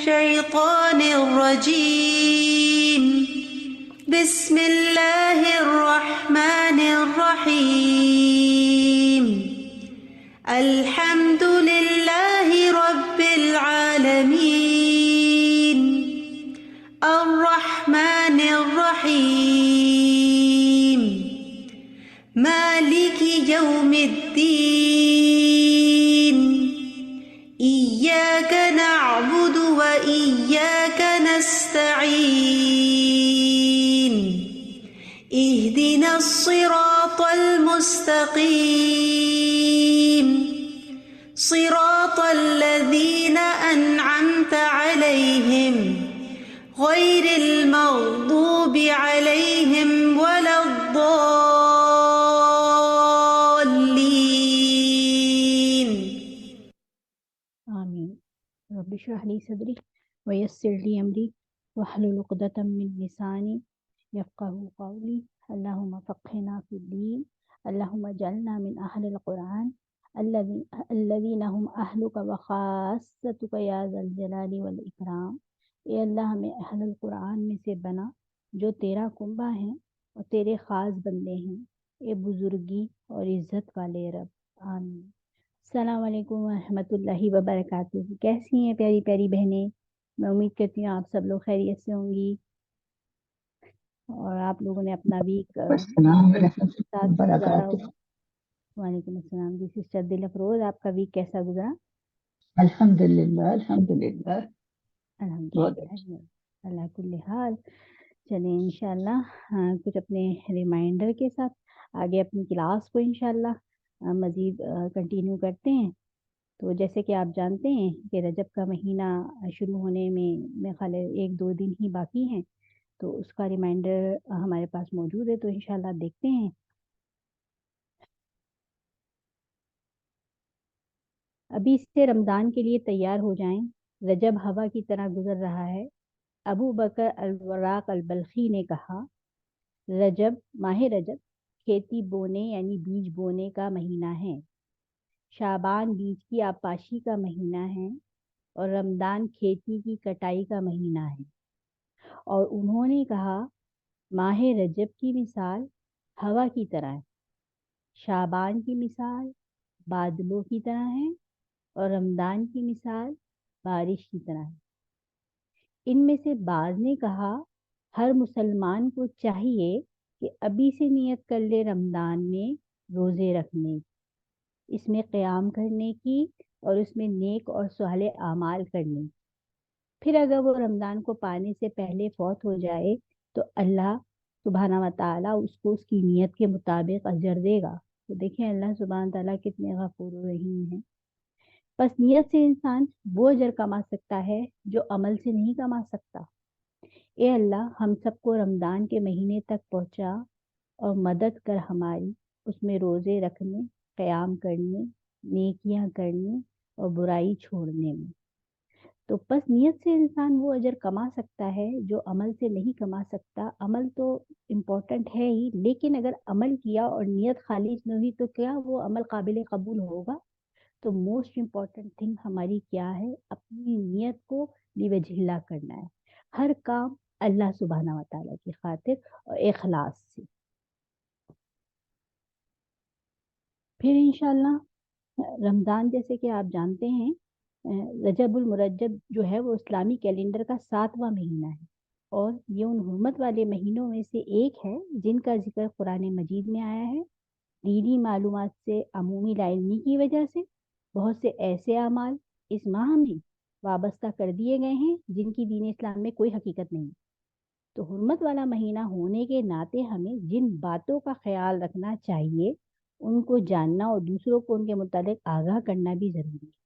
الشيطان الرجيم بسم الله الرحمن الرحيم الحمد لله رب العالمين الرحمن الرحيم مالك يوم الدين إياك نعبد وإياك نستعين اهدنا الصراط المستقيم صراط الذين أنعمت عليهم غير المغضوب عليهم ولا الضالين آمین۔ رب اشرح لی صدری ویسر لی امری واحلل عقدۃ من لسانی یفقهوا قولی اللہم فقہنا فی الدین اللہم اجعلنا من اہل القرآن الذین هم اہلک وخاصتک یا ذا الجلال والاکرام۔ اے اللہ ہمیں اہل القرآن میں سے بنا جو تیرا کنبہ ہیں اور تیرے خاص بندے ہیں، اے بزرگی اور عزت والے رب، آمین۔ السلام علیکم ورحمۃ اللہ وبرکاتہ۔ کیسی ہیں پیاری پیاری بہنیں؟ میں امید کرتی ہوں آپ سب لوگ خیریت سے ہوں گی اور آپ لوگوں نے اپنا ویک السلام ورحمۃ اللہ ساتھ گزارا وبرکاتہ۔ ہوگا۔ وعلیکم السلام جی سسٹر دل افروز، آپ کا ویک کیسا گزرا؟ الحمدللہ الحمدللہ بہت الحمدللہ اللہ کل حال۔ چلیں انشاءاللہ کچھ اپنے ریمائنڈر کے ساتھ آگے اپنی کلاس کو انشاءاللہ مزید کنٹینیو کرتے ہیں۔ تو جیسے کہ آپ جانتے ہیں کہ رجب کا مہینہ شروع ہونے میں میرے خیال ہے 1-2 دن ہی باقی ہیں، تو اس کا ریمائنڈر ہمارے پاس موجود ہے، تو انشاءاللہ دیکھتے ہیں۔ ابھی سے رمضان کے لیے تیار ہو جائیں، رجب ہوا کی طرح گزر رہا ہے۔ ابو بکر الوراق البلخی نے کہا، رجب ماہ رجب کھیتی بونے یعنی بیج بونے کا مہینہ ہے، شعبان بیج کی آبپاشی کا مہینہ ہے، اور رمضان کھیتی کی کٹائی کا مہینہ ہے۔ اور انہوں نے کہا ماہ رجب کی مثال ہوا کی طرح ہے، شعبان کی مثال بادلوں کی طرح ہے، اور رمضان کی مثال بارش کی طرح ہے۔ ان میں سے بعض نے کہا ہر مسلمان کو چاہیے کہ ابھی سے نیت کر لے رمضان میں روزے رکھنے، اس میں قیام کرنے کی اور اس میں نیک اور صالح اعمال کرنے، پھر اگر وہ رمضان کو پانے سے پہلے فوت ہو جائے تو اللہ سبحانہ و تعالیٰ اس کو اس کی نیت کے مطابق اجر دے گا۔ تو دیکھیں اللہ سبحانہ تعالیٰ کتنے غفور و رحیم ہیں۔ بس نیت سے انسان وہ اجر کما سکتا ہے جو عمل سے نہیں کما سکتا۔ اے اللہ ہم سب کو رمضان کے مہینے تک پہنچا اور مدد کر ہماری اس میں روزے رکھنے، قیام کرنے، نیکیاں کرنے اور برائی چھوڑنے میں۔ تو بس نیت سے انسان وہ اجر کما سکتا ہے جو عمل سے نہیں کما سکتا۔ عمل تو امپورٹنٹ ہے ہی، لیکن اگر عمل کیا اور نیت خالص نہ ہوئی تو کیا وہ عمل قابل قبول ہوگا؟ تو موسٹ امپورٹنٹ تھنگ ہماری کیا ہے؟ اپنی نیت کو لوجہ اللہ کرنا ہے، ہر کام اللہ سبحانہ و تعالیٰ کی خاطر اور اخلاص سے۔ پھر انشاءاللہ رمضان جیسے کہ آپ جانتے ہیں رجب المرجب جو ہے وہ اسلامی کیلنڈر کا 7واں مہینہ ہے، اور یہ ان حرمت والے مہینوں میں سے ایک ہے جن کا ذکر قرآن مجید میں آیا ہے۔ دینی معلومات سے عمومی لا علمی کی وجہ سے بہت سے ایسے اعمال اس ماہ میں وابستہ کر دیے گئے ہیں جن کی دین اسلام میں کوئی حقیقت نہیں۔ تو حرمت والا مہینہ ہونے کے ناطے ہمیں جن باتوں کا خیال رکھنا چاہیے ان کو جاننا اور دوسروں کو ان کے متعلق آگاہ کرنا بھی ضروری ہے۔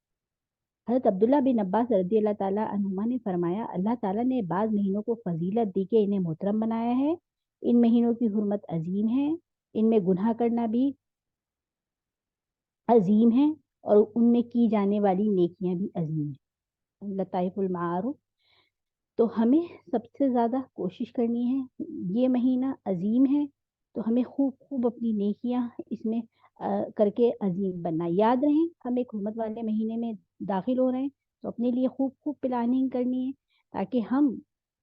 حضرت عبداللہ بن عباس رضی اللہ تعالیٰ عنہما نے فرمایا، اللہ تعالیٰ نے بعض مہینوں کو فضیلت دی کہ انہیں محترم بنایا ہے، ان مہینوں کی حرمت عظیم ہے، ان میں گناہ کرنا بھی عظیم ہے، اور ان میں کی جانے والی نیکیاں بھی عظیم ہیں۔ لطائف المعارف۔ تو ہمیں سب سے زیادہ کوشش کرنی ہے، یہ مہینہ عظیم ہے تو ہمیں خوب خوب اپنی نیکیاں اس میں کر کے عظیم بننا۔ یاد رہیں ہم ایک حرمت والے مہینے میں داخل ہو رہے ہیں تو اپنے لیے خوب خوب پلاننگ کرنی ہے تاکہ ہم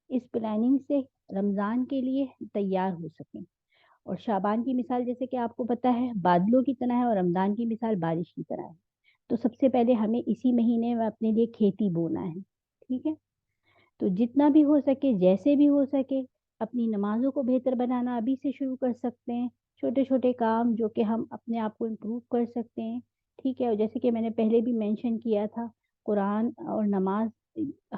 اس پلاننگ سے رمضان کے لیے تیار ہو سکیں. اور شعبان کی مثال جیسے کہ آپ کو پتہ ہے بادلوں کی طرح ہے اور رمضان کی مثال بارش کی طرح ہے. تو سب سے پہلے ہمیں اسی مہینے میں اپنے لیے کھیتی بونا ہے. ٹھیک ہے، تو جتنا بھی ہو سکے جیسے بھی ہو سکے اپنی نمازوں کو بہتر بنانا ابھی سے شروع کر سکتے ہیں. چھوٹے چھوٹے کام جو کہ ہم اپنے آپ کو امپروو کر سکتے ہیں. ٹھیک ہے، اور جیسے کہ میں نے پہلے بھی مینشن کیا تھا قرآن اور نماز،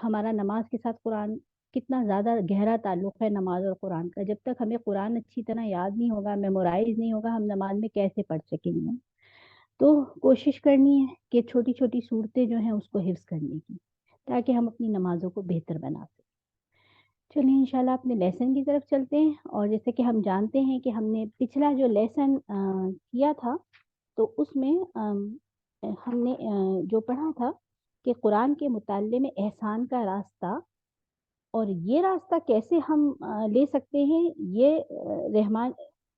ہمارا نماز کے ساتھ قرآن کتنا زیادہ گہرا تعلق ہے نماز اور قرآن کا. جب تک ہمیں قرآن اچھی طرح یاد نہیں ہوگا، میمورائز نہیں ہوگا، ہم نماز میں کیسے پڑھ سکیں گے. تو کوشش کرنی ہے کہ چھوٹی چھوٹی صورتیں جو ہیں اس کو حفظ کرنے کی تاکہ ہم اپنی نمازوں کو بہتر بنا سکیں. چلیے انشاءاللہ اپنے لیسن کی طرف چلتے ہیں. اور جیسے کہ ہم جانتے ہیں کہ ہم نے پچھلا جو لیسن کیا تھا تو اس میں ہم نے جو پڑھا تھا کہ قرآن کے مطالعے میں احسان کا راستہ، اور یہ راستہ کیسے ہم لے سکتے ہیں. یہ رحمان،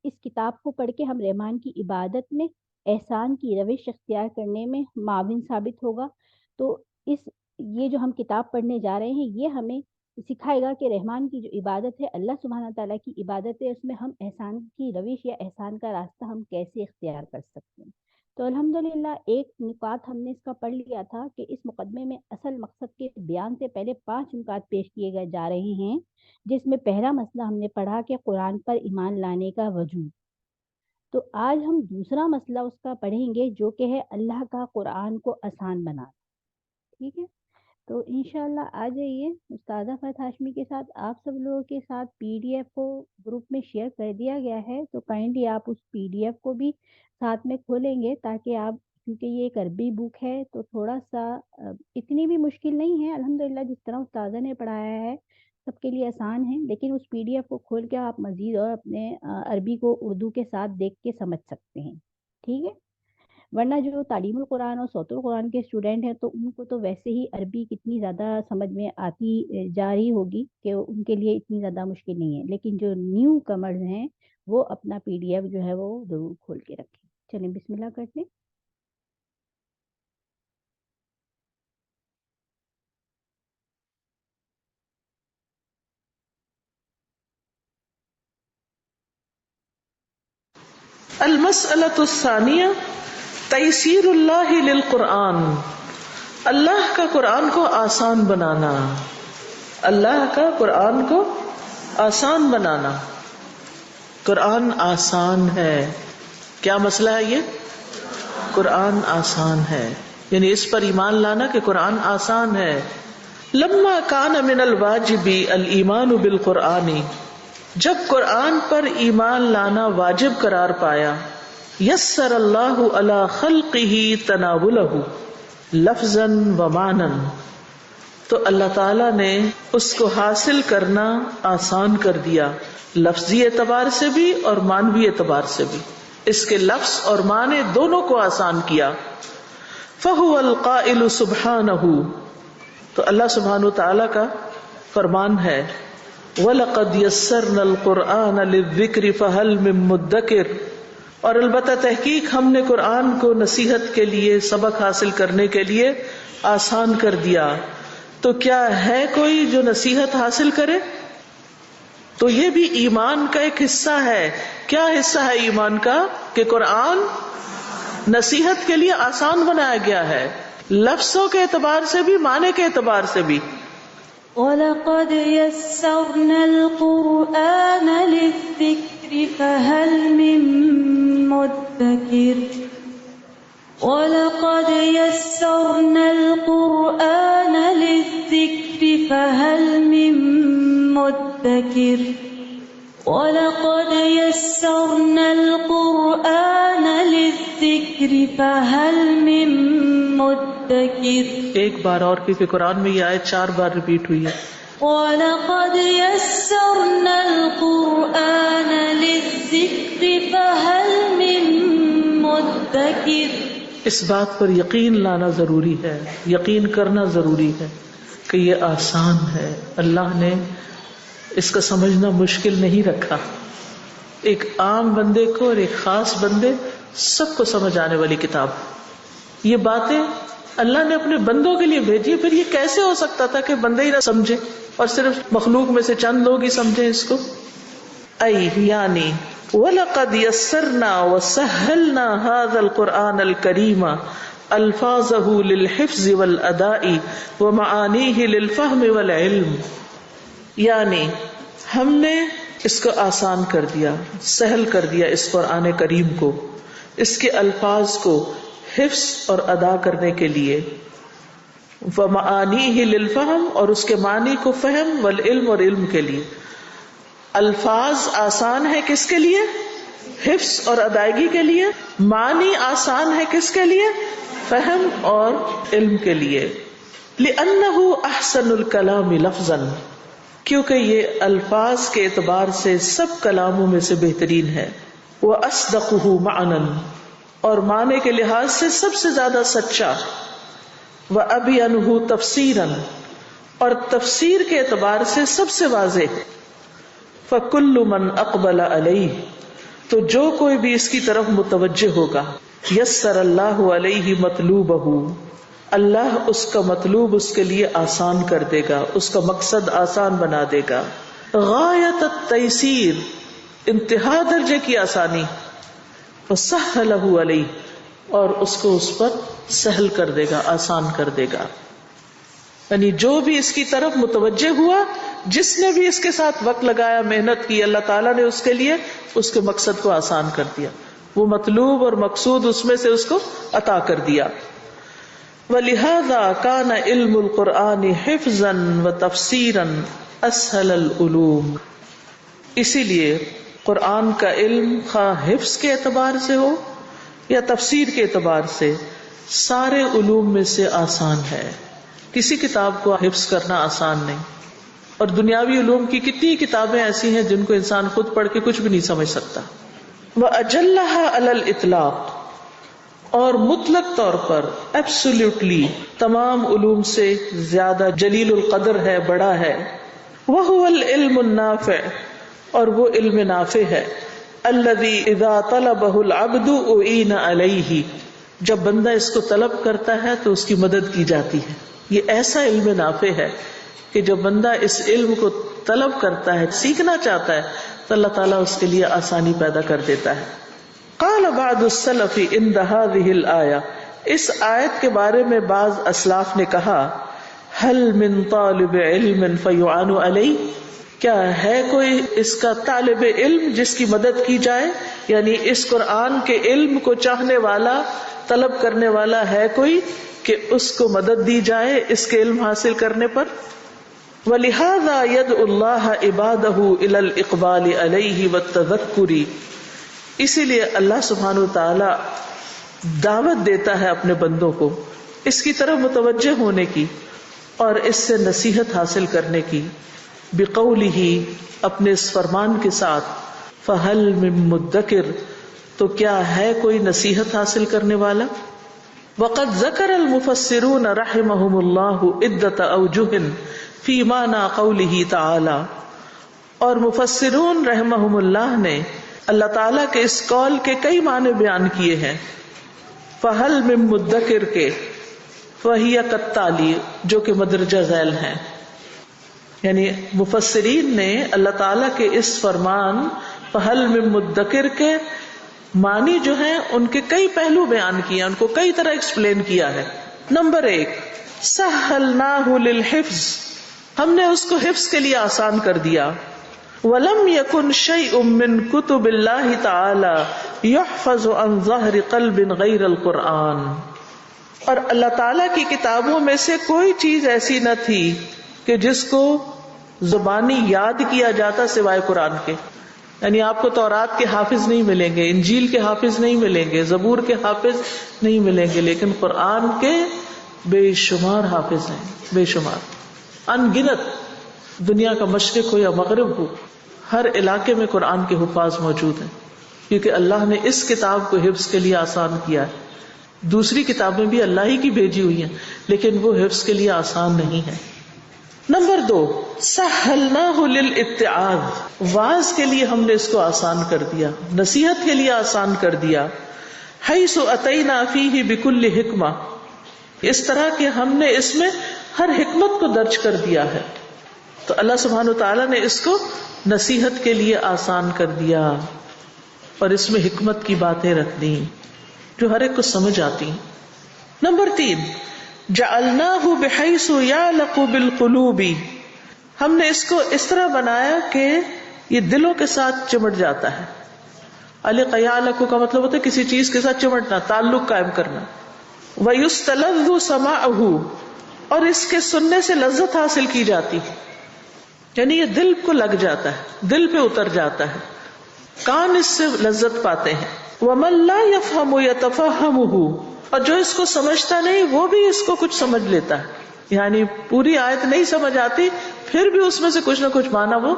اس کتاب کو پڑھ کے ہم رحمان کی عبادت میں احسان کی روش اختیار کرنے میں معاون ثابت ہوگا. تو یہ جو ہم کتاب پڑھنے جا رہے ہیں یہ ہمیں سکھائے گا کہ رحمان کی جو عبادت ہے، اللہ سبحانہ تعالیٰ کی عبادت ہے، اس میں ہم احسان کی روش یا احسان کا راستہ ہم کیسے اختیار کر سکتے ہیں. تو الحمدللہ ایک نکات ہم نے اس کا پڑھ لیا تھا کہ اس مقدمے میں اصل مقصد کے بیان سے پہلے 5 نکات پیش کیے گئے جا رہے ہیں، جس میں پہلا مسئلہ ہم نے پڑھا کہ قرآن پر ایمان لانے کا وجوب. تو آج ہم دوسرا مسئلہ اس کا پڑھیں گے جو کہ ہے اللہ کا قرآن کو آسان بنانا. ٹھیک ہے، تو انشاءاللہ آ جائیے. استاذہ فتح ہاشمی کے ساتھ آپ سب لوگوں کے ساتھ PDF کو گروپ میں شیئر کر دیا گیا ہے، تو کائنڈلی آپ اس PDF کو بھی ساتھ میں کھولیں گے تاکہ آپ، کیونکہ یہ ایک عربی بک ہے تو تھوڑا سا اتنی بھی مشکل نہیں ہے الحمدللہ. جس طرح استاذہ نے پڑھایا ہے سب کے لیے آسان ہے، لیکن اس PDF کو کھول کے آپ مزید اور اپنے عربی کو اردو کے ساتھ دیکھ کے سمجھ سکتے ہیں. ٹھیک ہے، ورنہ جو تعلیم القرآن اور صوت القرآن کے اسٹوڈنٹ ہیں تو ان کو تو ویسے ہی عربی کتنی زیادہ سمجھ میں آتی جا رہی ہوگی کہ ان کے لیے اتنی زیادہ مشکل نہیں ہے. لیکن جو نیو کمرز ہیں وہ اپنا PDF جو ہے وہ ضرور کھول کے رکھیں. چلیں بسم اللہ کرتے ہیں. المسألۃ الثانیہ تیسیر اللہ للقرآن، اللہ کا قرآن کو آسان بنانا. اللہ کا قرآن کو آسان بنانا. قرآن آسان ہے. کیا مسئلہ ہے یہ؟ قرآن آسان ہے، یعنی اس پر ایمان لانا کہ قرآن آسان ہے. لما کان من الواجب الایمان بالقرآن، جب قرآن پر ایمان لانا واجب قرار پایا، یسر اللہ علی خلقہ تناولہ لفظا و معنی، تو اللہ تعالیٰ نے اس کو حاصل کرنا آسان کر دیا، لفظی اعتبار سے بھی اور معنوی اعتبار سے بھی. اس کے لفظ اور معنی دونوں کو آسان کیا. فہو القائل سبحانہ، تو اللہ سبحانہ تعالیٰ کا فرمان ہے، وَلَقَدْ يَسَّرْنَا الْقُرْآنَ لِلذِّكْرِ فَهَلْ مِن مُدَّكِرٍ، اور البتہ تحقیق ہم نے قرآن کو نصیحت کے لیے، سبق حاصل کرنے کے لیے آسان کر دیا، تو کیا ہے کوئی جو نصیحت حاصل کرے؟ تو یہ بھی ایمان کا ایک حصہ ہے. کیا حصہ ہے ایمان کا؟ کہ قرآن نصیحت کے لیے آسان بنایا گیا ہے، لفظوں کے اعتبار سے بھی، معنی کے اعتبار سے بھی. وَلَقَدْ يَسَّرْنَا الْقُرْآنَ لِلذِّكْرِ فَهَلْ مِن مُدَّكِرٍ وَلَقَدْ يَسَّرْنَا الْقُرْآنَ لِلذِّكْرِ فَهَلْ مِن مُدَّكِرٍ وَلَقَدْ يَسَّرْنَا الْقُرْآنَ لِلذِّكْرِ فَهَلْ مِن مُدَّكِرٍ. ایک بار اور، کیونکہ قرآن میں یہ آیت 4 بار ریپیٹ ہوئی ہے. وَلَقَدْ يَسَّرْنَا الْقُرْآنَ لِلذِّكْرِ فَهَلْ مِن مُدَّكِرٍ. اس بات پر یقین لانا ضروری ہے، یقین کرنا ضروری ہے کہ یہ آسان ہے. اللہ نے اس کا سمجھنا مشکل نہیں رکھا. ایک عام بندے کو اور ایک خاص بندے سب کو سمجھ آنے والی کتاب. یہ باتیں اللہ نے اپنے بندوں کے لیے بھیجی. پھر یہ کیسے ہو سکتا تھا کہ بندے ہی نہ سمجھے اور صرف مخلوق میں سے چند لوگ ہی سمجھیں اس کو؟ ای یعنی وَلَقَدْ يَسَّرْنَا وَسَهَّلْنَا هَذَا الْقُرْآنَ الْكَرِيمَ أَلْفَاظَهُ لِلْحِفْظِ وَالْأَدَاءِ وَمَعَانِيهِ لِلْفَهْمِ وَالْعِلْمِ. یعنی ہم نے اس کو آسان کر دیا، سہل کر دیا اس قرآن کریم کو، اس کے الفاظ کو حفظ اور ادا کرنے کے لیے، وَمَعَانِيهِ لِلْفَهْمِ اور اس کے معنی کو فہم، والعلم اور علم کے لیے. الفاظ آسان ہے کس کے لیے؟ حفظ اور ادائیگی کے لیے. معنی آسان ہے کس کے لیے؟ فہم اور علم کے لیے. لِأَنَّهُ أَحْسَنُ الْكَلَامِ لَفْظًا، کیونکہ یہ الفاظ کے اعتبار سے سب کلاموں میں سے بہترین ہے. وَأَصْدَقُهُ مَعْنًا اور معنی کے لحاظ سے سب سے زیادہ سچا. وَأَبْيَنُهُ تَفْسِيرًا اور تفسیر کے اعتبار سے سب سے واضح. فَكُلُّ مَنْ أَقْبَلَ عَلَيْهِ تو جو کوئی بھی اس کی طرف متوجہ ہوگا، یسر اللہ علیہ مطلوبہ اللہ اس کا مطلوب اس کے لیے آسان کر دے گا، اس کا مقصد آسان بنا دے گا. غایت التیسیر انتہا درجے کی آسانی. وسہلہ علیہ اور اس کو اس پر سہل کر دے گا، آسان کر دے گا. یعنی جو بھی اس کی طرف متوجہ ہوا، جس نے بھی اس کے ساتھ وقت لگایا، محنت کی، اللہ تعالیٰ نے اس کے لیے اس کے مقصد کو آسان کر دیا، وہ مطلوب اور مقصود اس میں سے اس کو عطا کر دیا. وَلِهَذَا كَانَ عِلْمُ الْقُرْآنِ حِفْظًا وَتَفْسِيرًا أَسْهَلَ الْعُلُومِ اسی لیے قرآن کا علم خواہ حفظ کے اعتبار سے ہو یا تفسیر کے اعتبار سے سارے علوم میں سے آسان ہے. کسی کتاب کو حفظ کرنا آسان نہیں، اور دنیاوی علوم کی کتنی کتابیں ایسی ہیں جن کو انسان خود پڑھ کے کچھ بھی نہیں سمجھ سکتا. وَأَجَلَّهَا عَلَى الْإِطْلَاقِ اور مطلق طور پر ایبسولوٹلی تمام علوم سے زیادہ جلیل القدر ہے، بڑا ہے. وَهُوَ الْعِلْمُ النَّافِعُ اور وہ علم نافع ہے. الَّذِي إِذَا طَلَبَهُ الْعَبْدُ أُعِينَ عَلَيْهِ جب بندہ اس کو طلب کرتا ہے تو اس کی مدد کی جاتی ہے. یہ ایسا علم نافع ہے کہ جب بندہ اس علم کو طلب کرتا ہے، سیکھنا چاہتا ہے، تو اللہ تعالیٰ اس کے لیے آسانی پیدا کر دیتا ہے. قال بعض السلف عند هذه الآية اس آیت کے بارے میں بعض اسلاف نے کہا، هل من طالب علم فيعان عليه کیا ہے کوئی اس کا طالب علم جس کی مدد کی جائے؟ یعنی اس قرآن کے علم کو چاہنے والا، طلب کرنے والا ہے کوئی کہ اس کو مدد دی جائے اس کے علم حاصل کرنے پر. وَلِهَذَا يَدْعُ اللَّهَ عِبَادَهُ إِلَى الْإِقْبَالِ عَلَيْهِ وَالتَّذَكُّرِ اسی لیے اللہ سبحانہ وتعالی دعوت دیتا ہے اپنے بندوں کو اس کی طرف متوجہ ہونے کی اور اس سے نصیحت حاصل کرنے کی. بِقَوْلِهِ اپنے اس فرمان کے ساتھ، فَهَلْ مِن مُدَّكِرٍ تو کیا ہے کوئی نصیحت حاصل کرنے والا. وقد ذکر المفسرون رحمهم اللہ عدۃ اوجہ فی معنی قولہ تعالی اور مفسرون رحمهم اللہ نے اللہ تعالیٰ کے اس قول کے کئی معنی بیان کیے ہیں. فہل من مدکر کے فہی کالتالی جو کہ مدرجہ ذیل ہیں. یعنی مفسرین نے اللہ تعالیٰ کے اس فرمان فہل من مدکر کے معنی جو ہیں ان کے کئی پہلو بیان کیے، ان کو کئی طرح ایکسپلین کیا ہے. نمبر 1 سہلناہ للحفظ ہم نے اس کو حفظ کے لیے آسان کر دیا. وَلَمْ يَكُنْ شَيْءٌ مِّن كُتُبِ اللَّهِ تَعَالَى يُحْفَظُ عَنْ ظَهْرِ قَلْبٍ غَيْرَ الْقُرْآنِ اور اللہ تعالیٰ کی کتابوں میں سے کوئی چیز ایسی نہ تھی کہ جس کو زبانی یاد کیا جاتا سوائے قرآن کے. یعنی آپ کو تورات کے حافظ نہیں ملیں گے، انجیل کے حافظ نہیں ملیں گے، زبور کے حافظ نہیں ملیں گے، لیکن قرآن کے بے شمار حافظ ہیں، بے شمار، ان گنت. دنیا کا مشرق ہو یا مغرب ہو، ہر علاقے میں قرآن کے حفاظ موجود ہیں، کیونکہ اللہ نے اس کتاب کو حفظ کے لیے آسان کیا ہے. دوسری کتابیں بھی اللہ ہی کی بھیجی ہوئی ہیں، لیکن وہ حفظ کے لیے آسان نہیں ہے. نمبر 2 سہلناہ للاتعاظ واعظ کے لیے ہم نے اس کو آسان کر دیا، نصیحت کے لیے آسان کر دیا. حیث اتینا فیہ بکل حکمہ اس طرح کہ ہم نے اس میں ہر حکمت کو درج کر دیا ہے. تو اللہ سبحانہ وتعالیٰ نے اس کو نصیحت کے لیے آسان کر دیا اور اس میں حکمت کی باتیں رکھ دی جو ہر ایک کو سمجھ آتی. نمبر 3، جعلناہ بحیث یعلق بالقلوب، ہم نے اس کو اس طرح بنایا کہ یہ دلوں کے ساتھ چمٹ جاتا ہے. علق یعلق کا مطلب ہوتا ہے کسی چیز کے ساتھ چمٹنا، تعلق قائم کرنا. ویستلذ سماعہ، اور اس کے سننے سے لذت حاصل کی جاتی، یعنی یہ دل کو لگ جاتا ہے، دل پہ اتر جاتا ہے، کان اس سے لذت پاتے ہیں. ومن لا يفهم يتفهمه، اور جو اس کو سمجھتا نہیں وہ بھی اس کو کچھ سمجھ لیتا ہے. یعنی پوری آیت نہیں سمجھ آتی پھر بھی اس میں سے کچھ نہ کچھ معنی وہ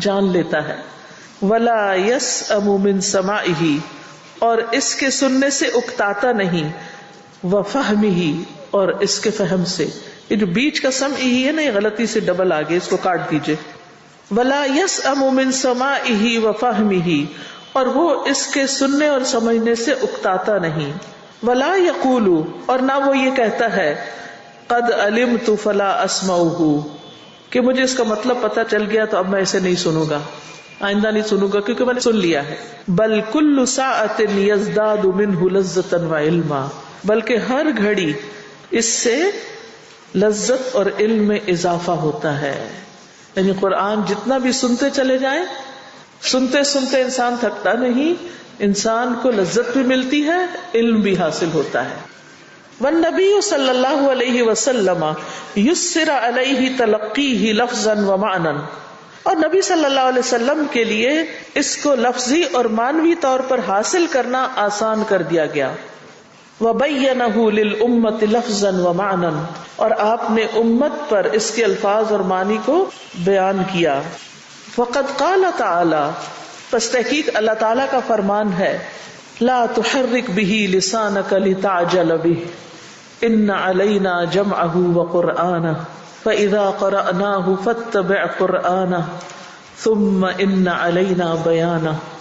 جان لیتا ہے. ولا يسأم من سماعه، اور اس کے سننے سے اکتاتا نہیں. وفہمہ، اور اس کے فہم سے. یہ جو بیچ کا سمع ہی ہے نا، یہ غلطی سے ڈبل آگے، اس کو کاٹ دیجئے. ولا يسأم من سماعه وفہمہ، اور وہ اس کے سننے اور سمجھنے سے اکتاتا نہیں. ولا یقول، اور نہ وہ یہ کہتا ہے قد علمت فلا اسمعه، کہ مجھے اس کا مطلب پتہ چل گیا تو اب میں اسے نہیں سنوں گا، آئندہ نہیں سنوں گا کیونکہ میں نے سن لیا ہے. بل کل ساعۃ یزداد منہ لذۃ وعلما، بلکہ ہر گھڑی اس سے لذت اور علم میں اضافہ ہوتا ہے. یعنی قرآن جتنا بھی سنتے چلے جائیں، سنتے سنتے انسان تھکتا نہیں، انسان کو لذت بھی ملتی ہے، علم بھی حاصل ہوتا ہے. والنبی صلی اللہ علیہ وسلم یسر علیہ تلقیہ لفظا ومعنا، اور نبی صلی اللہ علیہ وسلم کے لیے اس کو لفظی اور معنوی طور پر حاصل کرنا آسان کر دیا گیا. وَبَيَّنَهُ لِلْأُمَّةِ لَفْظًا وَمَعْنًا، اور آپ نے امت پر اس کے الفاظ اور معنی کو بیان کیا. فَقَدْ قَالَ تَعَالَى، پس تحقیق اللہ تعالیٰ کا فرمان ہے، لَا تُحَرِّكْ بِهِ لِسَانَكَ لِتَعْجَلَ بِهِ إِنَّ عَلَيْنَا جَمْعَهُ وَقُرْآنَهُ فَإِذَا قَرَأْنَاهُ فَاتَّبِعْ قُرْآنَهُ ثُمَّ إِنَّ عَلَيْنَا بَيَانَهُ،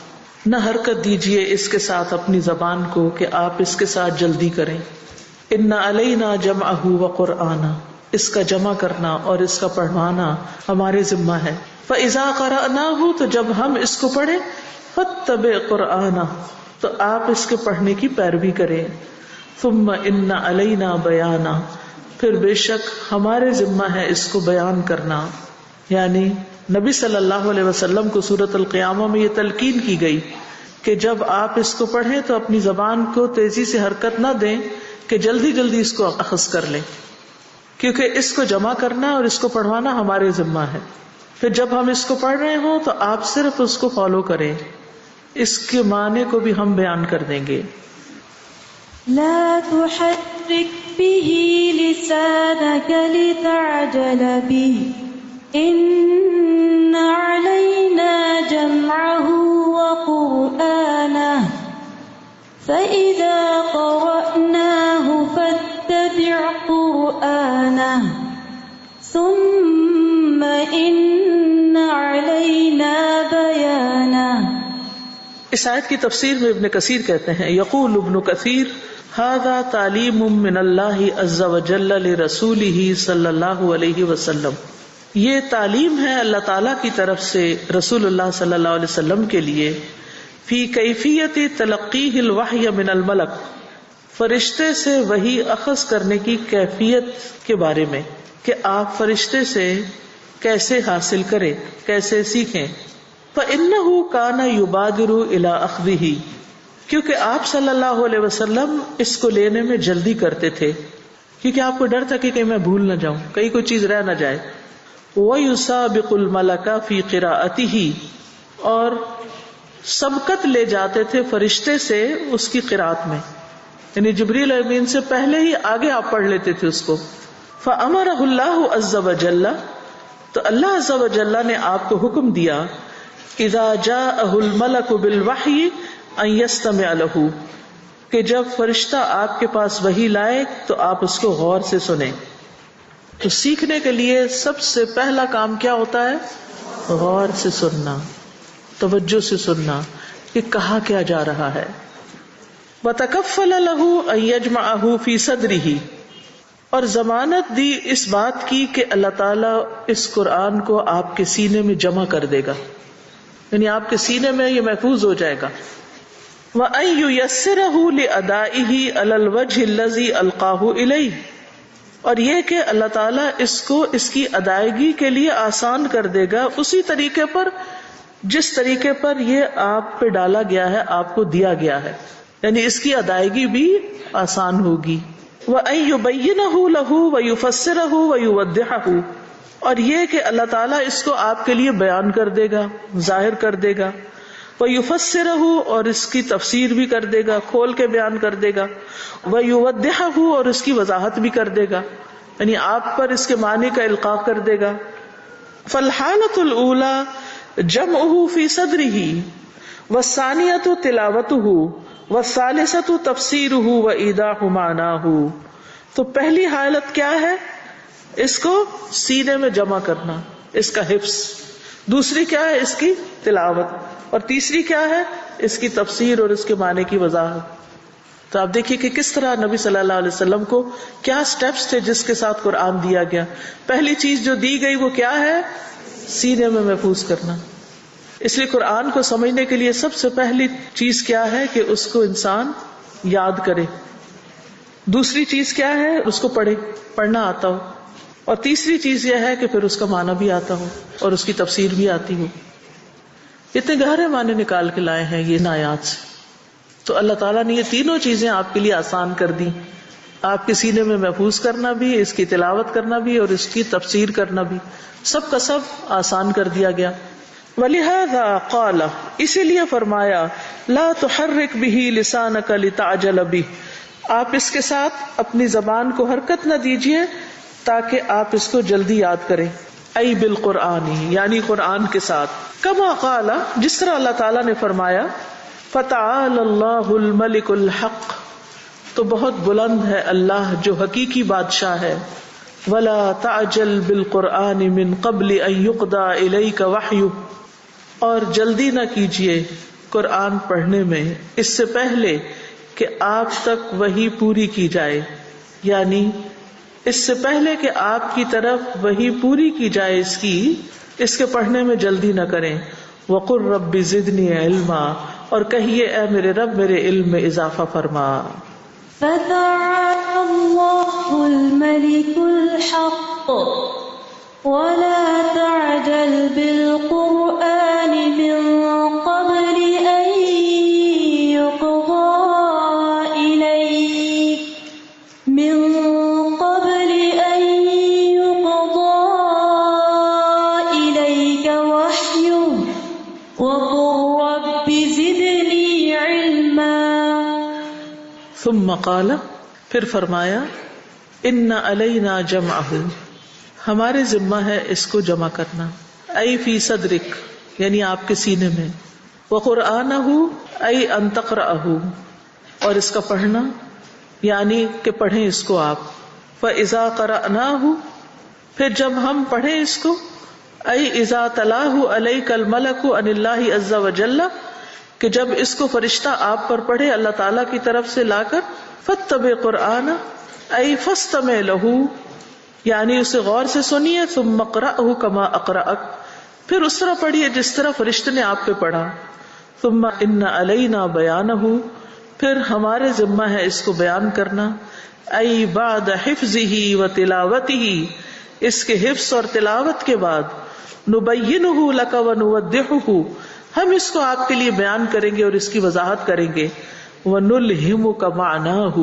نہ حرکت دیجیے اس کے ساتھ اپنی زبان کو کہ آپ اس کے ساتھ جلدی کریں. ان علینا جمعہ وقرآنہ، اس کا جمع کرنا اور اس کا پڑھوانا ہمارے ذمہ ہے. فاذا قرأناہ، تو جب ہم اس کو پڑھیں، فاتبع قرآنہ، تو آپ اس کے پڑھنے کی پیروی کریں. ثم ان علینا بیانہ، پھر بے شک ہمارے ذمہ ہے اس کو بیان کرنا. یعنی نبی صلی اللہ علیہ وسلم کو سورۃ القیامہ میں یہ تلقین کی گئی کہ جب آپ اس کو پڑھیں تو اپنی زبان کو تیزی سے حرکت نہ دیں کہ جلدی جلدی اس کو اخذ کر لیں، کیونکہ اس کو جمع کرنا اور اس کو پڑھوانا ہمارے ذمہ ہے. پھر جب ہم اس کو پڑھ رہے ہوں تو آپ صرف اس کو فالو کریں، اس کے معنی کو بھی ہم بیان کر دیں گے. لا تحرك به لسانك لتعجل به إن علينا جمعه وقرآنه فإذا قرأناه فاتبع قرآنه ثم إن علينا بيانه. اس آیت کی تفسیر میں ابن کثیر کہتے ہیں، یقول ابن کثیر هذا تعلیم من اللہ عز وجل لرسولہ صلی اللہ علیہ وسلم، یہ تعلیم ہے اللہ تعالیٰ کی طرف سے رسول اللہ صلی اللہ علیہ وسلم کے لیے، فی کیفیت تلقیہ الوحی من الملک، فرشتے سے وحی اخذ کرنے کی کیفیت کے بارے میں کہ آپ فرشتے سے کیسے حاصل کریں، کیسے سیکھیں. فإنہ کان یبادر الی اخذہ، کیونکہ آپ صلی اللہ علیہ وسلم اس کو لینے میں جلدی کرتے تھے، کیونکہ آپ کو ڈر تھا کہ کہیں میں بھول نہ جاؤں، کہیں کوئی چیز رہ نہ جائے. وَيُسَابِقُ الْمَلَكَ فِي قِرَاءَتِهِ، اور سبقت لے جاتے تھے فرشتے سے اس کی قرات میں، یعنی جبریل امین سے پہلے ہی آگے آپ پڑھ لیتے تھے اس کو. فَأَمَرَهُ اللَّهُ عَزَّ وَجَلَّ، تو اللہ عز و جل نے آپ کو حکم دیا، اِذَا جَاءَهُ الْمَلَكُ بِالْوَحْيِ أَن يَسْتَمِعَ لَهُ، کہ جب فرشتہ آپ کے پاس وحی لائے تو آپ اس کو غور سے سنیں. تو سیکھنے کے لیے سب سے پہلا کام کیا ہوتا ہے؟ غور سے سننا، توجہ سے سننا کہ کہا کیا جا رہا ہے. وَتَكَفَّلَ لَهُ أَن يَجْمَعَهُ فِي صَدْرِهِ، اور ضمانت دی اس بات کی کہ اللہ تعالیٰ اس قرآن کو آپ کے سینے میں جمع کر دے گا، یعنی آپ کے سینے میں یہ محفوظ ہو جائے گا. وَأَن يُيَسِّرَهُ لِأَدَائِهِ عَلَى الْوَجْهِ الَّذِي أَلْقَاهُ إِلَيْهِ، اور یہ کہ اللہ تعالیٰ اس کو اس کی ادائیگی کے لیے آسان کر دے گا اسی طریقے پر جس طریقے پر یہ آپ پہ ڈالا گیا ہے، آپ کو دیا گیا ہے، یعنی اس کی ادائیگی بھی آسان ہوگی. وَأَن يُبَيِّنَهُ لَهُ وَيُفَسِّرَهُ وَيُوَضِّحَهُ، اور یہ کہ اللہ تعالیٰ اس کو آپ کے لیے بیان کر دے گا، ظاہر کر دے گا. وَيُفَسِّرَهُ، اور اس کی تفسیر بھی کر دے گا، کھول کے بیان کر دے گا. وَيُوَضِّحَهُ، اور اس کی وضاحت بھی کر دے گا، یعنی آپ پر اس کے معنی کا القاء کر دے گا. فَالْحَالَةُ الْأُولَى جَمْعُهُ فِي صَدْرِهِ وَالثَّانِيَةُ تِلَاوَتُهُ وَالثَّالِثَةُ تَفْسِيرُهُ وَإِيضَاحُ مَعْنَاهُ. تو پہلی حالت کیا ہے؟ اس کو سینے میں جمع کرنا، اس کا حفظ. دوسری کیا ہے؟ اس کی تلاوت. اور تیسری کیا ہے؟ اس کی تفسیر اور اس کے معنی کی وضاحت. تو آپ دیکھیے کہ کس طرح نبی صلی اللہ علیہ وسلم کو کیا سٹیپس تھے جس کے ساتھ قرآن دیا گیا. پہلی چیز جو دی گئی وہ کیا ہے؟ سینے میں محفوظ کرنا. اس لیے قرآن کو سمجھنے کے لیے سب سے پہلی چیز کیا ہے کہ اس کو انسان یاد کرے. دوسری چیز کیا ہے؟ اس کو پڑھنا آتا ہو. اور تیسری چیز یہ ہے کہ پھر اس کا معنی بھی آتا ہو اور اس کی تفسیر بھی آتی ہو. اتنے گہرے معنی نکال کے لائے ہیں یہ آیات سے. تو اللہ تعالیٰ نے یہ تینوں چیزیں آپ کے لیے آسان کر دی. آپ کے سینے میں محفوظ کرنا بھی، اس کی تلاوت کرنا بھی اور اس کی تفسیر کرنا بھی، سب کا سب آسان کر دیا گیا. وَلِهَذَا قَالَ، اسی لیے فرمایا لَا تُحَرِّكْ بِهِ لِسَانَكَ لِتَعْجَلَ بِهِ، آپ اس کے ساتھ اپنی زبان کو حرکت نہ دیجیے تاکہ آپ اس کو جلدی یاد کریں. ای بالقرآن، یعنی قرآن کے ساتھ. کما قال، جس طرح اللہ تعالیٰ نے فرمایا فَتَعَالَى اللَّهُ الْمَلِكُ الْحَقُّ، تو بہت بلند ہے اللہ جو حقیقی بادشاہ ہے. وَلَا تَعْجَلْ بِالْقُرْآنِ مِنْ قَبْلِ أَن يُقْضَى إِلَيْكَ وَحْيُهُ، اور جلدی نہ کیجیے قرآن پڑھنے میں اس سے پہلے کہ آپ تک وحی پوری کی جائے، یعنی اس سے پہلے کہ آپ کی طرف وحی پوری کی جائے اس کے پڑھنے میں جلدی نہ کریں. وَقُلْ رَبِّ زِدْنِي عِلْمًا، اور کہیے اے میرے رب میرے علم میں اضافہ فرما. فَتَعَالَى اللَّهُ الْمَلِكُ الْحَقُّ وَلَا تَعْجَلْ بِالْقُرْآنِ مِنْ قَبْلِ أَنْ يُقْضَى إِلَيْكَ وَحْيُهُ وَقُلْ رَبِّ زِدْنِي عِلْمًا. ثم قال، پھر فرمایا ان علینا جمعہ، ہمارے ذمہ ہے اس کو جمع کرنا. ای فی صدرک، یعنی آپ کے سینے میں. وقرآنہ، ای ان تقرأہ، اور اس کا پڑھنا یعنی کہ پڑھیں اس کو آپ. فاذا قرأناہ، پھر جب ہم پڑھیں اس کو. ای اذا تلاہ علیک الملک عن اللہ عز وجل، کہ جب اس کو فرشتہ آپ پر پڑھے اللہ تعالیٰ کی طرف سے لا کر. فاتبع قرآن، ای فاستمع لہ، یعنی اسے غور سے سنیے. ثم اقرأہ کما اقرأک، پھر اس طرح پڑھیے جس طرح فرشتے نے آپ پہ پڑھا. ثم ان علینا بیانہ، پھر ہمارے ذمہ ہے اس کو بیان کرنا. ای بعد حفظہ و تلاوتہ، اس کے حفظ اور تلاوت کے بعد. نبینہ لک و نوضحہ، ہم اس کو آپ کے لیے بیان کریں گے اور اس کی وضاحت کریں گے. وَنُلْهِمُكَ مَعْنَاهُ،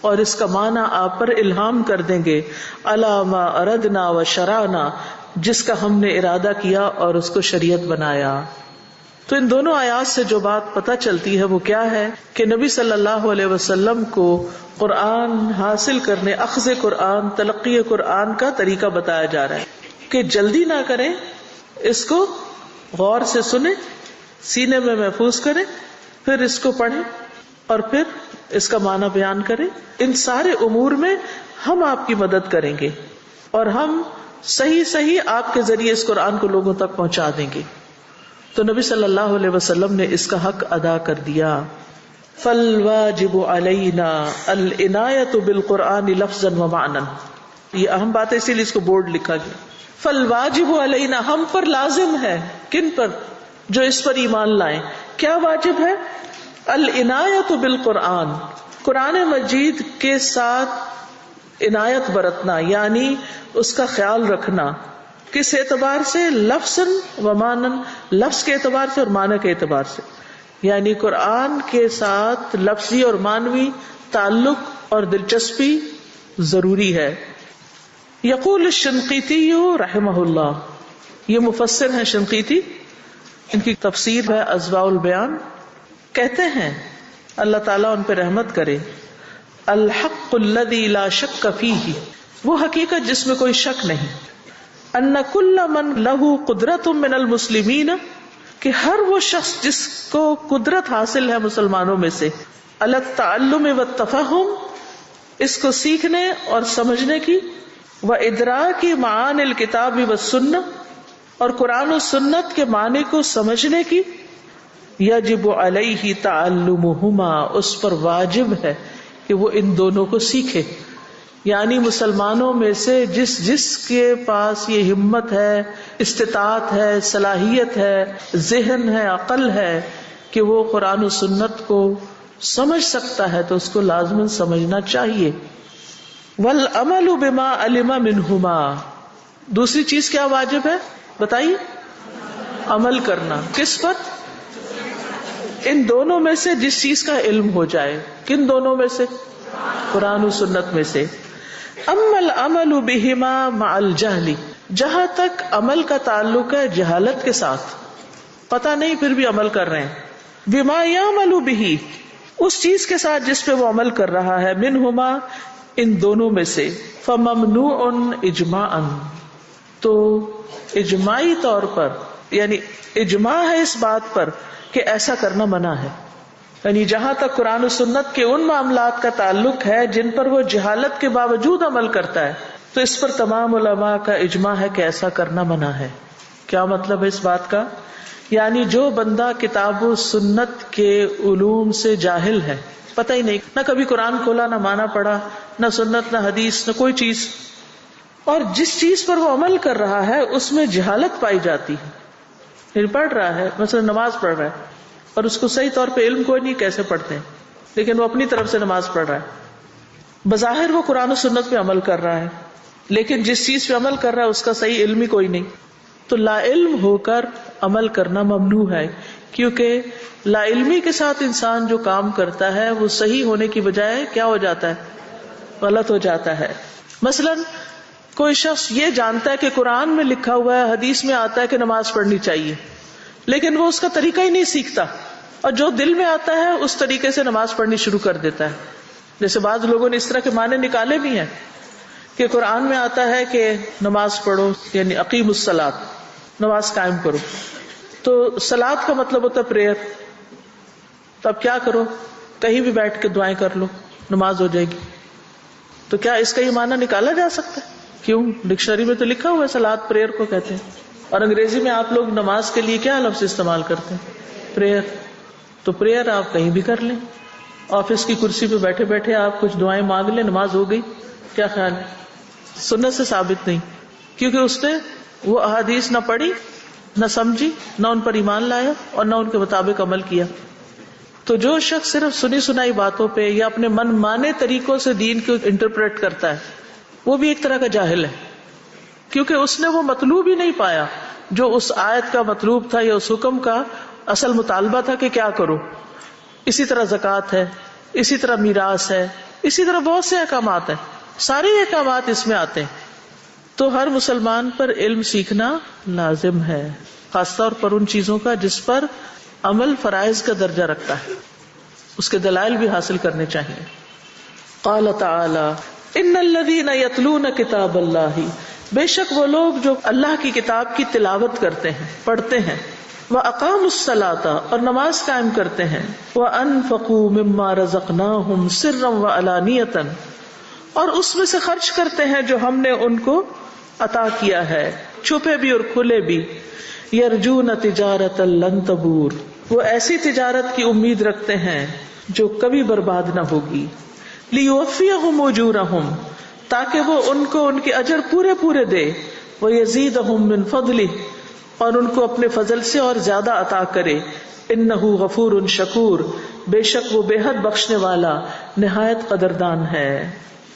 اور اس کا معنی آپ پر الہام کر دیں گے. عَلَى مَا أَرَدْنَا وَشَرَعْنَا، جس کا ہم نے ارادہ کیا اور اس کو شریعت بنایا. تو ان دونوں آیات سے جو بات پتہ چلتی ہے وہ کیا ہے کہ نبی صلی اللہ علیہ وسلم کو قرآن حاصل کرنے، اخذ قرآن، تلقی قرآن کا طریقہ بتایا جا رہا ہے کہ جلدی نہ کریں، اس کو غور سے سنیں، سینے میں محفوظ کریں، پھر اس کو پڑھیں اور پھر اس کا معنی بیان کریں. ان سارے امور میں ہم آپ کی مدد کریں گے اور ہم صحیح آپ کے ذریعے اس قرآن کو لوگوں تک پہنچا دیں گے. تو نبی صلی اللہ علیہ وسلم نے اس کا حق ادا کر دیا. فالواجب علینا العنایۃ بالقرآن لفظا و معنی. یہ اہم بات ہے، اسی لیے اس کو بورڈ لکھا گیا. فالواجب علینا، ہم پر لازم ہے. کن پر؟ جو اس پر ایمان لائیں. کیا واجب ہے؟ العنایۃ بالقرآن، قرآن مجید کے ساتھ عنایت برتنا، یعنی اس کا خیال رکھنا. کس اعتبار سے؟ لفظاً و معنن، لفظ کے اعتبار سے اور معنی کے اعتبار سے. یعنی قرآن کے ساتھ لفظی اور معنوی تعلق اور دلچسپی ضروری ہے. یقول الشنقیطی رحمہ اللہ، یہ مفسر ہیں شنقیطی، ان کی تفسیر ہے اضواء البیان. کہتے ہیں اللہ تعالیٰ ان پہ رحمت کرے، الحق الذی لا شک فیہ، وہ حقیقت جس میں کوئی شک نہیں. ان کل من لہ قدرت من المسلمین، کہ ہر وہ شخص جس کو قدرت حاصل ہے مسلمانوں میں سے، علی التعلم والتفہم، اس کو سیکھنے اور سمجھنے کی، وادراک معانی الکتاب والسنہ، اور قرآن و سنت کے معنی کو سمجھنے کی، یجب علیہ تعلمہما، اس پر واجب ہے کہ وہ ان دونوں کو سیکھے. یعنی مسلمانوں میں سے جس کے پاس یہ ہمت ہے، استطاعت ہے، صلاحیت ہے، ذہن ہے، عقل ہے کہ وہ قرآن و سنت کو سمجھ سکتا ہے تو اس کو لازماً سمجھنا چاہیے. والعمل بما علم منہما، دوسری چیز کیا واجب ہے بتائیے؟ عمل کرنا. کس پر؟ ان دونوں میں سے جس چیز کا علم ہو جائے. کن دونوں میں سے؟ قرآن و سنت میں سے. اما العمل بہما مع الجہل، جہاں تک عمل کا تعلق ہے جہالت کے ساتھ، پتہ نہیں پھر بھی عمل کر رہے ہیں. بما یعمل بہ، اس چیز کے ساتھ جس پہ وہ عمل کر رہا ہے، منہما، ان دونوں میں سے، فممنوع اجماعا، تو اجماعی طور پر، یعنی اجماع ہے اس بات پر کہ ایسا کرنا منع ہے. یعنی جہاں تک قرآن و سنت کے ان معاملات کا تعلق ہے جن پر وہ جہالت کے باوجود عمل کرتا ہے، تو اس پر تمام علماء کا اجماع ہے کہ ایسا کرنا منع ہے. کیا مطلب ہے اس بات کا؟ یعنی جو بندہ کتاب و سنت کے علوم سے جاہل ہے، پتہ ہی نہیں، نہ کبھی قرآن کھولا، نہ مانا پڑھا، نہ سنت، نہ حدیث، نہ کوئی چیز، اور جس چیز پر وہ عمل کر رہا ہے اس میں جہالت پائی جاتی ہے. پھر پڑھ رہا ہے، مثلا نماز پڑھ رہا ہے اور اس کو صحیح طور پہ علم کوئی نہیں کیسے پڑھتے ہیں، لیکن وہ اپنی طرف سے نماز پڑھ رہا ہے. بظاہر وہ قرآن و سنت پہ عمل کر رہا ہے، لیکن جس چیز پہ عمل کر رہا ہے اس کا صحیح علم ہی کوئی نہیں. تو لا علم ہو کر عمل کرنا ممنوع ہے، کیونکہ لا علمی کے ساتھ انسان جو کام کرتا ہے وہ صحیح ہونے کی بجائے کیا ہو جاتا ہے؟ غلط ہو جاتا ہے. مثلا کوئی شخص یہ جانتا ہے کہ قرآن میں لکھا ہوا ہے، حدیث میں آتا ہے کہ نماز پڑھنی چاہیے، لیکن وہ اس کا طریقہ ہی نہیں سیکھتا، اور جو دل میں آتا ہے اس طریقے سے نماز پڑھنی شروع کر دیتا ہے. جیسے بعض لوگوں نے اس طرح کے معنی نکالے بھی ہیں کہ قرآن میں آتا ہے کہ نماز پڑھو، یعنی اقیم الصلاۃ، نماز قائم کرو، تو صلاۃ کا مطلب ہوتا ہے پریئر. تو اب کیا کرو؟ کہیں بھی بیٹھ کے دعائیں کر لو، نماز ہو جائے گی. تو کیا اس کا یہ معنی نکالا جا سکتا ہے؟ کیوں؟ ڈکشنری میں تو لکھا ہوا ہے صلاۃ پریئر کو کہتے ہیں. اور انگریزی میں آپ لوگ نماز کے لیے کیا لفظ استعمال کرتے ہیں؟ پریئر. تو پریئر آپ کہیں بھی کر لیں، آفس کی کرسی پہ بیٹھے بیٹھے آپ کچھ دعائیں مانگ لیں، نماز ہو گئی. کیا خیال ہے؟ سنت سے ثابت نہیں، کیونکہ اس نے وہ احادیث نہ پڑھی، نہ سمجھی، نہ ان پر ایمان لایا اور نہ ان کے مطابق عمل کیا. تو جو شخص صرف سنی سنائی باتوں پہ یا اپنے من مانے طریقوں سے دین کو انٹرپریٹ کرتا ہے، وہ بھی ایک طرح کا جاہل ہے، کیونکہ اس نے وہ مطلوب ہی نہیں پایا جو اس آیت کا مطلوب تھا یا اس حکم کا اصل مطالبہ تھا کہ کیا کرو. اسی طرح زکوٰۃ ہے، اسی طرح میراث ہے، اسی طرح بہت سے احکامات ہیں، سارے احکامات اس میں آتے ہیں. تو ہر مسلمان پر علم سیکھنا لازم ہے، خاص طور پر ان چیزوں کا جس پر عمل فرائض کا درجہ رکھتا ہے، اس کے دلائل بھی حاصل کرنے چاہیے. قال تعالی ان الذین یتلون کتاب اللہ، بے شک وہ لوگ جو اللہ کی کتاب کی تلاوت کرتے ہیں، پڑھتے ہیں، وَأَقَامُوا الصَّلَاةَ، اور نماز قائم کرتے ہیں، وَأَنفَقُوا مِمَّا رَزَقْنَاهُمْ سِرًّا وَعَلَانِيَةً، اور اس میں سے خرچ کرتے ہیں جو ہم نے ان کو عطا کیا ہے، چھپے بھی اور کھلے بھی. يَرْجُونَ تِجَارَةً لَن تَبُورَ، وہ ایسی تجارت کی امید رکھتے ہیں جو کبھی برباد نہ ہوگی. لیوفیہم اجورہم، تاکہ وہ ان کو ان کے اجر پورے پورے دے. ویزیدہم من فضلہ، اور ان کو اپنے فضل سے اور زیادہ عطا کرے. انہ غفور شکور، بے شک وہ بے حد بخشنے والا نہایت قدردان ہے.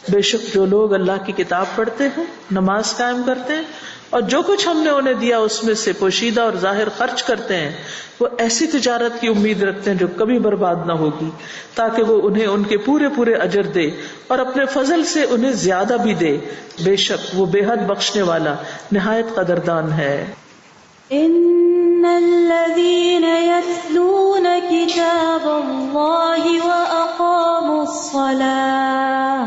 بے شک جو لوگ اللہ کی کتاب پڑھتے ہیں، نماز قائم کرتے ہیں، اور جو کچھ ہم نے انہیں دیا اس میں سے پوشیدہ اور ظاہر خرچ کرتے ہیں، وہ ایسی تجارت کی امید رکھتے ہیں جو کبھی برباد نہ ہوگی، تاکہ وہ انہیں ان کے پورے پورے اجر دے اور اپنے فضل سے انہیں زیادہ بھی دے. بے شک وہ بے حد بخشنے والا نہایت قدردان ہے. ان الذين يتلون كتاب الله وأقاموا الصلاة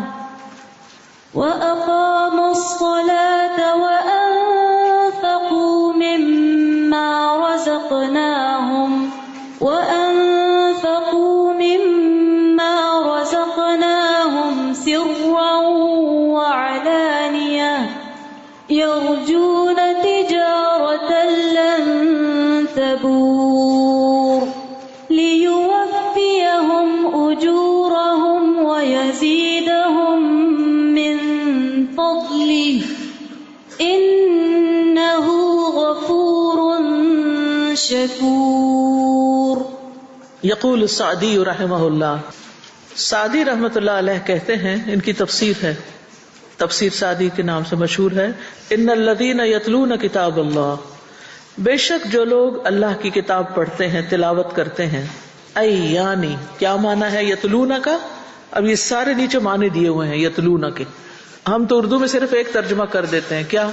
وأنفقوا مما رزقناهم سرا وعلانية يرجون تجارة لن تبور ليوفيهم أجورهم ويزيدهم من فضله إنه غفور شکور. یقول السعدی رحمہ اللہ، سعدی رحمۃ اللہ علیہ کہتے ہیں، ان کی تفسیر ہے، تفسیر سعدی کے نام سے مشہور ہے، ان الذین یتلون کتاب اللہ، بے شک جو لوگ اللہ کی کتاب پڑھتے ہیں، تلاوت کرتے ہیں. ای یعنی کیا معنی ہے یتلون کا؟ اب یہ سارے نیچے معنی دیے ہوئے ہیں یتلون کے. ہم تو اردو میں صرف ایک ترجمہ کر دیتے ہیں، کیا؟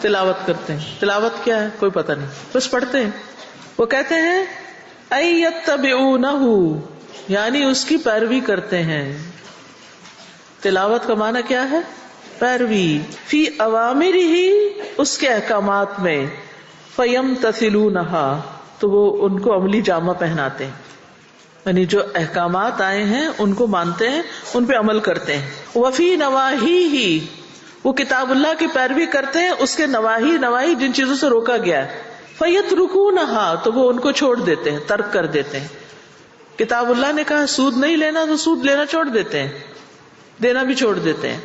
تلاوت کرتے ہیں. تلاوت کیا ہے کوئی پتہ نہیں، بس پڑھتے ہیں. وہ کہتے ہیں ای یتبعونہ، یعنی اس کی پیروی کرتے ہیں. تلاوت کا معنی کیا ہے؟ پیروی. فی اوامرہ، اس کے احکامات میں. فیمتثلونہا، تو وہ ان کو عملی جامہ پہناتے ہیں، یعنی جو احکامات آئے ہیں ان کو مانتے ہیں، ان پہ عمل کرتے ہیں. وفی نواہیہ، وہ کتاب اللہ کی پیروی کرتے ہیں، اس کے نواہی جن چیزوں سے روکا گیا ہے. فیترکونہا، تو وہ ان کو چھوڑ دیتے ہیں، ترک کر دیتے ہیں. کتاب اللہ نے کہا سود نہیں لینا تو سود لینا چھوڑ دیتے ہیں، دینا بھی چھوڑ دیتے ہیں.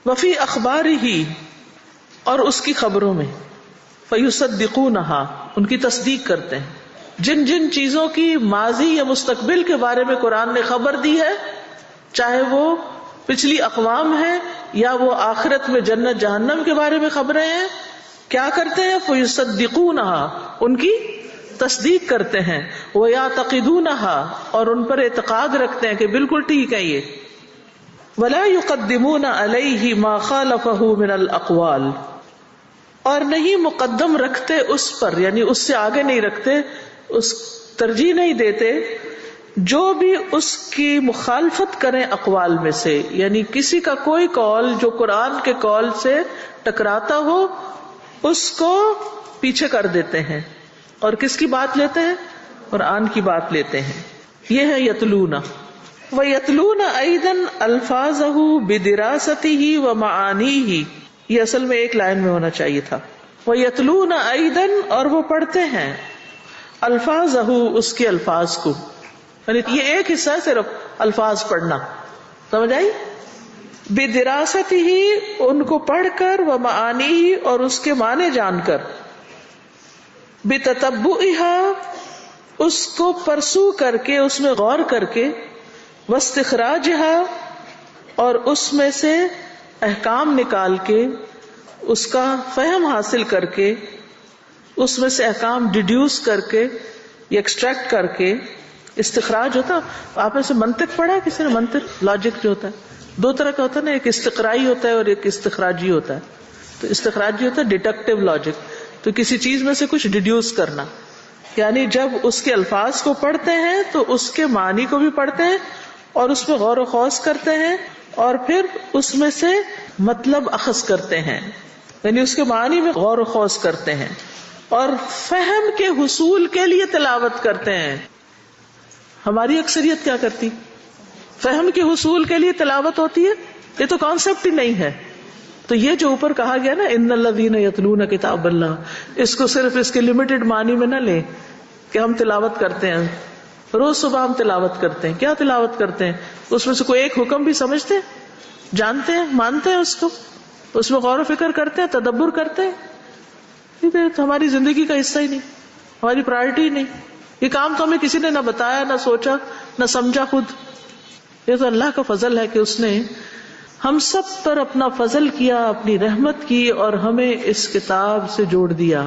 وفی اخبارہ، اور اس کی خبروں میں. فیصدقونہا، ان کی تصدیق کرتے ہیں. جن جن چیزوں کی ماضی یا مستقبل کے بارے میں قرآن نے خبر دی ہے، چاہے وہ پچھلی اقوام ہے یا وہ آخرت میں جنت جہنم کے بارے میں خبریں ہیں، کیا کرتے ہیں؟ فیصدقونہا، ان کی تصدیق کرتے ہیں. وَيَعْتَقِدُونَهَا، اور ان پر اعتقاد رکھتے ہیں کہ بالکل ٹھیک ہے یہ. وَلَا يُقَدِّمُونَ عَلَيْهِ مَا خَالَفَهُ مِنَ الْأَقْوَالِ، اور نہیں مقدم رکھتے اس پر، یعنی اس سے آگے نہیں رکھتے، اس ترجیح نہیں دیتے جو بھی اس کی مخالفت کریں اقوال میں سے، یعنی کسی کا کوئی قول جو قرآن کے قول سے ٹکراتا ہو اس کو پیچھے کر دیتے ہیں، اور کس کی بات لیتے ہیں؟ قرآن کی بات لیتے ہیں. یہ ہے یتلون. وَيَتْلُونَ أَيْضًا أَلْفَاظَهُ بِدِرَاسَتِهِ وَمَعَانِيهِ، یہ اصل میں ایک لائن میں ہونا چاہیے تھا. وَيَتْلُونَ أَيْضًا، اور وہ پڑھتے ہیں، الفاظَهُ، اس کے الفاظ کو، یعنی یہ ایک حصہ صرف الفاظ پڑھنا، سمجھ آئی؟ بِدِرَاسَتِهِ، ان کو پڑھ کر، وَمَعَانِيهِ، اور اس کے معنی جان کر، بِتَتَبُّعِهَا، اس کو پرسو کر کے، اس میں غور کر کے، وَاسْتِخْرَاجِهَا، اور اس میں سے احکام نکال کے، اس کا فہم حاصل کر کے، اس میں سے احکام ڈیڈیوس کر کے یا ایکسٹریکٹ کر کے. استخراج ہوتا، آپ نے سے منطق پڑھا ہے کسی نے؟ منطق، لاجک جو ہوتا ہے دو طرح کا ہوتا ہے نا، ایک استقرائی ہوتا ہے اور ایک استخراجی ہوتا ہے. تو استخراجی ہوتا ہے ڈیڈکٹیو لاجک، تو کسی چیز میں سے کچھ ڈیڈیوس کرنا، یعنی جب اس کے الفاظ کو پڑھتے ہیں تو اس کے معنی کو بھی پڑھتے ہیں اور اس میں غور و خوض کرتے ہیں، اور پھر اس میں سے مطلب اخذ کرتے ہیں، یعنی اس کے معنی میں غور و خوض کرتے ہیں، اور فہم کے حصول کے لیے تلاوت کرتے ہیں. ہماری اکثریت کیا کرتی؟ فہم کے حصول کے لیے تلاوت ہوتی ہے، یہ تو کانسیپٹ ہی نہیں ہے. تو یہ جو اوپر کہا گیا نا ان الذین یتلون کتاب اللہ، اس کو صرف اس کے لمیٹڈ معنی میں نہ لیں کہ ہم تلاوت کرتے ہیں. روز صبح ہم تلاوت کرتے ہیں. کیا تلاوت کرتے ہیں؟ اس میں سے کوئی ایک حکم بھی سمجھتے ہیں, جانتے ہیں, مانتے ہیں اس کو, اس میں غور و فکر کرتے ہیں, تدبر کرتے ہیں؟ یہ تو ہماری زندگی کا حصہ ہی نہیں, ہماری پرائرٹی ہی نہیں. یہ کام تو ہمیں کسی نے نہ بتایا, نہ سوچا, نہ سمجھا خود. یہ تو اللہ کا فضل ہے کہ اس نے ہم سب پر اپنا فضل کیا, اپنی رحمت کی, اور ہمیں اس کتاب سے جوڑ دیا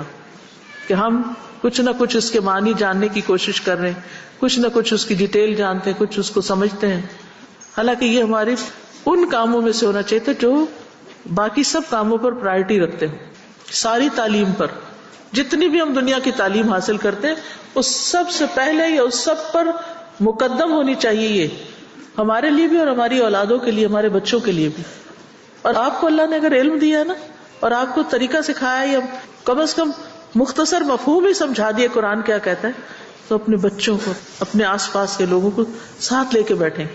کہ ہم کچھ نہ کچھ اس کے معنی جاننے کی کوشش کر رہے ہیں, کچھ نہ کچھ اس کی ڈیٹیل جانتے ہیں, کچھ اس کو سمجھتے ہیں. حالانکہ یہ ہماری ان کاموں میں سے ہونا چاہیے تھا جو باقی سب کاموں پر پرائرٹی رکھتے ہیں. ساری تعلیم پر, جتنی بھی ہم دنیا کی تعلیم حاصل کرتے ہیں, اس سب سے پہلے یا اس سب پر مقدم ہونی چاہیے یہ, ہمارے لیے بھی اور ہماری اولادوں کے لیے, ہمارے بچوں کے لیے بھی. اور آپ کو اللہ نے اگر علم دیا ہے نا, اور آپ کو طریقہ سکھایا, یا کم از کم مختصر مفہوم ہی سمجھا دیا قرآن کیا کہتا ہے, تو اپنے بچوں کو, اپنے آس پاس کے لوگوں کو ساتھ لے کے بیٹھیں.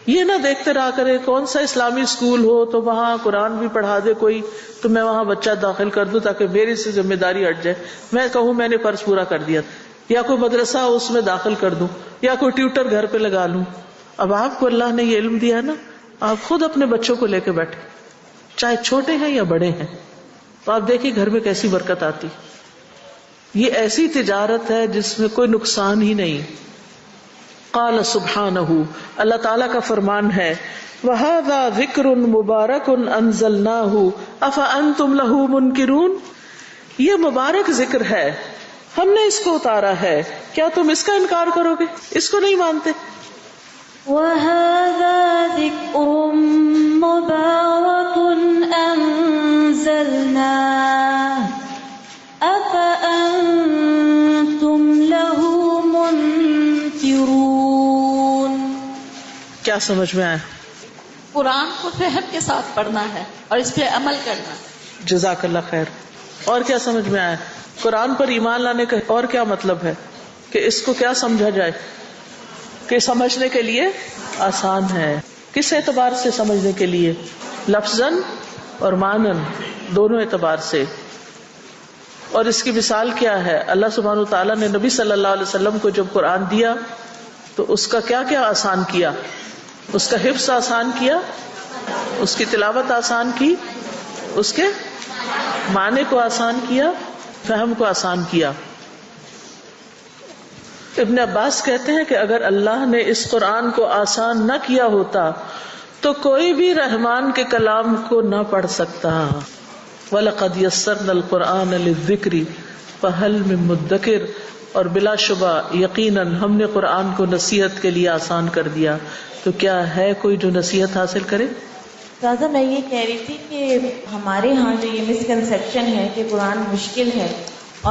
یہ نہ دیکھتے رہا کرے کون سا اسلامی اسکول ہو تو وہاں قرآن بھی پڑھا دے کوئی, تو میں وہاں بچہ داخل کر دوں تاکہ میری سے ذمہ داری ہٹ جائے, میں کہوں میں نے فرض پورا کر دیا, یا کوئی مدرسہ اس میں داخل کر دوں, یا کوئی ٹیوٹر گھر پہ لگا لوں. اب آپ کو اللہ نے یہ علم دیا ہے نا, آپ خود اپنے بچوں کو لے کے بیٹھے, چاہے چھوٹے ہیں یا بڑے ہیں, تو آپ دیکھیے گھر میں کیسی برکت آتی. یہ ایسی تجارت ہے جس میں کوئی نقصان ہی نہیں. قال سبحانہ, اللہ تعالیٰ کا فرمان ہے, وَهَذَا ذِكْرٌ مُبَارَكٌ أَنزَلْنَاهُ أَفَأَنْتُمْ لَهُ مُنْكِرُونَ. یہ مبارک ذکر ہے, ہم نے اس کو اتارا ہے, کیا تم اس کا انکار کرو گے, اس کو نہیں مانتے؟ وَهَذَا ذِكْرٌ مُبَارَكٌ أَنزَلْنَاهُ أَفَأَنْتُمْ لَهُ مُنْكِرُونَ. کیا سمجھ میں آیا؟ قرآن کو فہم کے ساتھ پڑھنا ہے اور اس پہ عمل کرنا. جزاک اللہ خیر. اور کیا سمجھ میں آیا؟ قرآن پر ایمان لانے کا اور کیا مطلب ہے کہ اس کو کیا سمجھا جائے کہ سمجھنے کے لیے آسان ہے. کس اعتبار سے سمجھنے کے لیے؟ لفظاً اور معنن دونوں اعتبار سے. اور اس کی مثال کیا ہے؟ اللہ سبحانہ و تعالیٰ نے نبی صلی اللہ علیہ وسلم کو جب قرآن دیا تو اس کا کیا کیا آسان کیا؟ اس کا حفظ آسان کیا, اس کی تلاوت آسان کی, اس کے معنی کو آسان کیا, فہم کو آسان کیا. ابن عباس کہتے ہیں کہ اگر اللہ نے اس قرآن کو آسان نہ کیا ہوتا تو کوئی بھی رحمان کے کلام کو نہ پڑھ سکتا. وَلَقَدْ يَسَّرْنَا الْقُرْآنَ لِلذِّكْرِ فَهَلْ مِن مُدَّكِرٍ, اور بلا شبہ یقیناً ہم نے قرآن کو نصیحت کے لیے آسان کر دیا, تو کیا ہے کوئی جو نصیحت حاصل کرے؟ راضا میں یہ کہہ رہی تھی کہ ہمارے ہاں جو یہ مسکنسیپشن ہے کہ قرآن مشکل ہے,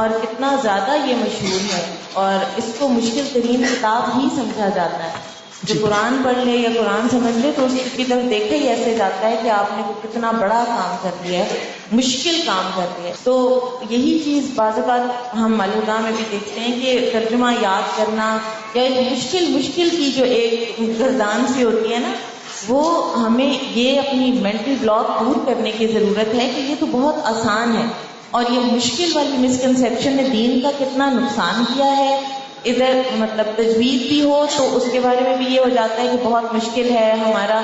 اور کتنا زیادہ یہ مشہور ہے, اور اس کو مشکل ترین کتاب ہی سمجھا جاتا ہے. جو قرآن پڑھ لے یا قرآن سمجھ لے تو اس کی طرف دیکھا ہی ایسے جاتا ہے کہ آپ نے کتنا بڑا کام کر دیا ہے, مشکل کام کر دیا ہے. تو یہی چیز بعض اوقات ہم الہدا میں بھی دیکھتے ہیں کہ ترجمہ یاد کرنا یا مشکل کی جو ایک گردان سی ہوتی ہے نا, وہ ہمیں یہ اپنی مینٹل بلاک دور کرنے کی ضرورت ہے کہ یہ تو بہت آسان ہے. اور یہ مشکل والی مسکنسیپشن نے دین کا کتنا نقصان کیا ہے. ادھر مطلب تجوید بھی ہو تو اس کے بارے میں بھی یہ ہو جاتا ہے کہ بہت مشکل ہے, ہمارا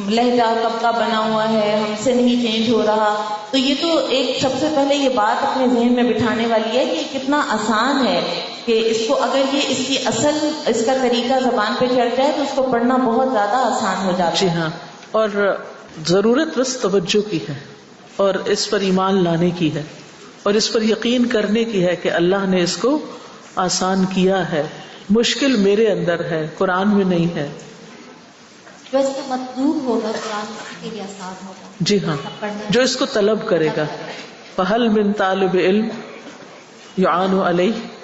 لہجہ کب کا بنا ہوا ہے, ہم سے نہیں چینج ہو رہا. تو یہ تو ایک سب سے پہلے یہ بات اپنے ذہن میں بٹھانے والی ہے کہ کتنا آسان ہے کہ اس کو اگر یہ اس کی اصل اس کا طریقہ زبان پہ چڑھ جائے تو اس کو پڑھنا بہت زیادہ آسان ہو جاتا ہے. جی ہاں, اور ضرورت بس توجہ کی ہے, اور اس پر ایمان لانے کی ہے, اور اس پر یقین کرنے کی ہے کہ اللہ نے اس کو آسان کیا ہے. مشکل میرے اندر ہے, قرآن میں نہیں ہے. جو اس کو مطلوب ہوگا قرآن کے لیے آسان ہوگا. جی ہاں, جو اس کو طلب کرے گا. فَهَلْ مِن طَالِبِ عِلْمٍ يُعَانُ عَلَيْهِ.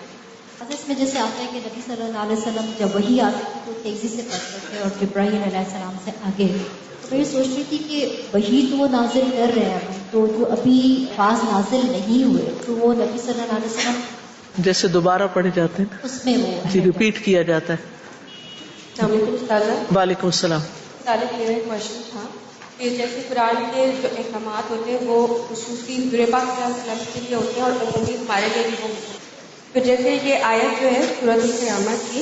اس میں جیسے آتا ہے کہ نبی صلی اللہ علیہ وسلم جب وحی آتی تھی تو تیزی سے پڑھتے تھے اور جبرائیل علیہ السلام سے آگے. تو میں یہ سوچ رہی تھی کہ وحی تو وہ نازل کر رہے ہیں ابھی, تو جو ابھی بعض نازل نہیں ہوئے تو وہ نبی صلی اللہ علیہ وسلم جیسے دوبارہ پڑھے جاتے ہیں اس میں وہ جی ریپیٹ کیا جاتا ہے. السلام علیکم استاذہ. وعلیکم السلام. استاذہ میرا ایک کوشچن تھا کہ جیسے قرآن کے جو احکامات ہوتے ہیں وہ خصوصی حضور پاک صلی اللہ علیہ وسلم کے لیے ہوتے ہیں اور عمومی ہمارے لیے بھی وہ ہوتے ہیں. تو جیسے یہ آیت جو ہے سورۃ القیامہ کی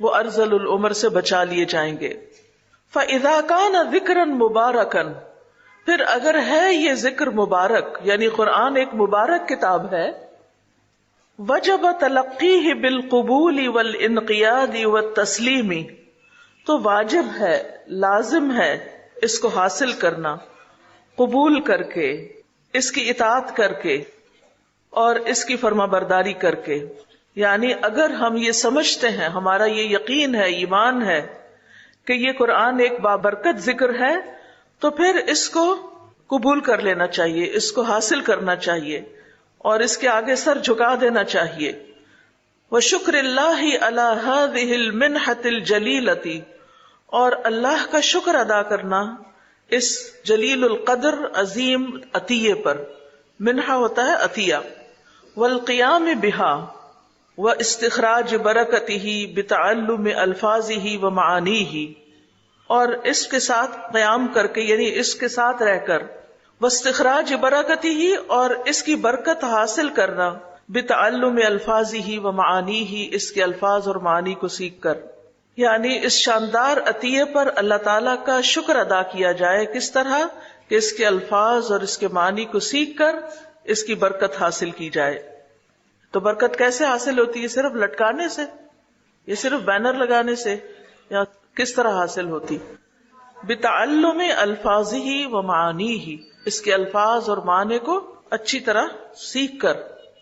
وہ ارذل العمر سے بچا لیے جائیں گے. فَإِذَا كَانَ ذِكْرًا مُبَارَكًا، پھر اگر ہے یہ ذکر مبارک، یعنی قرآن ایک مبارک کتاب ہے، وجب تلقیہ بالقبول والانقیاد والتسلیم، تو واجب ہے، لازم ہے اس کو حاصل کرنا، قبول کر کے، اس کی اطاعت کر کے اور اس کی فرما برداری کر کے. یعنی اگر ہم یہ سمجھتے ہیں، ہمارا یہ یقین ہے، ایمان ہے کہ یہ قرآن ایک بابرکت ذکر ہے، تو پھر اس کو قبول کر لینا چاہیے، اس کو حاصل کرنا چاہیے اور اس کے آگے سر جھکا دینا چاہیے. وَشُكْرِ اللَّهِ عَلَى هَذِهِ الْمِنْحَةِ الْجَلِيلَةِ، اور اللہ کا شکر ادا کرنا اس جلیل القدر عظیم عطیے پر. منحہ ہوتا ہے عطیہ. والقیام بها واستخراج برکتہ بتعلم الفاظہ ومعانیہ، اور اس کے ساتھ قیام کر کے، یعنی اس کے ساتھ رہ کر، واستخراج برکتہ، اور اس کی برکت حاصل کرنا، بتعلم الفاظہ ومعانیہ، اس کے الفاظ اور معانی کو سیکھ کر. یعنی اس شاندار عطیے پر اللہ تعالیٰ کا شکر ادا کیا جائے. کس طرح کہ اس کے الفاظ اور اس کے معنی کو سیکھ کر اس کی برکت حاصل کی جائے. تو برکت کیسے حاصل ہوتی ہے؟ صرف لٹکانے سے، یا صرف بینر لگانے سے، یا کس طرح حاصل ہوتی؟ بتعلم الفاظہ ومعانیہ، اس کے الفاظ اور معنی کو اچھی طرح سیکھ کر.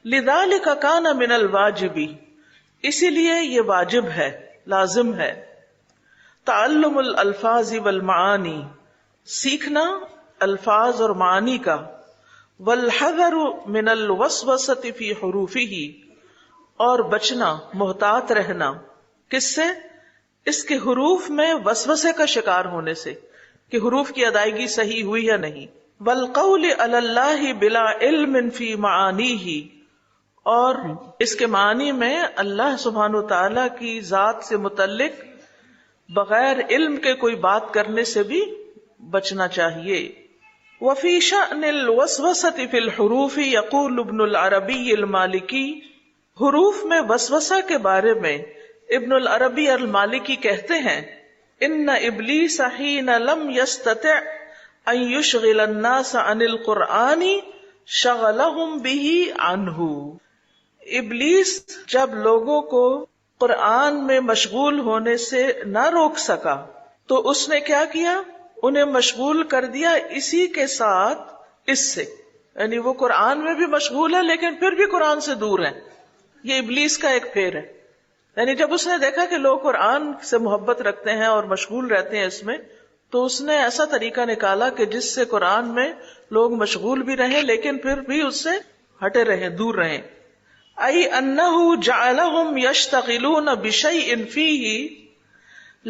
لذالک کان من الواجب، اسی لیے یہ واجب ہے، لازم ہے. تعلم الالفاظ والمعانی، سیکھنا الفاظ اور معانی کا. والحذر من الوسوسة فی حروفہ، اور بچنا، محتاط رہنا، کس سے؟ اس کے حروف میں وسوسے کا شکار ہونے سے، کہ حروف کی ادائیگی صحیح ہوئی یا نہیں. والقول علی اللہ بلا علم فی معانیہ، اور اس کے معنی میں اللہ سبحانہ و تعالی کی ذات سے متعلق بغیر علم کے کوئی بات کرنے سے بھی بچنا چاہیے. وفی شأن الوسوسة فی الحروف یقول ابن العربی المالکی، حروف میں وسوسہ کے بارے میں ابن العربی المالکی کہتے ہیں، ان ابلیس حین لم یستطع ان یشغل الناس عن القرآن شغلہم بہ عنہ. ابلیس جب لوگوں کو قرآن میں مشغول ہونے سے نہ روک سکا تو اس نے کیا کیا؟ انہیں مشغول کر دیا اسی کے ساتھ اس سے. یعنی وہ قرآن میں بھی مشغول ہے لیکن پھر بھی قرآن سے دور ہیں. یہ ابلیس کا ایک پھیر ہے. یعنی جب اس نے دیکھا کہ لوگ قرآن سے محبت رکھتے ہیں اور مشغول رہتے ہیں اس میں، تو اس نے ایسا طریقہ نکالا کہ جس سے قرآن میں لوگ مشغول بھی رہیں لیکن پھر بھی اس سے ہٹے رہیں، دور رہیں. ای انہ جعلہم یشتغلون بشیء فیہ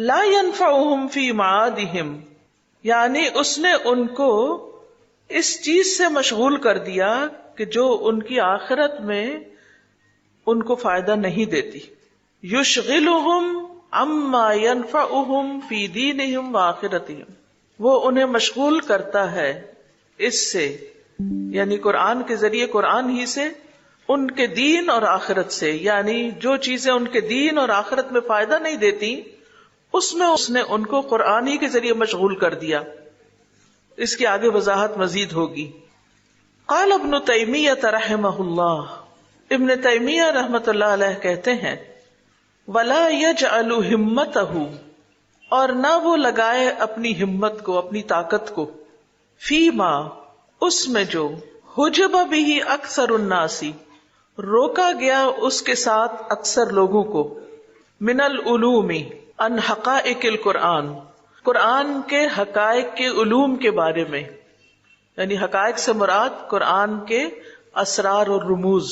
لا ینفعہم فی معادہم، یعنی اس نے ان کو اس چیز سے مشغول کر دیا کہ جو ان کی آخرت میں ان کو فائدہ نہیں دیتی. یشغلہم عما ینفعہم فی دینہم وآخرتہم، وہ انہیں مشغول کرتا ہے اس سے، یعنی قرآن کے ذریعے، قرآن ہی سے، ان کے دین اور آخرت سے. یعنی جو چیزیں ان کے دین اور آخرت میں فائدہ نہیں دیتی، اس میں اس نے ان کو قرآن ہی کے ذریعے مشغول کر دیا. اس کی آگے وضاحت مزید ہوگی. قال ابن تیمیہ رحمہ اللہ، ابن تیمیہ رحمۃ اللہ علیہ کہتے ہیں، ولا یجعل ہمتہ، اور نہ وہ لگائے اپنی ہمت کو، اپنی طاقت کو، فیما، اس میں جو، حجب بھی اکثر الناس، روکا گیا اس کے ساتھ اکثر لوگوں کو، من العلوم، ان حقائق القرآن، قرآن کے حقائق کے علوم کے بارے میں. یعنی حقائق سے مراد قرآن کے اسرار اور رموز،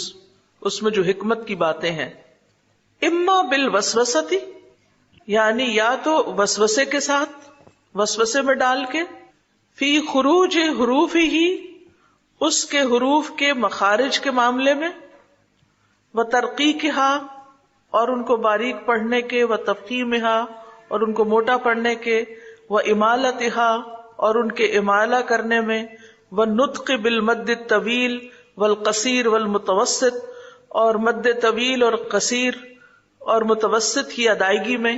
اس میں جو حکمت کی باتیں ہیں. اما بالوسوسۃ، یعنی یا تو وسوسے کے ساتھ، وسوسے میں ڈال کے، فی خروج حروف ہی، اس کے حروف کے مخارج کے معاملے میں، و ترقیقہا، اور ان کو باریک پڑھنے کے، و تفخیمہا، اور ان کو موٹا پڑھنے کے، و امالتہا، اور ان کے امالہ کرنے میں، و نطق بالمد الطویل والقصیر والمتوسط، اور مد طویل اور قصیر اور متوسط کی ادائیگی میں،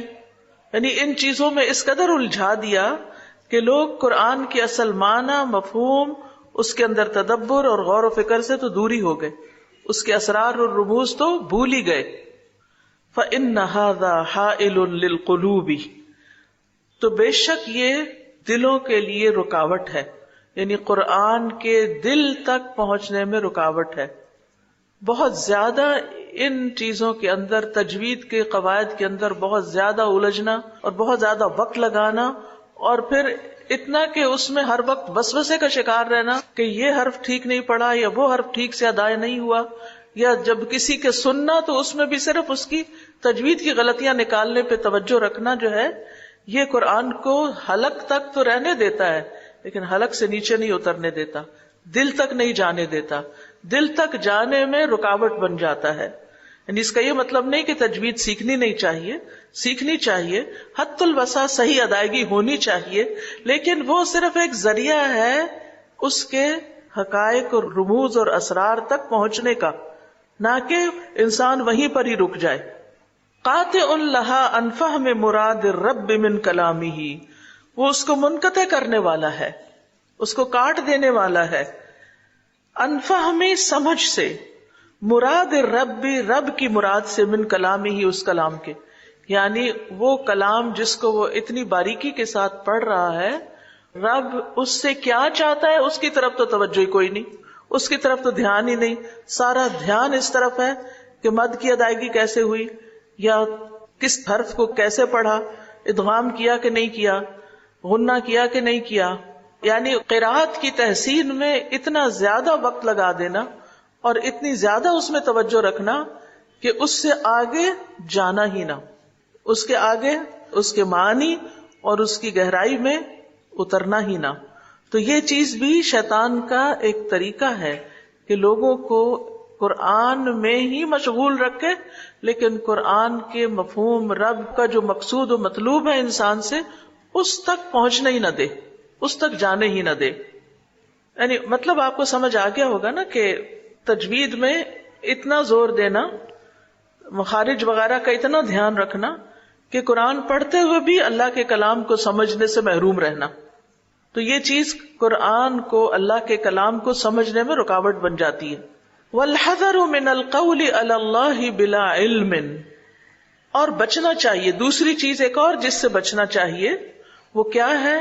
یعنی ان چیزوں میں اس قدر الجھا دیا کہ لوگ قرآن کی اصل معنی، مفہوم، اس کے اندر تدبر اور غور و فکر سے تو دوری ہو گئے، اس کے اسرار اور رموز تو بھول ہی گئے. فَإِنَّ هَذَا حَائِلٌ لِلْقُلُوبِ، تو بے شک یہ دلوں کے لیے رکاوٹ ہے، یعنی قرآن کے دل تک پہنچنے میں رکاوٹ ہے. بہت زیادہ ان چیزوں کے اندر، تجوید کے قواعد کے اندر بہت زیادہ الجھنا اور بہت زیادہ وقت لگانا، اور پھر اتنا کہ اس میں ہر وقت وسوسے کا شکار رہنا کہ یہ حرف ٹھیک نہیں پڑا یا وہ حرف ٹھیک سے ادا نہیں ہوا، یا جب کسی کے سننا تو اس میں بھی صرف اس کی تجوید کی غلطیاں نکالنے پہ توجہ رکھنا جو ہے، یہ قرآن کو حلق تک تو رہنے دیتا ہے لیکن حلق سے نیچے نہیں اترنے دیتا، دل تک نہیں جانے دیتا، دل تک جانے میں رکاوٹ بن جاتا ہے. یعنی اس کا یہ مطلب نہیں کہ تجوید سیکھنی نہیں چاہیے، سیکھنی چاہیے، حد الوسع صحیح ادائیگی ہونی چاہیے، لیکن وہ صرف ایک ذریعہ ہے اس کے حقائق اور رموز اور اسرار تک پہنچنے کا، نہ کہ انسان وہیں پر ہی رک جائے. قاطع لها عن فهم مراد الرب من کلامہ، وہ اس کو منقطع کرنے والا ہے، اس کو کاٹ دینے والا ہے. عن فهم سمجھ سے، مراد الرب، رب کی مراد سے، من کلامہ، اس کلام کے، یعنی وہ کلام جس کو وہ اتنی باریکی کے ساتھ پڑھ رہا ہے، رب اس سے کیا چاہتا ہے اس کی طرف تو توجہ ہی کوئی نہیں، اس کی طرف تو دھیان ہی نہیں، سارا دھیان اس طرف ہے کہ مد کی ادائیگی کیسے ہوئی، یا کس حرف کو کیسے پڑھا، ادغام کیا کہ نہیں کیا، غنہ کیا کہ نہیں کیا. یعنی قراءت کی تحسین میں اتنا زیادہ وقت لگا دینا اور اتنی زیادہ اس میں توجہ رکھنا کہ اس سے آگے جانا ہی نہ، اس کے آگے اس کے معنی اور اس کی گہرائی میں اترنا ہی نہ. تو یہ چیز بھی شیطان کا ایک طریقہ ہے کہ لوگوں کو قرآن میں ہی مشغول رکھے، لیکن قرآن کے مفہوم، رب کا جو مقصود و مطلوب ہے انسان سے، اس تک پہنچنے ہی نہ دے، اس تک جانے ہی نہ دے. یعنی مطلب آپ کو سمجھ آ گیا ہوگا نا کہ تجوید میں اتنا زور دینا، مخارج وغیرہ کا اتنا دھیان رکھنا کہ قرآن پڑھتے ہوئے بھی اللہ کے کلام کو سمجھنے سے محروم رہنا. تو یہ چیز قرآن کو، اللہ کے کلام کو سمجھنے میں رکاوٹ بن جاتی ہے. والحذر من القول علی اللہ بلا علم، اور بچنا چاہیے. دوسری چیز ایک اور جس سے بچنا چاہیے وہ کیا ہے؟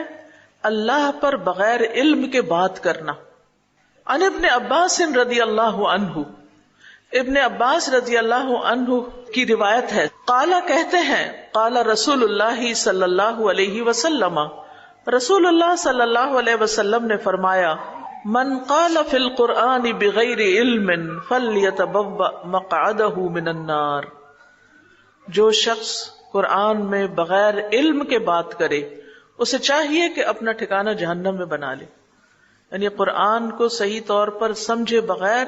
اللہ پر بغیر علم کے بات کرنا. عن ابن عباس رضی اللہ عنہ، ابن عباس رضی اللہ عنہ کی روایت ہے، قال کہتے ہیں، قال رسول اللہ صلی اللہ علیہ وسلم، رسول اللہ صلی اللہ علیہ وسلم نے فرمایا، من قال فی القرآن بغیر علم فلیتبوأ مقعدہ من النار، جو شخص قرآن میں بغیر علم کے بات کرے اسے چاہیے کہ اپنا ٹھکانہ جہنم میں بنا لے. یعنی قرآن کو صحیح طور پر سمجھے بغیر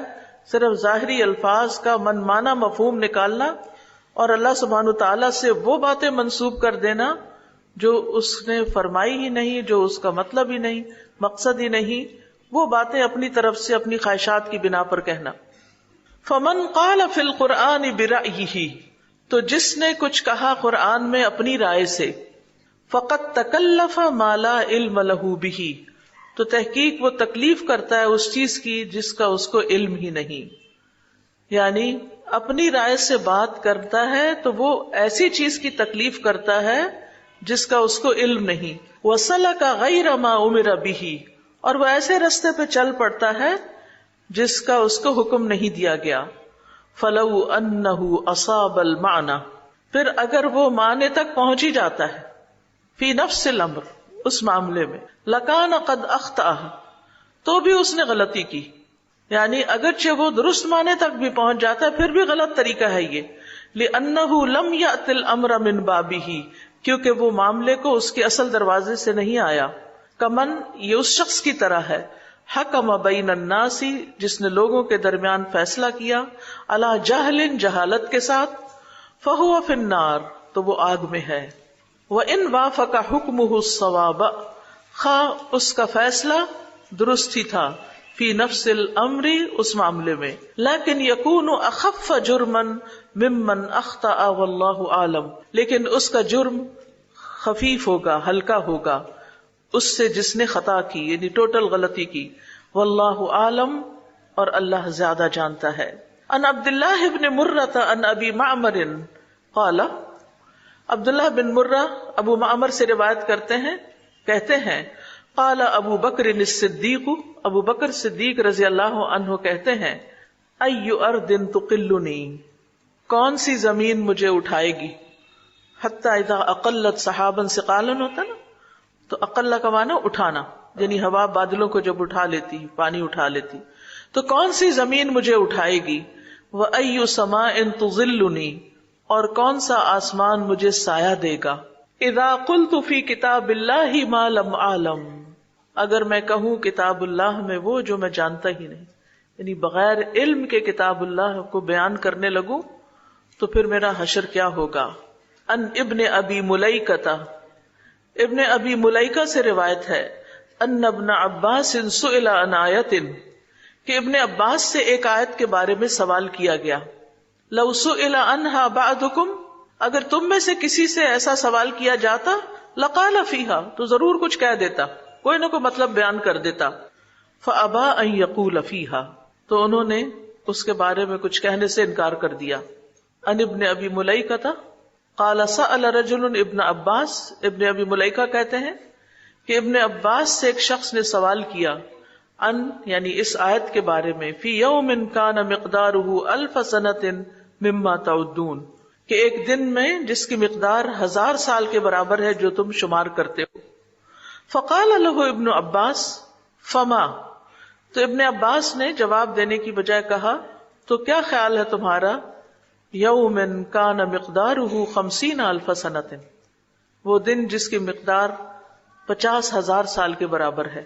صرف ظاہری الفاظ کا من مانا مفہوم نکالنا اور اللہ سبحانہ تعالیٰ سے وہ باتیں منسوب کر دینا جو اس نے فرمائی ہی نہیں، جو اس کا مطلب ہی نہیں، مقصد ہی نہیں، وہ باتیں اپنی طرف سے اپنی خواہشات کی بنا پر کہنا. فمن قال فی القرآن برأیہ، تو جس نے کچھ کہا قرآن میں اپنی رائے سے، فقد تکلف ما لا علم لہ بہ، تو تحقیق وہ تکلیف کرتا ہے اس چیز کی جس کا اس کو علم ہی نہیں. یعنی اپنی رائے سے بات کرتا ہے تو وہ ایسی چیز کی تکلیف کرتا ہے جس کا اس کو علم نہیں. وسلک غیر ما امر بہ، اور وہ ایسے رستے پہ چل پڑتا ہے جس کا اس کو حکم نہیں دیا گیا. فلو انہ اصاب المعنی، پھر اگر وہ معنی تک پہنچ ہی جاتا ہے، فی نفس الامر، اس معاملے میں، لکان قد اخطأ، تو بھی اس نے غلطی کی. یعنی اگرچہ وہ درست معنی تک بھی پہنچ جاتا ہے پھر بھی غلط طریقہ ہے یہ. لأنہ لم یأت الامر من بابہ، کیونکہ وہ معاملے کو اس کے اصل دروازے سے نہیں آیا. کمن، یہ اس شخص کی طرح ہے، حکم بین الناس، جس نے لوگوں کے درمیان فیصلہ کیا، علی جہل، جہالت کے ساتھ، فہو فی النار، تو وہ آگ میں ہے. وَإِنْ وَافَقَ حُكْمُهُ الصَّوَابَ، خواہ اس کا فیصلہ درست ہی تھا، فی نفس الامر، اس معاملے میں، لیکن یکون اخف جرما ممن اخطأ واللہ عالم، لیکن اس کا جرم خفیف ہوگا، ہلکا ہوگا اس سے جس نے خطا کی، یعنی ٹوٹل غلطی کی، واللہ عالم، اور اللہ زیادہ جانتا ہے۔ ان عبداللہ بن مرۃ عن ابی معمر قال، عبداللہ بن مرہ ابو معمر سے روایت کرتے ہیں، کہتے ہیں قال ابو بکر الصدیق، ابو بکر صدیق رضی اللہ عنہ کہتے ہیں ای ارض تقلنی، کون سی زمین مجھے اٹھائے گی، حتی اذا اقلت سحابا ثقالا ہوتا نا، تو اقلہ کا معنی اٹھانا، یعنی ہوا بادلوں کو جب اٹھا لیتی، پانی اٹھا لیتی، تو کون سی زمین مجھے اٹھائے گی، وَأَيُّ سَمَاءٍ تُظِلُّنِي، اور کون سا آسمان مجھے سایہ دے گا، اذا قلت فی کتاب اللہ ما لم اعلم، اگر میں کہوں کتاب اللہ میں وہ جو میں جانتا ہی نہیں، یعنی بغیر علم کے کتاب اللہ کو بیان کرنے لگوں تو پھر میرا حشر کیا ہوگا۔ ان ابن ابی ملیکہ، ابن ابی ملیکہ سے روایت ہے ان ابن عباس سئل عن آیت، کہ ابن عباس سے ایک آیت کے بارے میں سوال کیا گیا، لو سئل عنہا بعضکم، اگر تم میں سے کسی سے ایسا سوال کیا جاتا، لقال فیہا، تو ضرور کچھ کہہ دیتا، کوئی نہ کوئی مطلب بیان کر دیتا، فابا ان یقول فیہا، تو انہوں نے اس کے بارے میں کچھ کہنے سے انکار کر دیا۔ ان ابن ابی ملیکہ قال سأل رجل ابن عباس، ابن ابی ملیکہ کہتے ہیں کہ ابن عباس سے ایک شخص نے سوال کیا، ان یعنی اس آیت کے بارے میں، فی یوم کان مقدارہ الف سنۃ مما تعدون، کہ ایک دن میں جس کی مقدار 1000 سال کے برابر ہے جو تم شمار کرتے ہو۔ فقال له ابن عباس فما، تو ابن عباس نے جواب دینے کی بجائے کہا تو کیا خیال ہے تمہارا، یوم کان مقدارہ 50,000 سنۃ، وہ دن جس کی مقدار 50,000 سال کے برابر ہے،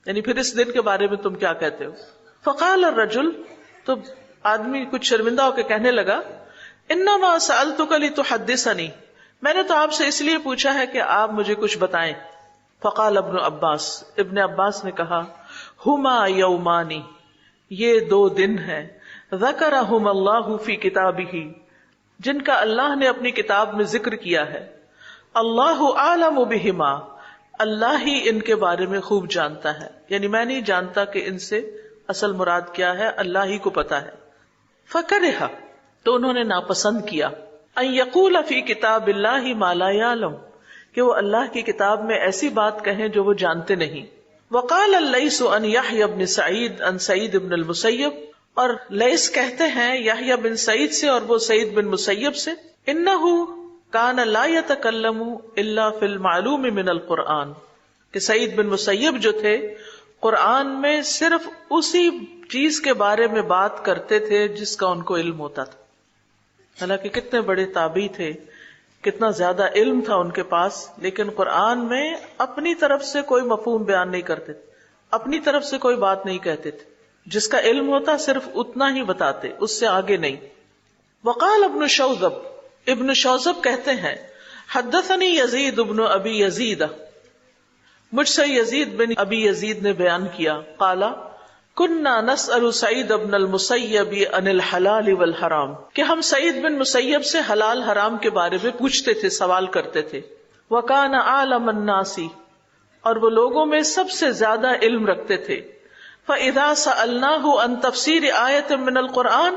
یعنی پھر اس دن کے بارے میں تم کیا کہتے ہو۔ فقال الرجل، تو آدمی کچھ شرمندہ ہو کے کہنے لگا، انما سألتک لتحدثنی، میں نے تو آپ سے اس لیے پوچھا ہے کہ آپ مجھے کچھ بتائیں۔ فقال ابن عباس، ابن عباس نے کہا، ہما یومانی، یہ 2 دن ہیں، ذکرہم اللہ فی کتابہ، جن کا اللہ نے اپنی کتاب میں ذکر کیا ہے، اللہ عالم بہما، اللہ ہی ان کے بارے میں خوب جانتا ہے، یعنی میں نہیں جانتا کہ ان سے اصل مراد کیا ہے، اللہ ہی کو پتا ہے۔ فکرہ، تو انہوں نے ناپسند کیا، ان یقول فی کتاب اللہ ما لا یعلم، کہ وہ اللہ کی کتاب میں ایسی بات کہیں جو وہ جانتے نہیں۔ وقال اللیث عن یحیی بن سعید عن سعید بن المسیب، اور لیث کہتے ہیں یحییٰ بن سعید سے اور وہ سعید بن مسیب سے، انہ کان لا یتکلم الا فی المعلوم من القرآن، کہ سعید بن مسیب جو تھے قرآن میں صرف اسی چیز کے بارے میں بات کرتے تھے جس کا ان کو علم ہوتا تھا۔ حالانکہ کتنے بڑے تابعی تھے، کتنا زیادہ علم تھا ان کے پاس، لیکن قرآن میں اپنی طرف سے کوئی مفہوم بیان نہیں کرتے تھے، اپنی طرف سے کوئی بات نہیں کہتے تھے، جس کا علم ہوتا صرف اتنا ہی بتاتے، اس سے آگے نہیں۔ وقال ابن شوذب، ابن شوذب کہتے ہیں حدثنی یزید ابن ابی یزید، مجھ سے یزید بن ابی یزید نے بیان کیا، قال کننا نسأل سعید بن المسیب عن الحلال والحرام، کہ ہم سعید بن مسیب سے حلال حرام کے بارے میں پوچھتے تھے، سوال کرتے تھے۔ وکان عالم الناس، اور وہ لوگوں میں سب سے زیادہ علم رکھتے تھے۔ فَإِذَا سَأَلْنَاهُ عَن تَفْسِيرِ آیَةٍ مِّنَ الْقُرْآنِ،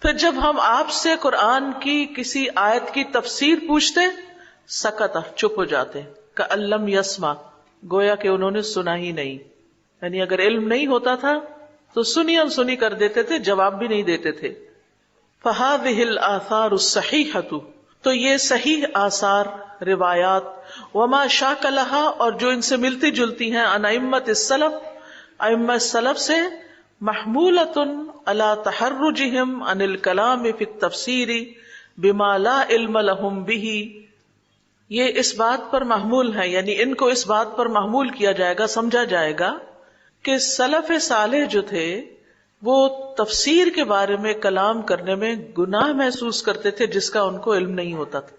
پھر جب ہم آپ سے قرآن کی کسی آیت کی تفسیر پوچھتے، سکت، چپ ہو جاتے، کأن لم یسمع، گویا کہ انہوں نے سنا ہی نہیں، یعنی اگر علم نہیں ہوتا تھا تو سنی انسنی کر دیتے تھے، جواب بھی نہیں دیتے تھے۔ فَهَذِهِ الْآثَارُ الصَّحِيحَةُ، تو یہ صحیح آثار، روایات، وما شاک لها، اور جو ان سے ملتی جلتی ہیں، عن ائمۃ السلف، ائمہ السلف سے، محمولۃ علی تحرجہم عن الکلام فی التفسیر بما لا علم لہم بہ، یہ اس بات پر محمول ہے، یعنی ان کو اس بات پر محمول کیا جائے گا، سمجھا جائے گا کہ سلف صالح جو تھے وہ تفسیر کے بارے میں کلام کرنے میں گناہ محسوس کرتے تھے جس کا ان کو علم نہیں ہوتا تھا،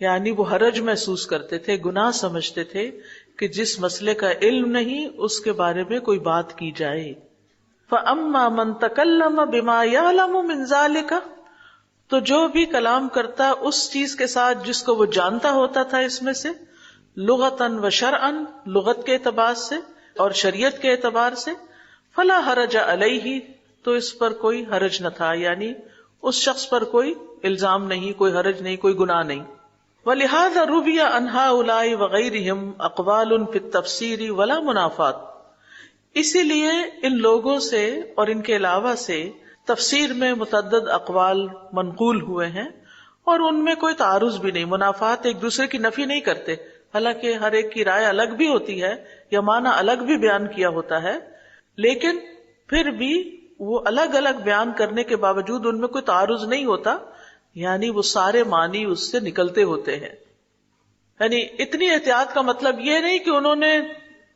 یعنی وہ حرج محسوس کرتے تھے، گناہ سمجھتے تھے کہ جس مسئلے کا علم نہیں اس کے بارے میں کوئی بات کی جائے. فَأَمَّا مَن تَكَلَّمَ بِمَا يَعْلَمُ مِن ذَلِكَ، تو جو بھی کلام کرتا اس چیز کے ساتھ جس کو وہ جانتا ہوتا تھا اس میں سے، لغتاً و شرعاً، لغت کے اعتبار سے اور شریعت کے اعتبار سے، فلا حرج علیہ، تو اس پر کوئی حرج نہ تھا، یعنی اس شخص پر کوئی الزام نہیں، کوئی حرج نہیں، کوئی گناہ نہیں. وَلِهَذَا رُوِيَ عَنْ هَؤُلَاءِ وَغَيْرِهِمْ أَقْوَالٌ فِي التَّفْسِيرِ وَلَا مُنَافَاةٌ، اسی لیے ان لوگوں سے اور ان کے علاوہ سے تفسیر میں متعدد اقوال منقول ہوئے ہیں اور ان میں کوئی تعارض بھی نہیں، منافات ایک دوسرے کی نفی نہیں کرتے، حالانکہ ہر ایک کی رائے الگ بھی ہوتی ہے یا معنی الگ بھی بیان کیا ہوتا ہے، لیکن پھر بھی وہ الگ الگ بیان کرنے کے باوجود ان میں کوئی تعارض نہیں ہوتا، یعنی وہ سارے معنی اس سے نکلتے ہوتے ہیں. یعنی اتنی احتیاط کا مطلب یہ نہیں کہ انہوں نے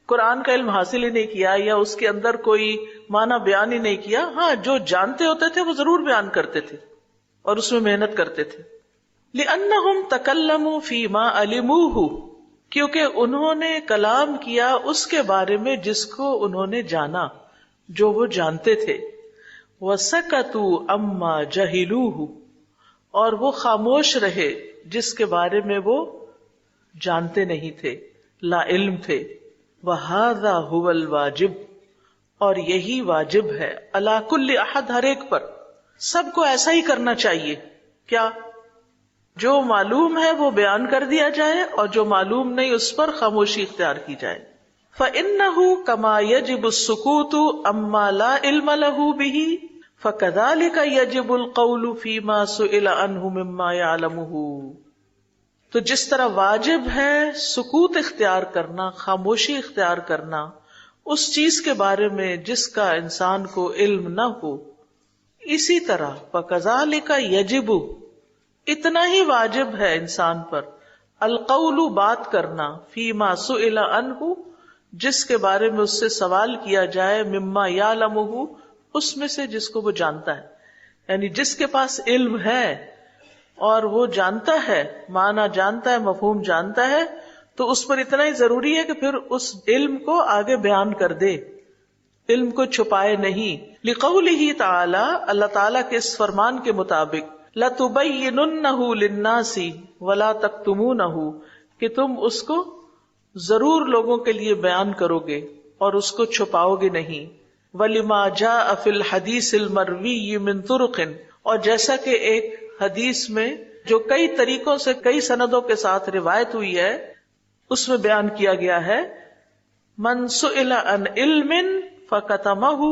قرآن کا علم حاصل ہی نہیں کیا یا اس کے اندر کوئی معنی بیان ہی نہیں کیا، ہاں جو جانتے ہوتے تھے وہ ضرور بیان کرتے تھے اور اس میں محنت کرتے تھے. لِأَنَّهُمْ تَكَلَّمُوا فِي مَا عَلِمُوهُ، کیونکہ انہوں نے کلام کیا اس کے بارے میں جس کو انہوں نے جانا، جو وہ جانتے تھے. وَسَكَتُوا أَمَّا جَهِلُوهُ، اور وہ خاموش رہے جس کے بارے میں وہ جانتے نہیں تھے، لا علم تھے. وَهَذَا هُوَ الْوَاجِبُ، اور یہی واجب ہے، عَلَى كُلِّ أَحَدٍ، ہر ایک پر، سب کو ایسا ہی کرنا چاہیے. کیا؟ جو معلوم ہے وہ بیان کر دیا جائے اور جو معلوم نہیں اس پر خاموشی اختیار کی جائے. فَإِنَّهُ كَمَا يَجِبُ السُّكُوتُ أَمَّا لَا عِلْمَ لَهُ بِهِ فَكَذَلِكَ يَجِبُ الْقَوْلُ فِي مَا سُئِلَ عَنْهُ مِمَّا يَعْلَمُهُ، تو جس طرح واجب ہے سکوت اختیار کرنا، خاموشی اختیار کرنا اس چیز کے بارے میں جس کا انسان کو علم نہ ہو، اسی طرح فَكَذَلِكَ يَجِبُ، اتنا ہی واجب ہے انسان پر، القول، بات کرنا، فی ما سئل عنہ، جس کے بارے میں اس سے سوال کیا جائے، مما یعلمہ، اس میں سے جس کو وہ جانتا ہے. یعنی جس کے پاس علم ہے اور وہ جانتا ہے، معنی جانتا ہے، مفہوم جانتا ہے، تو اس پر اتنا ہی ضروری ہے کہ پھر اس علم کو آگے بیان کر دے، علم کو چھپائے نہیں. لقولہ تعالی، اللہ تعالیٰ کے اس فرمان کے مطابق، لَتُبَيِّنُنَّهُ لِلنَّاسِ وَلَا تَكْتُمُونَهُ، کہ تم اس کو ضرور لوگوں کے لیے بیان کرو گے اور اس کو چھپاؤ گے نہیں. وَلِمَا جَاءَ فِي الْحَدِيثِ الْمَرْوِيِّ مِن طُرُقٍ، اور جیسا کہ ایک حدیث میں جو کئی طریقوں سے کئی سندوں کے ساتھ روایت ہوئی ہے اس میں بیان کیا گیا ہے، مَن سُئِلَ عَنْ عِلْمٍ فَكَتَمَهُ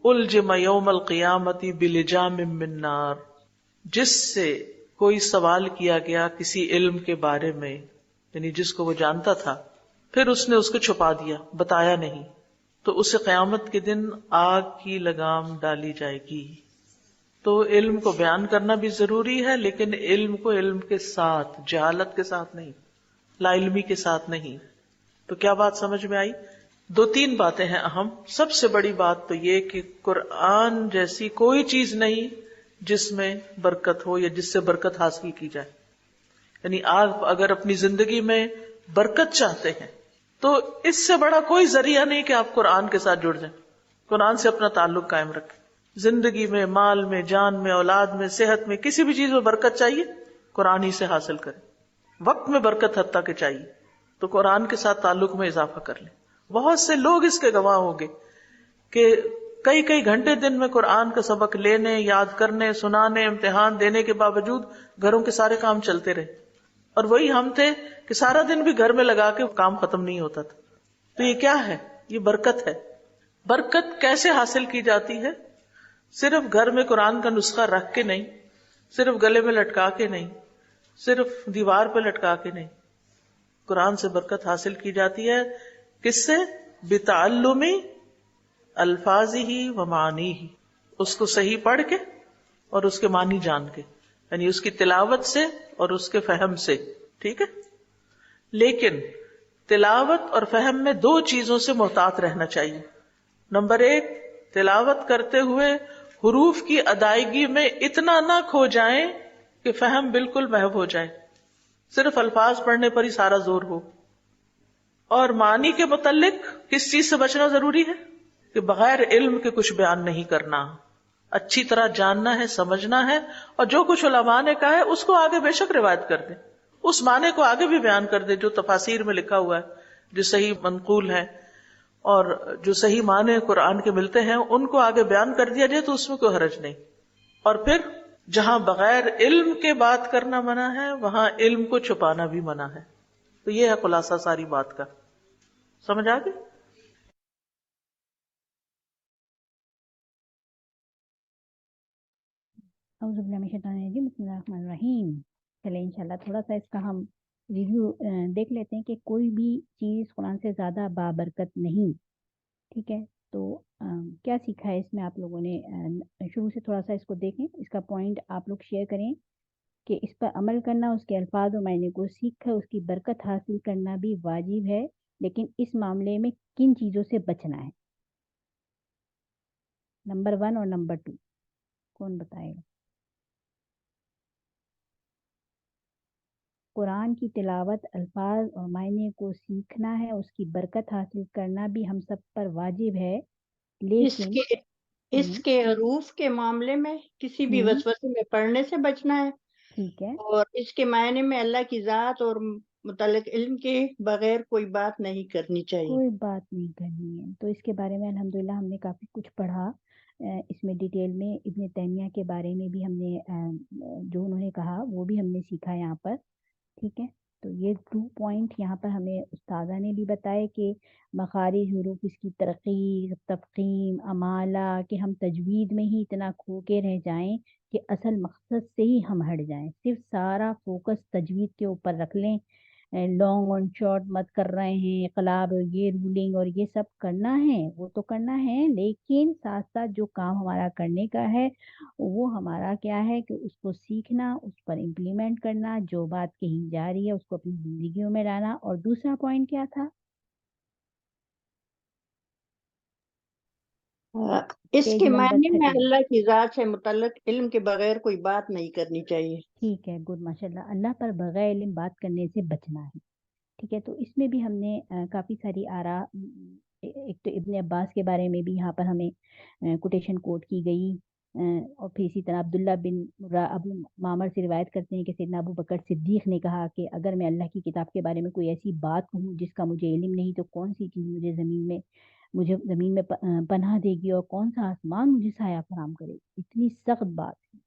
أُلْجِمَ يَوْمَ الْقِيَامَةِ بِلِجَامٍ مِّن نَّارٍ، جس سے کوئی سوال کیا گیا کسی علم کے بارے میں، یعنی جس کو وہ جانتا تھا، پھر اس نے اس کو چھپا دیا، بتایا نہیں، تو اسے قیامت کے دن آگ کی لگام ڈالی جائے گی. تو علم کو بیان کرنا بھی ضروری ہے، لیکن علم کو علم کے ساتھ، جہالت کے ساتھ نہیں، لا علمی کے ساتھ نہیں. تو کیا بات سمجھ میں آئی؟ 2-3 باتیں ہیں اہم. سب سے بڑی بات تو یہ کہ قرآن جیسی کوئی چیز نہیں جس میں برکت ہو یا جس سے برکت حاصل کی جائے. یعنی آپ اگر اپنی زندگی میں برکت چاہتے ہیں تو اس سے بڑا کوئی ذریعہ نہیں کہ آپ قرآن کے ساتھ جڑ جائیں، قرآن سے اپنا تعلق قائم رکھیں. زندگی میں، مال میں، جان میں، اولاد میں، صحت میں، کسی بھی چیز میں برکت چاہیے، قرآن ہی سے حاصل کریں. وقت میں برکت حتیٰ کہ چاہیے تو قرآن کے ساتھ تعلق میں اضافہ کر لیں. بہت سے لوگ اس کے گواہ ہوں گے کہ کئی گھنٹے دن میں قرآن کا سبق لینے، یاد کرنے، سنانے، امتحان دینے کے باوجود گھروں کے سارے کام چلتے رہے، اور وہی ہم تھے کہ سارا دن بھی گھر میں لگا کے کام ختم نہیں ہوتا تھا. تو یہ کیا ہے؟ یہ برکت ہے. برکت کیسے حاصل کی جاتی ہے؟ صرف گھر میں قرآن کا نسخہ رکھ کے نہیں، صرف گلے میں لٹکا کے نہیں، صرف دیوار پہ لٹکا کے نہیں. قرآن سے برکت حاصل کی جاتی ہے کس سے؟ بتعلم الفاظہ و معانیہ، اس کو صحیح پڑھ کے اور اس کے معنی جان کے، یعنی اس کی تلاوت سے اور اس کے فہم سے. ٹھیک ہے؟ لیکن تلاوت اور فہم میں 2 چیزوں سے محتاط رہنا چاہیے. نمبر 1، تلاوت کرتے ہوئے حروف کی ادائیگی میں اتنا نہ کھو جائیں کہ فہم بالکل محو ہو جائے، صرف الفاظ پڑھنے پر ہی سارا زور ہو. اور معنی کے متعلق کس چیز سے بچنا ضروری ہے کہ بغیر علم کے کچھ بیان نہیں کرنا، اچھی طرح جاننا ہے، سمجھنا ہے، اور جو کچھ علماء نے کہا ہے اس کو آگے بے شک روایت کر دیں، اس معنی کو آگے بھی بیان کر دیں جو تفاسیر میں لکھا ہوا ہے، جو صحیح منقول ہے، اور جو صحیح معنی قرآن کے ملتے ہیں ان کو آگے بیان کر دیا جائے تو اس میں کوئی حرج نہیں۔ اور پھر جہاں بغیر علم کے بات کرنا منع ہے وہاں علم کو چھپانا بھی منع ہے۔ تو یہ ہے خلاصہ ساری بات کا، سمجھ آ گئی؟ اعوذ باللہ من الشیطان الرجیم، بسم اللہ الرحمن الرحیم۔ چلے انشاءاللہ تھوڑا سا اس کا ہم ریویو دیکھ لیتے ہیں کہ کوئی بھی چیز قرآن سے زیادہ بابرکت نہیں، ٹھیک ہے؟ تو کیا سیکھا ہے اس میں آپ لوگوں نے؟ شروع سے تھوڑا سا اس کو دیکھیں، اس کا پوائنٹ آپ لوگ شیئر کریں کہ اس پر عمل کرنا، اس کے الفاظ و معنی کو سیکھ کر اس کی برکت حاصل کرنا بھی واجب ہے، لیکن اس معاملے میں کن چیزوں سے بچنا ہے؟ نمبر 1 اور نمبر 2 کون بتائے گا؟ قرآن کی تلاوت، الفاظ اور معنی کو سیکھنا ہے، اس کی برکت حاصل کرنا بھی ہم سب پر واجب ہے، لیکن اس کے حروف کے معاملے میں کسی بھی وسوسے میں پڑھنے سے بچنا ہے، ٹھیک ہے، اور اس کے معنی میں اللہ کی ذات اور متعلق علم کے بغیر کوئی بات نہیں کرنی چاہیے، کوئی بات نہیں کرنی ہے۔ تو اس کے بارے میں الحمدللہ ہم نے کافی کچھ پڑھا، اس میں ڈیٹیل میں ابن تیمیہ کے بارے میں بھی ہم نے جو انہوں نے کہا وہ بھی ہم نے سیکھا یہاں پر، ٹھیک ہے؟ تو یہ 2 پوائنٹ یہاں پر ہمیں استاذہ نے بھی بتائے کہ مخارج، حروف، اس کی ترقیق، تفخیم، امالہ، کہ ہم تجوید میں ہی اتنا کھو کے رہ جائیں کہ اصل مقصد سے ہی ہم ہٹ جائیں، صرف سارا فوکس تجوید کے اوپر رکھ لیں، لانگ اور شارٹ مت کر رہے ہیں، اقلاب اور یہ رولنگ اور یہ سب کرنا ہے، وہ تو کرنا ہے، لیکن ساتھ ساتھ جو کام ہمارا کرنے کا ہے وہ ہمارا کیا ہے کہ اس کو سیکھنا، اس پر امپلیمنٹ کرنا، جو بات کہی جا رہی ہے اس کو اپنی زندگیوں میں لانا۔ اور دوسرا پوائنٹ کیا تھا؟ اس پیج کے نمبر معنی میں 30۔ اللہ کی ذات سے متعلق علم کے بغیر کوئی بات نہیں کرنی چاہیے۔ ٹھیک ہے، گڈ، ماشاءاللہ، اللہ پر بغیر علم بات کرنے سے بچنا ہے، ٹھیک ہے؟ تو اس میں بھی ہم نے کافی ساری آراء، ایک تو ابن عباس کے بارے میں بھی یہاں پر ہمیں کوٹیشن کوٹ کی گئی، اور پھر اسی طرح عبداللہ بن ابو معمر سے روایت کرتے ہیں کہ سیدنا ابو بکر صدیق نے کہا کہ اگر میں اللہ کی کتاب کے بارے میں کوئی ایسی بات کہوں جس کا مجھے علم نہیں تو کون سی چیز مجھے زمین میں پناہ دے گی، اور کون سا آسمان مجھے سایہ فراہم کرے گی؟ اتنی سخت بات ہے۔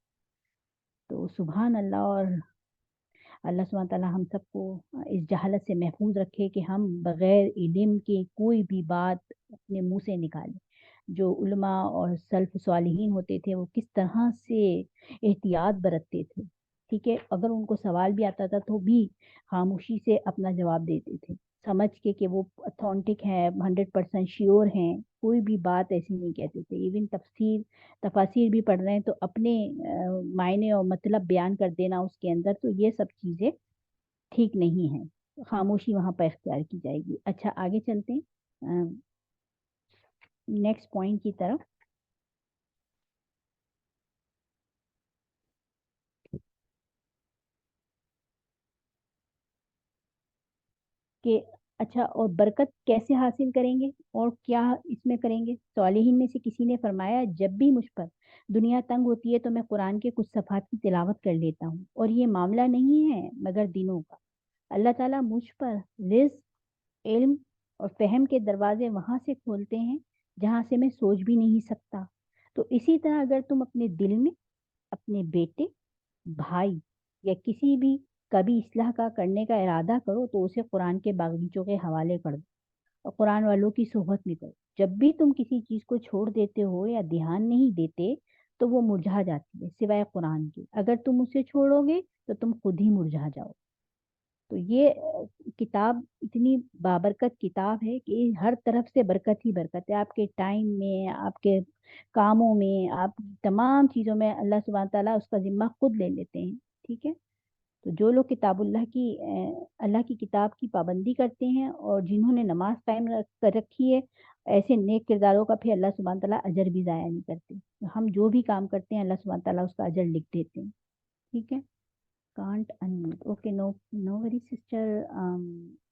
تو سبحان اللہ، اور اللہ سبحانہ تعالیٰ ہم سب کو اس جہالت سے محفوظ رکھے کہ ہم بغیر علم کے کوئی بھی بات اپنے منہ سے نکالیں۔ جو علماء اور سلف صالحین ہوتے تھے وہ کس طرح سے احتیاط برتتے تھے، ٹھیک ہے؟ اگر ان کو سوال بھی آتا تھا تو بھی خاموشی سے اپنا جواب دیتے تھے، سمجھ کے کہ وہ اتھینٹک ہیں، 100% شیور ہیں، کوئی بھی بات ایسی نہیں کہتے تھے۔ ایون تفاسیر بھی پڑھ رہے ہیں تو اپنے معنی اور مطلب بیان کر دینا اس کے اندر، تو یہ سب چیزیں ٹھیک نہیں ہیں، خاموشی وہاں پر اختیار کی جائے گی۔ اچھا، آگے چلتے ہیں نیکسٹ پوائنٹ کی طرف، کہ اچھا اور برکت کیسے حاصل کریں گے اور کیا اس میں کریں گے؟ صالحین میں سے کسی نے فرمایا جب بھی مجھ پر دنیا تنگ ہوتی ہے تو میں قرآن کے کچھ صفحات کی تلاوت کر لیتا ہوں، اور یہ معاملہ نہیں ہے مگر دنوں کا، اللہ تعالیٰ مجھ پر رزق، علم اور فہم کے دروازے وہاں سے کھولتے ہیں جہاں سے میں سوچ بھی نہیں سکتا۔ تو اسی طرح اگر تم اپنے دل میں اپنے بیٹے، بھائی یا کسی بھی کبھی اصلاح کا کرنے کا ارادہ کرو تو اسے قرآن کے باغیچوں کے حوالے کر دو اور قرآن والوں کی صحبت میں کرو۔ جب بھی تم کسی چیز کو چھوڑ دیتے ہو یا دھیان نہیں دیتے تو وہ مرجھا جاتی ہے سوائے قرآن کے، اگر تم اسے چھوڑو گے تو تم خود ہی مرجھا جاؤ۔ تو یہ کتاب اتنی بابرکت کتاب ہے کہ ہر طرف سے برکت ہی برکت ہے، آپ کے ٹائم میں، آپ کے کاموں میں، آپ تمام چیزوں میں اللہ سبحانہ تعالیٰ اس کا ذمہ خود لے لیتے ہیں، ٹھیک ہے؟ تو جو لوگ اللہ کی کتاب کی پابندی کرتے ہیں اور جنہوں نے نماز قائم کر رکھی ہے، ایسے نیک کرداروں کا پھر اللہ سبحانہ تعالیٰ اجر بھی ضائع نہیں کرتے۔ ہم جو بھی کام کرتے ہیں اللہ سبحانہ تعالیٰ اس کا اجر لکھ دیتے ہیں، ٹھیک ہے؟ can't unmute. Okay, no worries sister.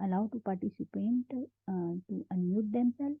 allow to participant to unmute themselves.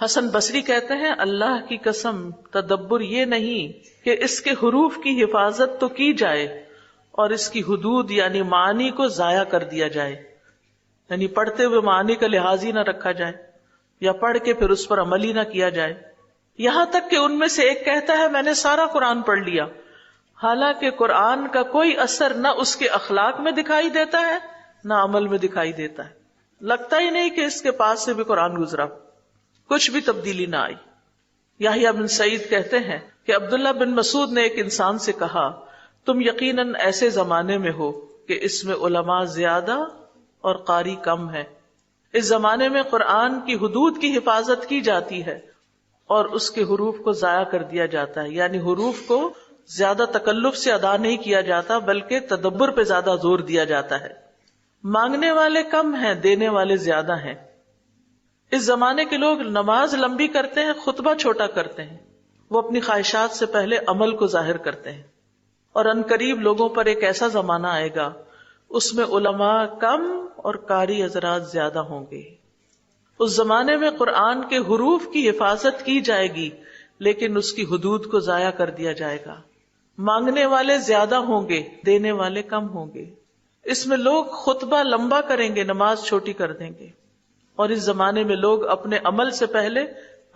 حسن بصری کہتے ہیں اللہ کی قسم تدبر یہ نہیں کہ اس کے حروف کی حفاظت تو کی جائے اور اس کی حدود یعنی معنی کو ضائع کر دیا جائے، یعنی پڑھتے ہوئے معنی کا لحاظ ہی نہ رکھا جائے یا پڑھ کے پھر اس پر عمل ہی نہ کیا جائے، یہاں تک کہ ان میں سے ایک کہتا ہے میں نے سارا قرآن پڑھ لیا، حالانکہ قرآن کا کوئی اثر نہ اس کے اخلاق میں دکھائی دیتا ہے نہ عمل میں دکھائی دیتا ہے، لگتا ہی نہیں کہ اس کے پاس سے بھی قرآن گزرا، کچھ بھی تبدیلی نہ آئی۔ یحییٰ بن سعید کہتے ہیں کہ عبداللہ بن مسعود نے ایک انسان سے کہا تم یقیناً ایسے زمانے میں ہو کہ اس میں علماء زیادہ اور قاری کم ہے، اس زمانے میں قرآن کی حدود کی حفاظت کی جاتی ہے اور اس کے حروف کو ضائع کر دیا جاتا ہے، یعنی حروف کو زیادہ تکلف سے ادا نہیں کیا جاتا بلکہ تدبر پہ زیادہ زور دیا جاتا ہے، مانگنے والے کم ہیں دینے والے زیادہ ہیں۔ اس زمانے کے لوگ نماز لمبی کرتے ہیں، خطبہ چھوٹا کرتے ہیں، وہ اپنی خواہشات سے پہلے عمل کو ظاہر کرتے ہیں، اور عنقریب لوگوں پر ایک ایسا زمانہ آئے گا اس میں علماء کم اور قاری حضرات زیادہ ہوں گے۔ اس زمانے میں قرآن کے حروف کی حفاظت کی جائے گی لیکن اس کی حدود کو ضائع کر دیا جائے گا، مانگنے والے زیادہ ہوں گے دینے والے کم ہوں گے۔ اس میں لوگ خطبہ لمبا کریں گے، نماز چھوٹی کر دیں گے، اور اس زمانے میں لوگ اپنے عمل سے پہلے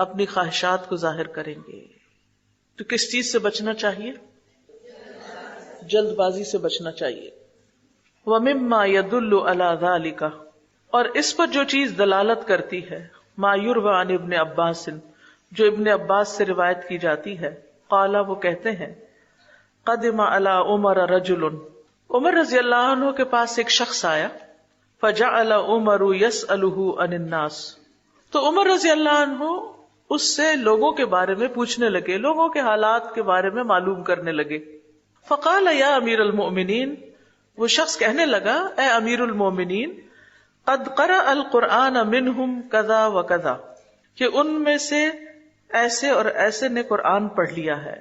اپنی خواہشات کو ظاہر کریں گے۔ تو کس چیز سے بچنا چاہیے؟ جلد بازی سے بچنا چاہیے۔ وَمِمَّا يَدُلُّ عَلَى ذَلِكَ، اور اس پر جو چیز دلالت کرتی ہے، ما يُرْوَى عن ابن عباس، جو ابن عباس سے روایت کی جاتی ہے، قال وہ کہتے ہیں قدم علی عمر رجل، عمر رضی اللہ عنہ کے پاس ایک شخص آیا، فجعل عمر يسألہ عن الناس، تو عمر رضی اللہ عنہ اس سے لوگوں کے بارے میں پوچھنے لگے، لوگوں کے حالات کے بارے میں معلوم کرنے لگے۔ فقال یا امیر المؤمنین، وہ شخص کہنے لگا اے امیر المؤمنین، قد قرأ القرآن منہم کذا و کذا، کہ ان میں سے ایسے اور ایسے نے قرآن پڑھ لیا ہے،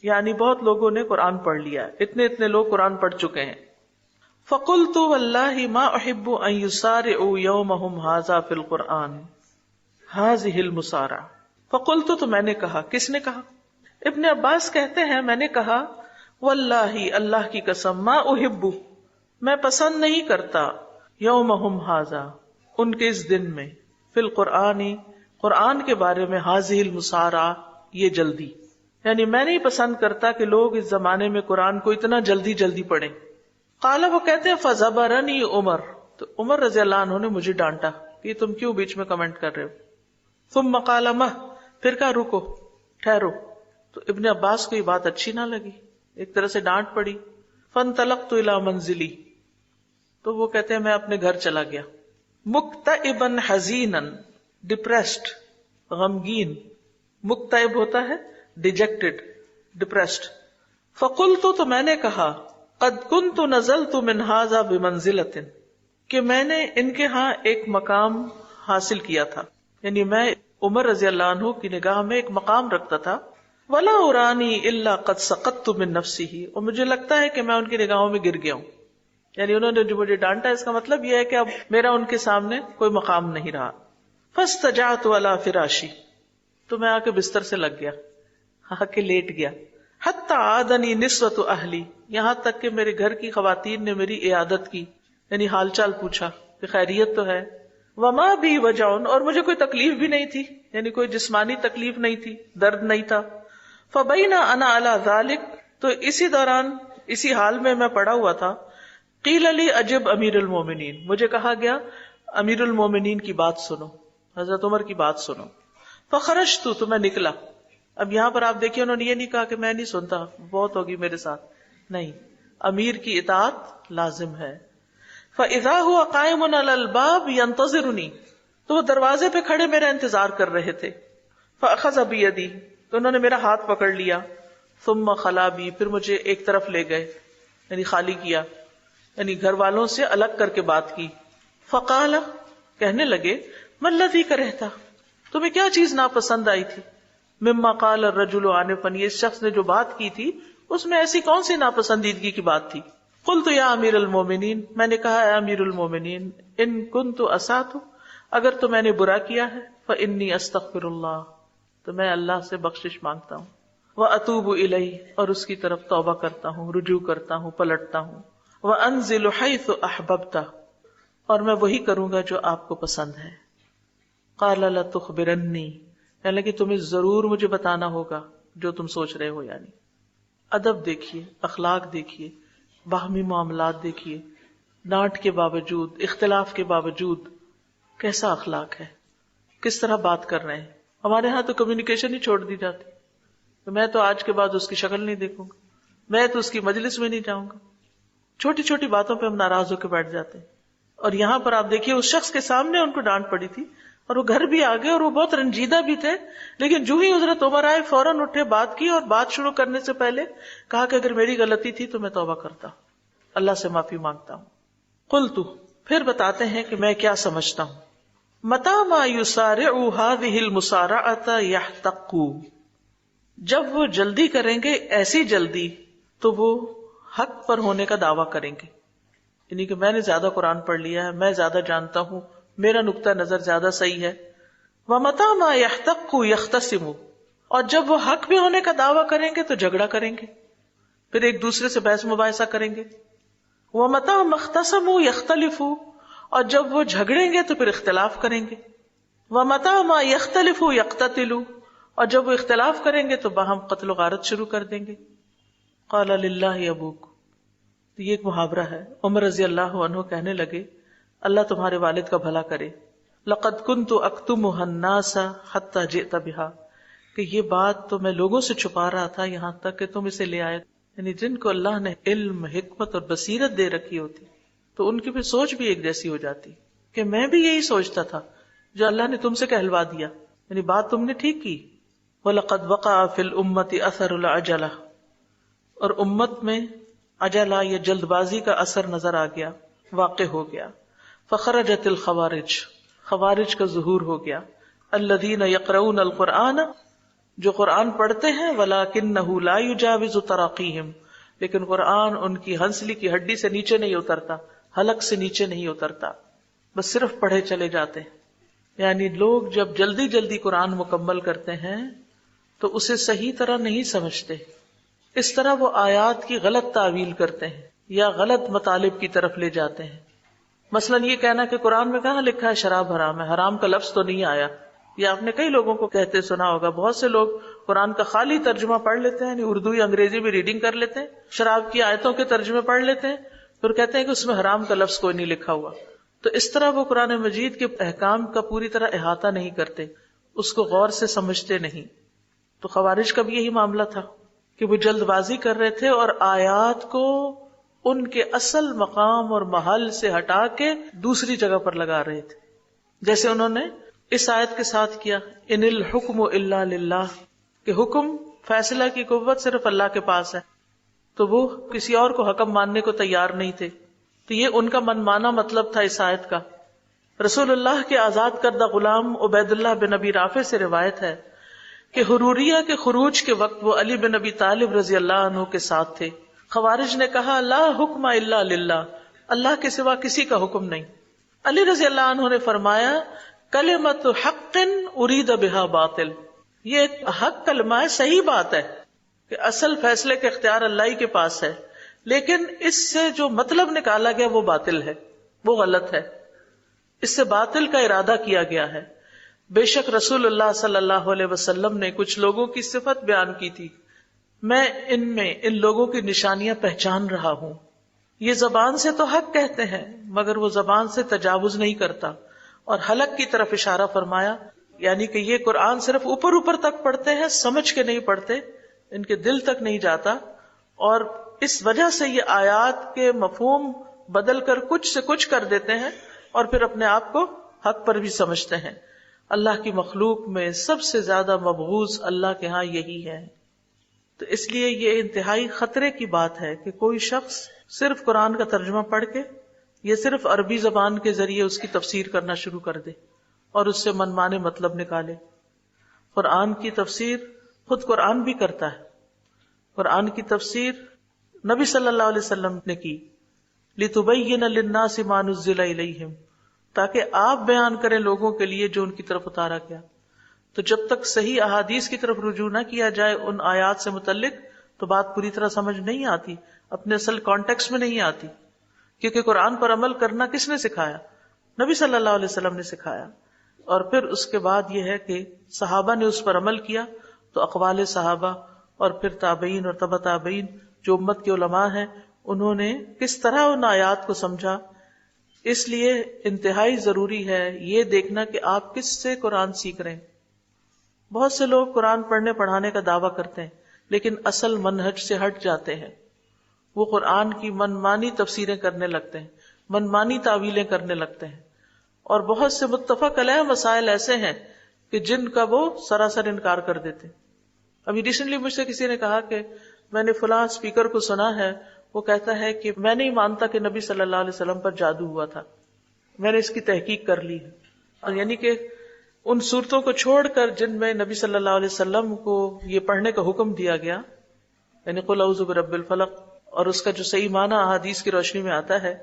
یعنی بہت لوگوں نے قرآن پڑھ لیا ہے، اتنے اتنے لوگ قرآن پڑھ چکے ہیں۔ فقلت واللہ ما احب ان یسارعوا یومہم ھذا فی القرآن ھذہ المسارعہ، فقلت تو میں نے کہا، کس نے کہا؟ ابن عباس کہتے ہیں میں نے کہا واللہ اللہ کی قسم، ما احب میں پسند نہیں کرتا، یومہم ھذا ان کے اس دن میں، فی القرآن قرآن کے بارے میں، ھذہ المسارعہ یہ جلدی، یعنی میں نہیں پسند کرتا کہ لوگ اس زمانے میں قرآن کو اتنا جلدی جلدی پڑھیں۔ قال وہ کہتے ہیں فزبرنی عمر، تو عمر رضی اللہ عنہ نے مجھے ڈانٹا کہ تم کیوں بیچ میں کمنٹ کر رہے ہو۔ ثم قال مہ، پھر کہا رکو ٹھہرو، تو ابن عباس کو یہ بات اچھی نہ لگی، ایک طرح سے ڈانٹ پڑی۔ فانطلقت الی منزلی، تو وہ کہتے ہیں میں اپنے گھر چلا گیا، مکتئبا حزینا، ڈپریسڈ غمگین، مکتئب ہوتا ہے ڈیجیکٹڈ ڈپریسڈ۔ فقلت تو میں نے کہا قد كنت نزلت من هذا بمنزلۃ، کہ میں نے ان کے ہاں ایک مقام حاصل کیا تھا، یعنی میں عمر رضی اللہ عنہ کی نگاہ میں ایک مقام رکھتا تھا، ولا ارانی الا قد سقطت من نفسه، اور مجھے لگتا ہے کہ میں ان کی نگاہوں میں گر گیا ہوں، یعنی انہوں نے جو مجھے ڈانٹا اس کا مطلب یہ ہے کہ اب میرا ان کے سامنے کوئی مقام نہیں رہا۔ فاستجعت على فراشی، تو میں آ کے بستر سے لگ گیا، آ کے لیٹ گیا، حتی عادنی نسوۃ اہلی، یہاں تک کہ میرے گھر کی خواتین نے میری عیادت کی، یعنی حال چال پوچھا کہ خیریت تو ہے۔ وما بھی وجع، اور مجھے کوئی تکلیف بھی نہیں تھی، یعنی کوئی جسمانی تکلیف نہیں تھی، درد نہیں تھا۔ فبین انا علی ذلک، تو اسی دوران اسی حال میں پڑا ہوا تھا، قیل لی اجب امیر المومنین، مجھے کہا گیا امیر المومنین کی بات سنو، حضرت عمر کی بات سنو۔ فخرجت، تو میں نکلا۔ اب یہاں پر آپ دیکھیے انہوں نے یہ نہیں کہا کہ میں نہیں سنتا، بہت ہوگی میرے ساتھ، نہیں، امیر کی اطاعت لازم ہے۔ فاذا هو قائم علی الباب ينتظرنی، تو وہ دروازے پہ کھڑے میرا انتظار کر رہے تھے۔ فاخذ بیدی، تو انہوں نے میرا ہاتھ پکڑ لیا۔ ثم خلا بی، پھر مجھے ایک طرف لے گئے، یعنی خالی کیا، یعنی گھر والوں سے الگ کر کے بات کی۔ فقال، کہنے لگے ما الذی کرہتا، تمہیں کیا چیز ناپسند آئی تھی؟ مما قال الرجل آنفا، یہ شخص نے جو بات کی تھی اس میں ایسی کون سی ناپسندیدگی کی بات تھی؟ قلت یا امیر المومنین، میں نے کہا اے امیر المومنین، ان کنت اسات، اگر تو میں نے برا کیا ہے فإنی استغفر اللہ، تو میں اللہ سے بخشش مانگتا ہوں، وأتوب الیہ، اور اس کی طرف توبہ کرتا ہوں، رجوع کرتا ہوں، پلٹتا ہوں، وانزل حیث احببت، اور میں وہی کروں گا جو آپ کو پسند ہے۔ قال لتخبرنی، یعنی کہ تمہیں ضرور مجھے بتانا ہوگا جو تم سوچ رہے ہو۔ یعنی ادب دیکھیے، اخلاق دیکھیے، باہمی معاملات دیکھیے، ڈانٹ کے باوجود، اختلاف کے باوجود کیسا اخلاق ہے، کس طرح بات کر رہے ہیں۔ ہمارے ہاں تو کمیونیکیشن ہی چھوڑ دی جاتی، تو میں تو آج کے بعد اس کی شکل نہیں دیکھوں گا، میں تو اس کی مجلس میں نہیں جاؤں گا۔ چھوٹی چھوٹی باتوں پہ ہم ناراض ہو کے بیٹھ جاتے ہیں۔ اور یہاں پر آپ دیکھیے، اس شخص کے سامنے ان کو ڈانٹ پڑی تھی اور وہ گھر بھی آ گئے اور وہ بہت رنجیدہ بھی تھے، لیکن جو ہی حضرت عمر آئے فوراً اٹھے، بات کی، اور بات شروع کرنے سے پہلے کہا کہ اگر میری غلطی تھی تو میں توبہ کرتا ہوں، اللہ سے معافی مانگتا ہوں۔ قلت، پھر بتاتے ہیں کہ میں کیا سمجھتا ہوں۔ متی ما یسارع هذه المسارعة یحتق، جب وہ جلدی کریں گے، ایسی جلدی تو وہ حق پر ہونے کا دعویٰ کریں گے، یعنی کہ میں نے زیادہ قرآن پڑھ لیا ہے، میں زیادہ جانتا ہوں، میرا نقطہ نظر زیادہ صحیح ہے۔ ومتی ما یحتق یختصم، اور جب وہ حق پہ ہونے کا دعویٰ کریں گے تو جھگڑا کریں گے، پھر ایک دوسرے سے بحث مباحثہ کریں گے۔ ومتی ما اختصموا یختلفوا، اور جب وہ جھگڑیں گے تو پھر اختلاف کریں گے۔ ومتی ما یختلفوا یقتتلوا، اور جب وہ اختلاف کریں گے تو باہم قتل و غارت شروع کر دیں گے۔ قال للہ ابوک، تو یہ ایک محاورہ ہے۔ عمر رضی اللہ عنہ کہنے لگے، اللہ تمہارے والد کا بھلا کرے، لقد كنت اکتمها الناس حتى جئت بها، کہ یہ بات تو میں لوگوں سے چھپا رہا تھا یہاں تک کہ تم اسے لے آئے۔ یعنی جن کو اللہ نے علم، حکمت اور بصیرت دے رکھی ہوتی تو ان کی پھر سوچ بھی ایک جیسی ہو جاتی کہ میں بھی یہی سوچتا تھا جو اللہ نے تم سے کہلوا دیا، یعنی بات تم نے ٹھیک کی۔ وَلَقَدْ وَقَعَ فِي الْأُمَّةِ أَثَرُ الْعَجَلَةِ، اور امت میں عجلہ یا جلد بازی کا اثر نظر آ گیا، واقع ہو گیا۔ فخرجت الخوارج، خوارج کا ظہور ہو گیا۔ الذین یقرؤون القرآن، جو قرآن پڑھتے ہیں، ولکنہ لا یجاوز تراقیہم، لیکن قرآن ان کی ہنسلی کی ہڈی سے نیچے نہیں اترتا، حلق سے نیچے نہیں اترتا، بس صرف پڑھے چلے جاتے ہیں۔ یعنی لوگ جب جلدی جلدی قرآن مکمل کرتے ہیں تو اسے صحیح طرح نہیں سمجھتے، اس طرح وہ آیات کی غلط تعویل کرتے ہیں یا غلط مطالب کی طرف لے جاتے ہیں۔ مثلا یہ کہنا کہ قرآن میں کہاں لکھا ہے شراب حرام ہے، حرام کا لفظ تو نہیں آیا، یہ آپ نے کئی لوگوں کو کہتے سنا ہوگا۔ بہت سے لوگ قرآن کا خالی ترجمہ پڑھ لیتے ہیں، یعنی اردو یا انگریزی میں ریڈنگ کر لیتے ہیں، شراب کی آیتوں کے ترجمے پڑھ لیتے ہیں، پھر کہتے ہیں کہ اس میں حرام کا لفظ کوئی نہیں لکھا ہوا۔ تو اس طرح وہ قرآن مجید کے احکام کا پوری طرح احاطہ نہیں کرتے، اس کو غور سے سمجھتے نہیں۔ تو خوارج کا بھی یہی معاملہ تھا کہ وہ جلد بازی کر رہے تھے اور آیات کو ان کے اصل مقام اور محل سے ہٹا کے دوسری جگہ پر لگا رہے تھے، جیسے انہوں نے اس آیت کے ساتھ کیا، ان الحکم الا للہ، کہ حکم فیصلہ کی قوت صرف اللہ کے پاس ہے، تو وہ کسی اور کو حکم ماننے کو تیار نہیں تھے۔ تو یہ ان کا من مانا مطلب تھا اس آیت کا۔ رسول اللہ کے آزاد کردہ غلام عبید اللہ بن ابی رافع سے روایت ہے کہ حروریہ کے خروج کے وقت وہ علی بن ابی طالب رضی اللہ عنہ کے ساتھ تھے۔ خوارج نے کہا، لا حکم الا للہ، اللہ کے سوا کسی کا حکم نہیں۔ علی رضی اللہ عنہ نے فرمایا، کلمۃ حق ارید بہا باطل، یہ ایک حق کلمہ ہے، صحیح بات ہے کہ اصل فیصلے کا اختیار اللہ ہی کے پاس ہے، لیکن اس سے جو مطلب نکالا گیا وہ باطل ہے، وہ غلط ہے، اس سے باطل کا ارادہ کیا گیا ہے۔ بے شک رسول اللہ صلی اللہ علیہ وسلم نے کچھ لوگوں کی صفت بیان کی تھی، میں ان لوگوں کی نشانیاں پہچان رہا ہوں، یہ زبان سے تو حق کہتے ہیں مگر وہ زبان سے تجاوز نہیں کرتا، اور حلق کی طرف اشارہ فرمایا، یعنی کہ یہ قرآن صرف اوپر اوپر تک پڑھتے ہیں، سمجھ کے نہیں پڑھتے، ان کے دل تک نہیں جاتا، اور اس وجہ سے یہ آیات کے مفہوم بدل کر کچھ سے کچھ کر دیتے ہیں اور پھر اپنے آپ کو حق پر بھی سمجھتے ہیں۔ اللہ کی مخلوق میں سب سے زیادہ مبغوض اللہ کے ہاں یہی ہے۔ تو اس لیے یہ انتہائی خطرے کی بات ہے کہ کوئی شخص صرف قرآن کا ترجمہ پڑھ کے یا صرف عربی زبان کے ذریعے اس کی تفسیر کرنا شروع کر دے اور اس سے منمانے مطلب نکالے۔ قرآن کی تفسیر خود قرآن بھی کرتا ہے، قرآن کی تفسیر نبی صلی اللہ علیہ وسلم نے کی، لِتُبَيِّنَ لِلنَّاسِ مَا نُزِّلَ إِلَيْهِمْ، تاکہ آپ بیان کریں لوگوں کے لیے جو ان کی طرف اتارا گیا. تو جب تک صحیح احادیث کی طرف رجوع نہ کیا جائے ان آیات سے متعلق تو بات پوری طرح سمجھ نہیں آتی، اپنے اصل کانٹیکسٹ میں نہیں آتی. کیونکہ قرآن پر عمل کرنا کس نے سکھایا؟ نبی صلی اللہ علیہ وسلم نے سکھایا. اور پھر اس کے بعد یہ ہے کہ صحابہ نے اس پر عمل کیا تو اقوال صحابہ اور پھر تابعین اور تبع تابعین جو امت کے علماء ہیں انہوں نے کس طرح ان آیات کو سمجھا. اس لیے انتہائی ضروری ہے یہ دیکھنا کہ آپ کس سے قرآن سیکھ رہے ہیں. بہت سے لوگ قرآن پڑھنے پڑھانے کا دعویٰ کرتے ہیں لیکن اصل منہج سے ہٹ جاتے ہیں. وہ قرآن کی منمانی تفسیریں کرنے لگتے ہیں، منمانی تعویلیں کرنے لگتے ہیں، اور بہت سے متفق علیہ مسائل ایسے ہیں کہ جن کا وہ سراسر انکار کر دیتے. ابھی ریسنٹلی مجھ سے کسی نے کہا کہ میں نے فلاں اسپیکر کو سنا ہے، وہ کہتا ہے کہ میں نہیں مانتا کہ نبی صلی اللہ علیہ وسلم پر جادو ہوا تھا، میں نے اس کی تحقیق کر لی ہے. اور یعنی کہ ان صورتوں کو چھوڑ کر جن میں نبی صلی اللہ علیہ وسلم کو یہ پڑھنے کا حکم دیا گیا، یعنی قل اعوذ برب الفلق، اور اس کا جو صحیح معنی احادیث کی روشنی میں آتا ہے،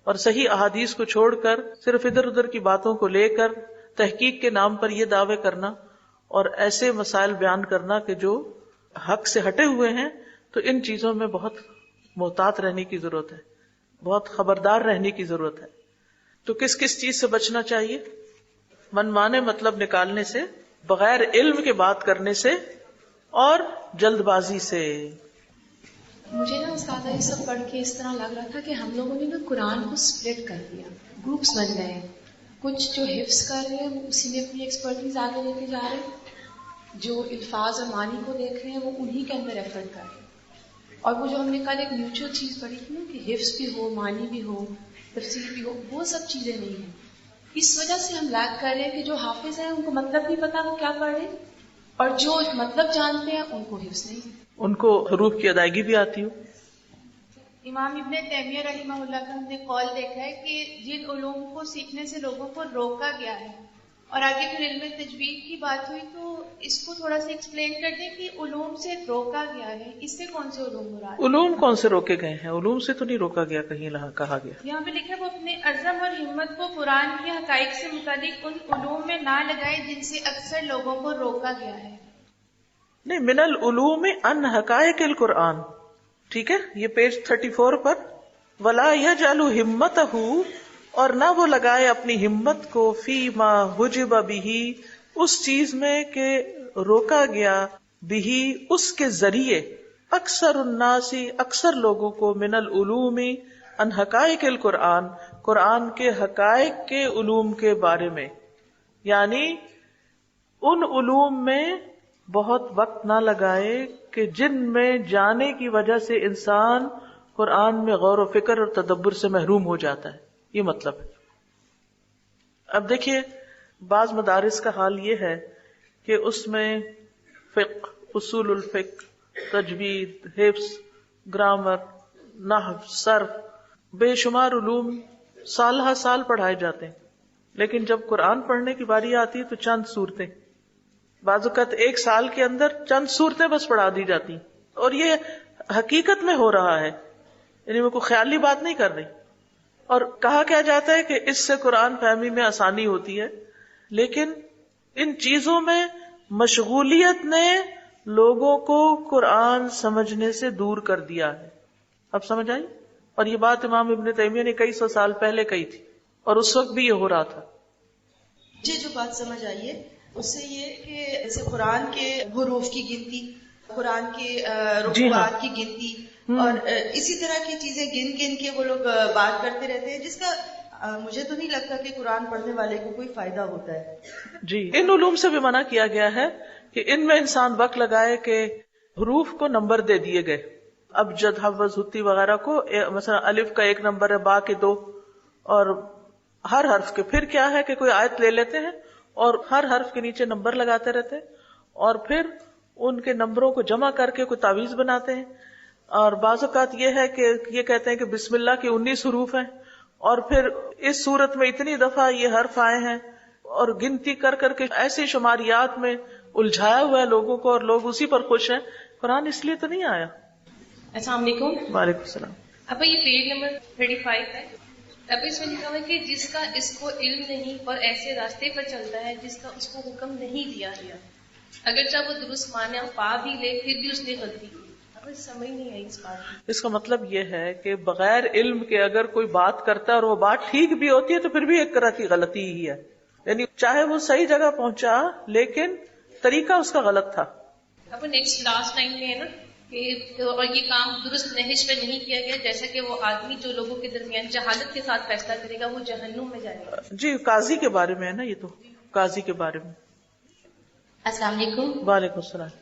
اور صحیح احادیث کو چھوڑ کر صرف ادھر ادھر کی باتوں کو لے کر تحقیق کے نام پر یہ دعوے کرنا اور ایسے مسائل بیان کرنا کہ جو حق سے ہٹے ہوئے ہیں، تو ان چیزوں میں بہت محتاط رہنے کی ضرورت ہے، بہت خبردار رہنے کی ضرورت ہے. تو کس کس چیز سے بچنا چاہیے؟ منمانے مطلب نکالنے سے، بغیر علم کے بات کرنے سے، اور جلد بازی سے. مجھے نا استاد یہ سب پڑھ کے اس طرح لگ رہا تھا کہ ہم لوگوں نے نا قرآن کو سپلٹ کر دیا، گروپس بن گئے ہیں. کچھ جو حفظ کر رہے ہیں وہ اسی میں اپنی ایکسپرٹیز آگے لے کے جا رہے ہیں، جو الفاظ اور معنی کو دیکھ رہے ہیں وہ انہی کے اندر ایفرٹ کر رہے ہیں. اور وہ جو ہم نے کل ایک میوچل چیز پڑھی تھی نا کہ حفظ بھی ہو، معنی بھی ہو، تفسیر بھی ہو، وہ سب چیزیں نہیں ہیں. اس وجہ سے ہم لیک کر رہے ہیں کہ جو حافظ ہیں ان کو مطلب نہیں پتا وہ کیا پڑھ رہے ہیں، اور جو مطلب جانتے ہیں ان کو حفظ نہیں ہے، ان کو حروف کی ادائیگی بھی آتی ہو. امام ابن تیمیہ رحمہ اللہ کا ہم نے قول دیکھا ہے کہ جن علوم کو سیکھنے سے لوگوں کو روکا گیا ہے، اور آگے پھر علم تجوید کی بات ہوئی تو اس کو تھوڑا سا ایکسپلین کر دیں کہ علوم سے روکا گیا ہے، اس سے کون سے علوم مراد ہیں؟ علوم کون سے روکے گئے ہیں؟ علوم سے تو نہیں روکا گیا، کہیں کہا گیا. یہاں پہ لکھا ہے وہ اپنے عزم اور ہمت کو قرآن کے حقائق سے متعلق ان علوم میں نہ لگائے جن سے اکثر لوگوں کو روکا گیا ہے. نہیں، من العلوم ان حقائق القرآن، ٹھیک ہے، یہ پیج 34 پر. ولا یجعل ہمتہ، اور نہ وہ لگائے اپنی ہمت کو فی ما حجب بہ، اس چیز میں کہ روکا گیا بہ، اس کے ذریعے، اکثر الناس، اکثر لوگوں کو، من العلوم ان حقائق القرآن، قرآن کے حقائق کے علوم کے بارے میں. یعنی ان علوم میں بہت وقت نہ لگائے کہ جن میں جانے کی وجہ سے انسان قرآن میں غور و فکر اور تدبر سے محروم ہو جاتا ہے، یہ مطلب ہے. اب دیکھیے بعض مدارس کا حال یہ ہے کہ اس میں فقہ، اصول الفقہ، تجوید، حفظ، گرامر، نحو، صرف، بے شمار علوم سال ہر سال پڑھائے جاتے ہیں، لیکن جب قرآن پڑھنے کی باری آتی ہے تو چند صورتیں، بعض اوقات ایک سال کے اندر چند صورتیں بس پڑھا دی جاتی. اور یہ حقیقت میں ہو رہا ہے، یعنی میں کوئی خیالی بات نہیں کر رہی. اور کہا کیا جاتا ہے کہ اس سے قرآن فہمی میں آسانی ہوتی ہے، لیکن ان چیزوں میں مشغولیت نے لوگوں کو قرآن سمجھنے سے دور کر دیا ہے. اب سمجھ آئی؟ اور یہ بات امام ابن تیمیہ نے کئی سو سال پہلے کہی تھی، اور اس وقت بھی یہ ہو رہا تھا. مجھے جو بات سمجھ آئی ہے اس سے یہ کہ جیسے قرآن کے حروف کی گنتی، قرآن کے رکوعات کی گنتی، اور اسی طرح کی چیزیں گن گن کے وہ لوگ بات کرتے رہتے ہیں، جس کا مجھے تو نہیں لگتا کہ قرآن پڑھنے والے کو کوئی فائدہ ہوتا ہے. جی، ان علوم سے بھی منع کیا گیا ہے کہ ان میں انسان وقت لگائے کہ حروف کو نمبر دے دیے گئے. اب جد، حفظ، حتی وغیرہ کو مثلا الف کا 1 نمبر ہے، با کے 2، اور ہر حرف کے پھر کیا ہے کہ کوئی آیت لے لیتے ہیں اور ہر حرف کے نیچے نمبر لگاتے رہتے ہیں، اور پھر ان کے نمبروں کو جمع کر کے کوئی تعویذ بناتے ہیں. اور بعض اوقات یہ ہے کہ یہ کہتے ہیں کہ بسم اللہ کے 19 حروف ہیں، اور پھر اس صورت میں اتنی دفعہ یہ حرف آئے ہیں، اور گنتی کر کر کے ایسی شماریات میں الجھایا ہوا ہے لوگوں کو، اور لوگ اسی پر خوش ہیں. قرآن اس لیے تو نہیں آیا. السلام علیکم. وعلیکم السلام. اب یہ پیج نمبر 35 ہے. اب اس میں لکھا ہوا ہے کہ جس کا اس کو علم نہیں اور ایسے راستے پر چلتا ہے جس کا اس کو حکم نہیں دیا گیا، اگرچہ وہ درست معنی پا بھی لے پھر بھی اس نے غلطی کی. اب سمجھ نہیں آئی اس بات کی. اس کا مطلب یہ ہے کہ بغیر علم کے اگر کوئی بات کرتا ہے اور وہ بات ٹھیک بھی ہوتی ہے تو پھر بھی ایک طرح کی غلطی ہی ہے. یعنی چاہے وہ صحیح جگہ پہنچا لیکن طریقہ اس کا غلط تھا. اب نیکسٹ لاسٹ لائن میں ہے نا کہ اور یہ کام درست نہج پہ نہیں کیا گیا، جیسا کہ وہ آدمی جو لوگوں کے درمیان جہالت کے ساتھ فیصلہ کرے گا وہ جہنم میں جائے گا. جی قاضی کے بارے میں ہے نا، یہ تو قاضی کے بارے میں. السلام علیکم. وعلیکم السلام.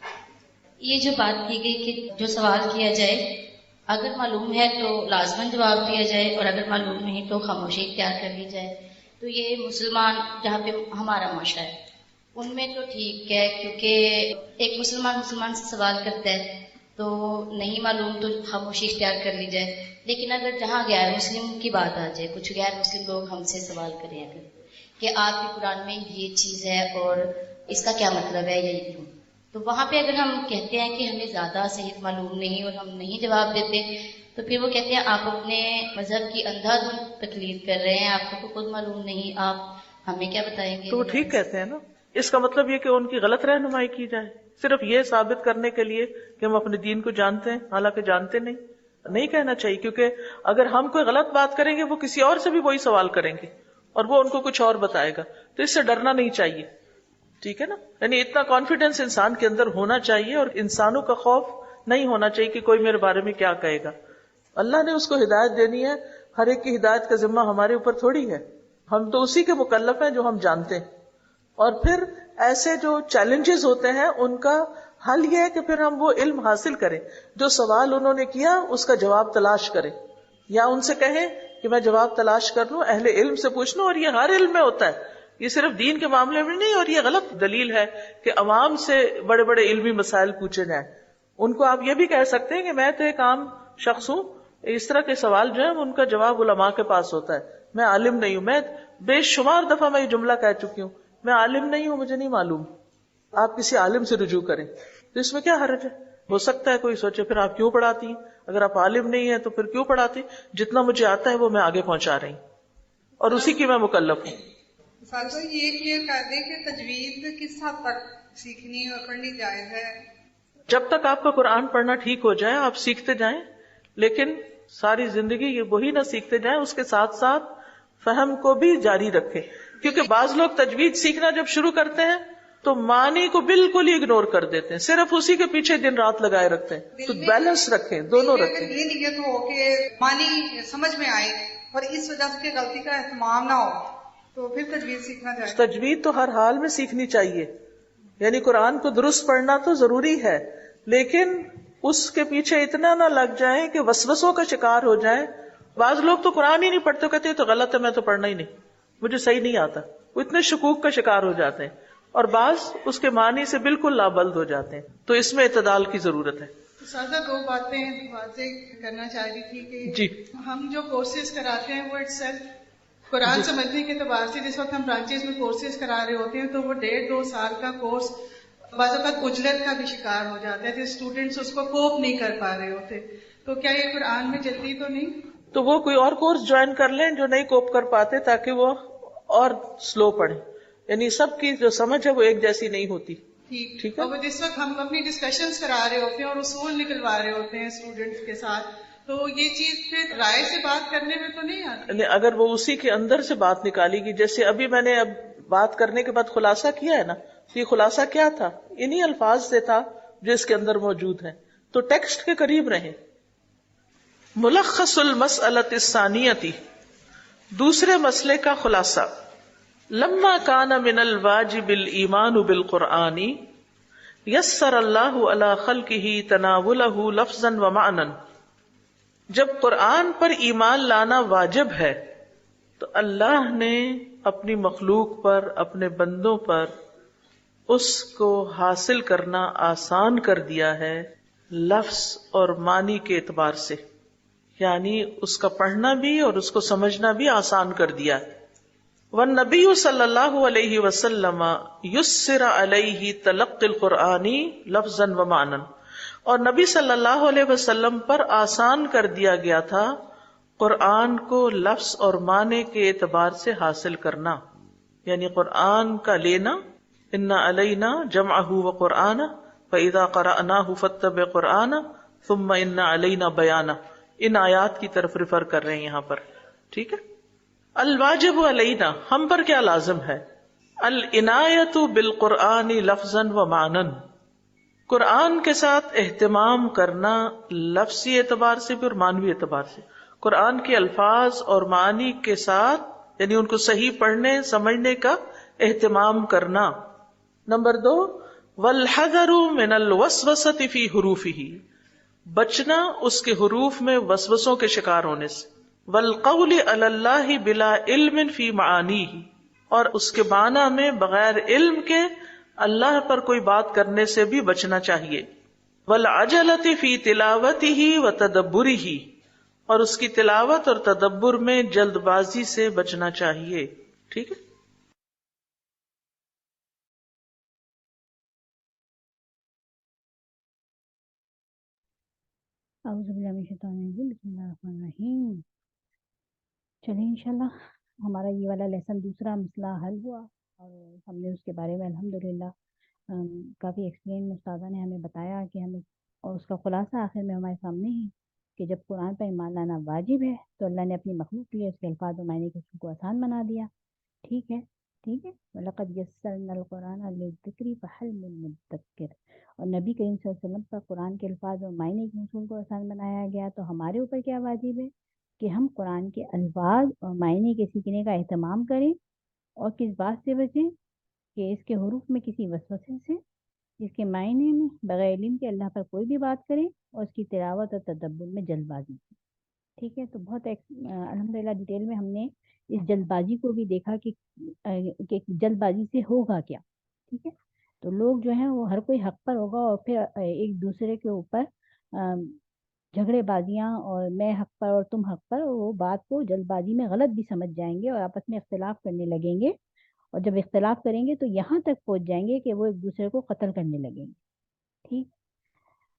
یہ جو بات کی گئی کہ جو سوال کیا جائے اگر معلوم ہے تو لازماً جواب دیا جائے اور اگر معلوم نہیں تو خاموشی اختیار کر لی جائے، تو یہ مسلمان جہاں پہ ہمارا معاشرہ ہے ان میں تو ٹھیک ہے، کیونکہ ایک مسلمان سے سوال کرتا ہے تو نہیں معلوم تو خاموشی اختیار کر لی جائے. لیکن اگر جہاں غیر مسلم کی بات آ جائے، کچھ غیر مسلم لوگ ہم سے سوال کریں اگر کہ آپ کے قرآن میں یہ چیز ہے اور اس کا کیا مطلب ہے یا یہ، تو وہاں پہ اگر ہم کہتے ہیں کہ ہمیں زیادہ صحیح معلوم نہیں اور ہم نہیں جواب دیتے تو پھر وہ کہتے ہیں آپ اپنے مذہب کی اندھا دھند تقلید کر رہے ہیں، آپ کو تو خود معلوم نہیں، آپ ہمیں کیا بتائیں گے. تو وہ ٹھیک کہتے ہیں نا. اس کا مطلب یہ کہ ان کی غلط رہنمائی کی جائے صرف یہ ثابت کرنے کے لیے کہ ہم اپنے دین کو جانتے ہیں، حالانکہ جانتے نہیں کہنا چاہیے. کیونکہ اگر ہم کوئی غلط بات کریں گے وہ کسی اور سے بھی وہی سوال کریں گے اور وہ ان کو کچھ اور بتائے گا، تو اس سے ڈرنا نہیں چاہیے. ٹھیک ہے نا. یعنی اتنا کانفیڈینس انسان کے اندر ہونا چاہیے اور انسانوں کا خوف نہیں ہونا چاہیے کہ کوئی میرے بارے میں کیا کہے گا. اللہ نے اس کو ہدایت دینی ہے، ہر ایک کی ہدایت کا ذمہ ہمارے اوپر تھوڑی ہے، ہم تو اسی کے مکلف ہیں جو ہم جانتے ہیں. اور پھر ایسے جو چیلنجز ہوتے ہیں ان کا حل یہ ہے کہ پھر ہم وہ علم حاصل کریں، جو سوال انہوں نے کیا اس کا جواب تلاش کریں، یا ان سے کہیں کہ میں جواب تلاش کر لوں، اہل علم سے پوچھ لوں. اور یہ ہر علم میں ہوتا ہے، یہ صرف دین کے معاملے میں نہیں. اور یہ غلط دلیل ہے کہ عوام سے بڑے بڑے علمی مسائل پوچھے جائیں. ان کو آپ یہ بھی کہہ سکتے ہیں کہ میں تو ایک عام شخص ہوں، اس طرح کے سوال جو ہیں ان کا جواب علماء کے پاس ہوتا ہے، میں عالم نہیں ہوں. میں بے شمار دفعہ میں یہ جملہ کہہ چکی ہوں، میں عالم نہیں ہوں، مجھے نہیں معلوم. آپ کسی عالم سے رجوع کریں. تو اس میں کیا حرج ہے؟ ہو سکتا ہے کوئی سوچے پھر آپ کیوں پڑھاتی ہیں، اگر آپ عالم نہیں ہیں تو پھر کیوں پڑھاتی؟ جتنا مجھے آتا ہے وہ میں آگے پہنچا رہی ہوں اور اسی کی میں مکلف ہوں. سالسا یہ کلیئر کر دیں کہ تجوید کس حد تک سیکھنی اور پڑھنی جائز ہے؟ جب تک آپ کا قرآن پڑھنا ٹھیک ہو جائے آپ سیکھتے جائیں، لیکن ساری زندگی یہ وہی نہ سیکھتے جائیں، اس کے ساتھ ساتھ فہم کو بھی جاری رکھیں. کیونکہ بعض لوگ تجوید سیکھنا جب شروع کرتے ہیں تو معنی کو بالکل ہی اگنور کر دیتے ہیں، صرف اسی کے پیچھے دن رات لگائے رکھتے ہیں. تو بیلنس رکھیں، دونوں رکھیں. یہ نیت ہو کہ معنی سمجھ میں آئے اور اس وجہ سے غلطی کا اہتمام نہ ہو تو پھر تجوید سیکھنا چاہیے. تجوید تو ہر حال میں سیکھنی چاہیے. یعنی قرآن کو درست پڑھنا تو ضروری ہے، لیکن اس کے پیچھے اتنا نہ لگ جائیں کہ وسوسوں کا شکار ہو جائیں. بعض لوگ تو قرآن ہی نہیں پڑھتے، کہتے ہیں تو غلط ہے، میں تو پڑھنا ہی نہیں، مجھے صحیح نہیں آتا. وہ اتنے شکوک کا شکار ہو جاتے ہیں اور بعض اس کے معنی سے بالکل لابلد ہو جاتے ہیں. تو اس میں اعتدال کی ضرورت ہے. سادہ دو باتیں واضح کرنا چاہ رہی تھی کہ جی ہم جو کورسز کراتے ہیں وہ اٹسیلف قرآن سمجھنے کے اعتبار سے جس وقت ہم برانچیز میں کورسز کرا رہے ہوتے ہیں تو وہ 1.5-2 سال کا کورس بعض اوقات اجلت کا بھی شکار ہو جاتا ہے، جس اسٹوڈینٹس اس کو کوپ نہیں کر پا رہے ہوتے. تو کیا یہ قرآن میں جلدی تو نہیں؟ تو وہ کوئی اور کورس جوائن کر لیں جو نہیں کوپ کر پاتے، تاکہ وہ اور سلو پڑھیں. یعنی سب کی جو سمجھ ہے وہ ایک جیسی نہیں ہوتی. ٹھیک ہے. اور جس وقت ہم اپنی ڈسکشنز کرا رہے ہوتے ہیں اور اصول نکلوا رہے ہوتے ہیں اسٹوڈینٹس کے ساتھ، تو یہ چیز پھر رائے سے بات کرنے میں تو نہیں آتی. اگر وہ اسی کے اندر سے بات نکالی گی، جیسے ابھی میں نے اب بات کرنے کے بعد خلاصہ کیا ہے نا، یہ خلاصہ کیا تھا؟ انہی الفاظ سے تھا جو اس کے اندر موجود ہیں. تو ٹیکسٹ کے قریب رہیں. ملخص المسألۃ الثانیہ، دوسرے مسئلے کا خلاصہ. لما کان من الواجب الایمان بالقرآن یسر اللہ علی خلقہ تناولہ لفظا ومعنا. جب قرآن پر ایمان لانا واجب ہے تو اللہ نے اپنی مخلوق پر، اپنے بندوں پر اس کو حاصل کرنا آسان کر دیا ہے لفظ اور معنی کے اعتبار سے. یعنی اس کا پڑھنا بھی اور اس کو سمجھنا بھی آسان کر دیا ہے. والنبی صلی اللہ علیہ وسلم یسر علیہ تلقی القرآن لفظا ومعنا، اور نبی صلی اللہ علیہ وسلم پر آسان کر دیا گیا تھا قرآن کو لفظ اور معنی کے اعتبار سے حاصل کرنا، یعنی قرآن کا لینا، ان علینا جمعہ وقرآنہ فاذا قرأناہ فاتبع قرآنہ ثم ان علینا بیانہ، ان آیات کی طرف ریفر کر رہے ہیں یہاں پر. ٹھیک ہے. الواجب علینا، ہم پر کیا لازم ہے؟ العنایت بالقرآن لفظا و معنی، قرآن کے ساتھ اہتمام کرنا لفظی اعتبار سے بھی اور معنوی اعتبار سے. قرآن کے الفاظ اور معنی کے ساتھ، یعنی ان کو صحیح پڑھنے سمجھنے کا اہتمام کرنا. نمبر 2، والحذر من الوسوسة فی حروفہ، بچنا اس کے حروف میں وسوسوں کے شکار ہونے سے. والقول علی اللہ بلا علم فی معانیہ، اور اس کے معنی میں بغیر علم کے اللہ پر کوئی بات کرنے سے بھی بچنا چاہیے. والعجلۃ فی تلاوتہ وتدبرہ، اور اس کی تلاوت اور تدبر میں جلد بازی سے بچنا چاہیے. ٹھیک ہے. اعوذ باللہ من الشیطان الرجیم، بسم اللہ الرحمن الرحیم. چلیں انشاءاللہ ہمارا یہ والا لیسن دوسرا مسئلہ حل ہوا، اور ہم نے اس کے بارے میں الحمدللہ کافی ایکسپلین استاذہ نے ہمیں بتایا کہ ہمیں، اور اس کا خلاصہ آخر میں ہمارے سامنے ہے کہ جب قرآن پر ایمان لانا واجب ہے تو اللہ نے اپنی مخلوق کے لیے اس کے الفاظ و معنی کو آسان بنا دیا. ٹھیک ہے. ٹھیک ہے. وَلَقَدْ يَسَّرْنَا الْقُرْآنَ لِلذِّكْرِ فَهَلْ مِن مُدَّكِّرٍ، اور نبی کریم صلی اللہ علیہ وسلم پر قرآن کے الفاظ اور معنی کے حصول کو آسان بنایا گیا. تو ہمارے اوپر کیا واجب ہے کہ ہم قرآن کے الفاظ اور معنی کے سیکھنے کا اہتمام کریں، اور کس بات سے بچیں کہ اس کے حروف میں کسی وسوسے سے، اس کے معنی میں بغیر علم کے اللہ پر کوئی بھی بات کریں، اور اس کی تلاوت اور تدبر میں جلد بازی کی. ٹھیک ہے. تو بہت الحمدللہ ڈیٹیل میں ہم نے اس جلد بازی کو بھی دیکھا کہ جلد بازی سے ہوگا کیا. ٹھیک ہے. تو لوگ جو ہیں وہ ہر کوئی حق پر ہوگا، اور پھر ایک دوسرے کے اوپر جھگڑے بازیاں اور میں حق پر اور تم حق پر، وہ بات کو جلد بازی میں غلط بھی سمجھ جائیں گے اور آپس میں اختلاف کرنے لگیں گے، اور جب اختلاف کریں گے تو یہاں تک پہنچ جائیں گے کہ وہ ایک دوسرے کو قتل کرنے لگیں گے. ٹھیک.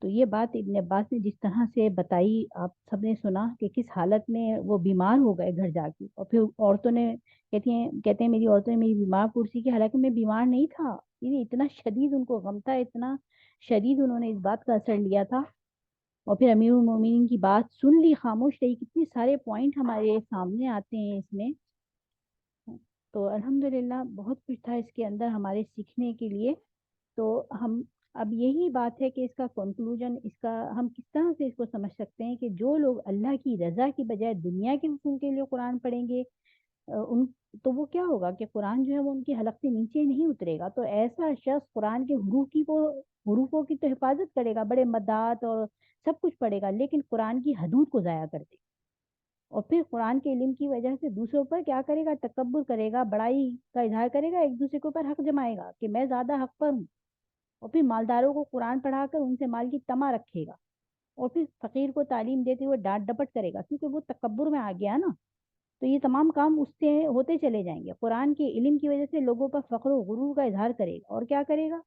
تو یہ بات ابن عباس نے جس طرح سے بتائی، آپ سب نے سنا کہ کس حالت میں وہ بیمار ہو گئے گھر جا کے، اور پھر عورتوں نے کہتے ہیں میری عورتوں نے میری بیمار پرسی کی، حالانکہ میں بیمار نہیں تھا. یہ اتنا شدید ان کو غم تھا، اتنا شدید انہوں نے اس بات کا اثر لیا تھا. اور پھر امیر المومنین کی بات سن لی، خاموش رہی. کتنے سارے پوائنٹ ہمارے سامنے آتے ہیں اس میں. تو الحمدللہ بہت کچھ تھا اس کے اندر ہمارے سیکھنے کے لیے. تو ہم اب یہی بات ہے کہ اس کا کنکلوژن، اس کا ہم کس طرح سے اس کو سمجھ سکتے ہیں کہ جو لوگ اللہ کی رضا کی بجائے دنیا کے حصول کے لیے قرآن پڑھیں گے، تو وہ کیا ہوگا کہ قرآن جو ہے وہ ان کی حلق سے نیچے نہیں اترے گا. تو ایسا شخص قرآن کے حروفوں کی تو حفاظت کرے گا، بڑے مدات اور سب کچھ پڑھے گا، لیکن قرآن کی حدود کو ضائع کر دے گا. اور پھر قرآن کے علم کی وجہ سے دوسروں پر کیا کرے گا؟ تکبر کرے گا، بڑائی کا اظہار کرے گا، ایک دوسرے کے اوپر حق جمائے گا کہ میں زیادہ حق پر ہوں. اور پھر مالداروں کو قرآن پڑھا کر ان سے مال کی طمع رکھے گا، اور پھر فقیر کو تعلیم دیتے ہوئے ڈانٹ ڈپٹ کرے گا، کیونکہ وہ تکبر میں آ گیا نا. تو یہ تمام کام اس سے ہوتے چلے جائیں گے. قرآن کے علم کی وجہ سے لوگوں پر فخر و غرور کا اظہار کرے گا، اور کیا کرے گا؟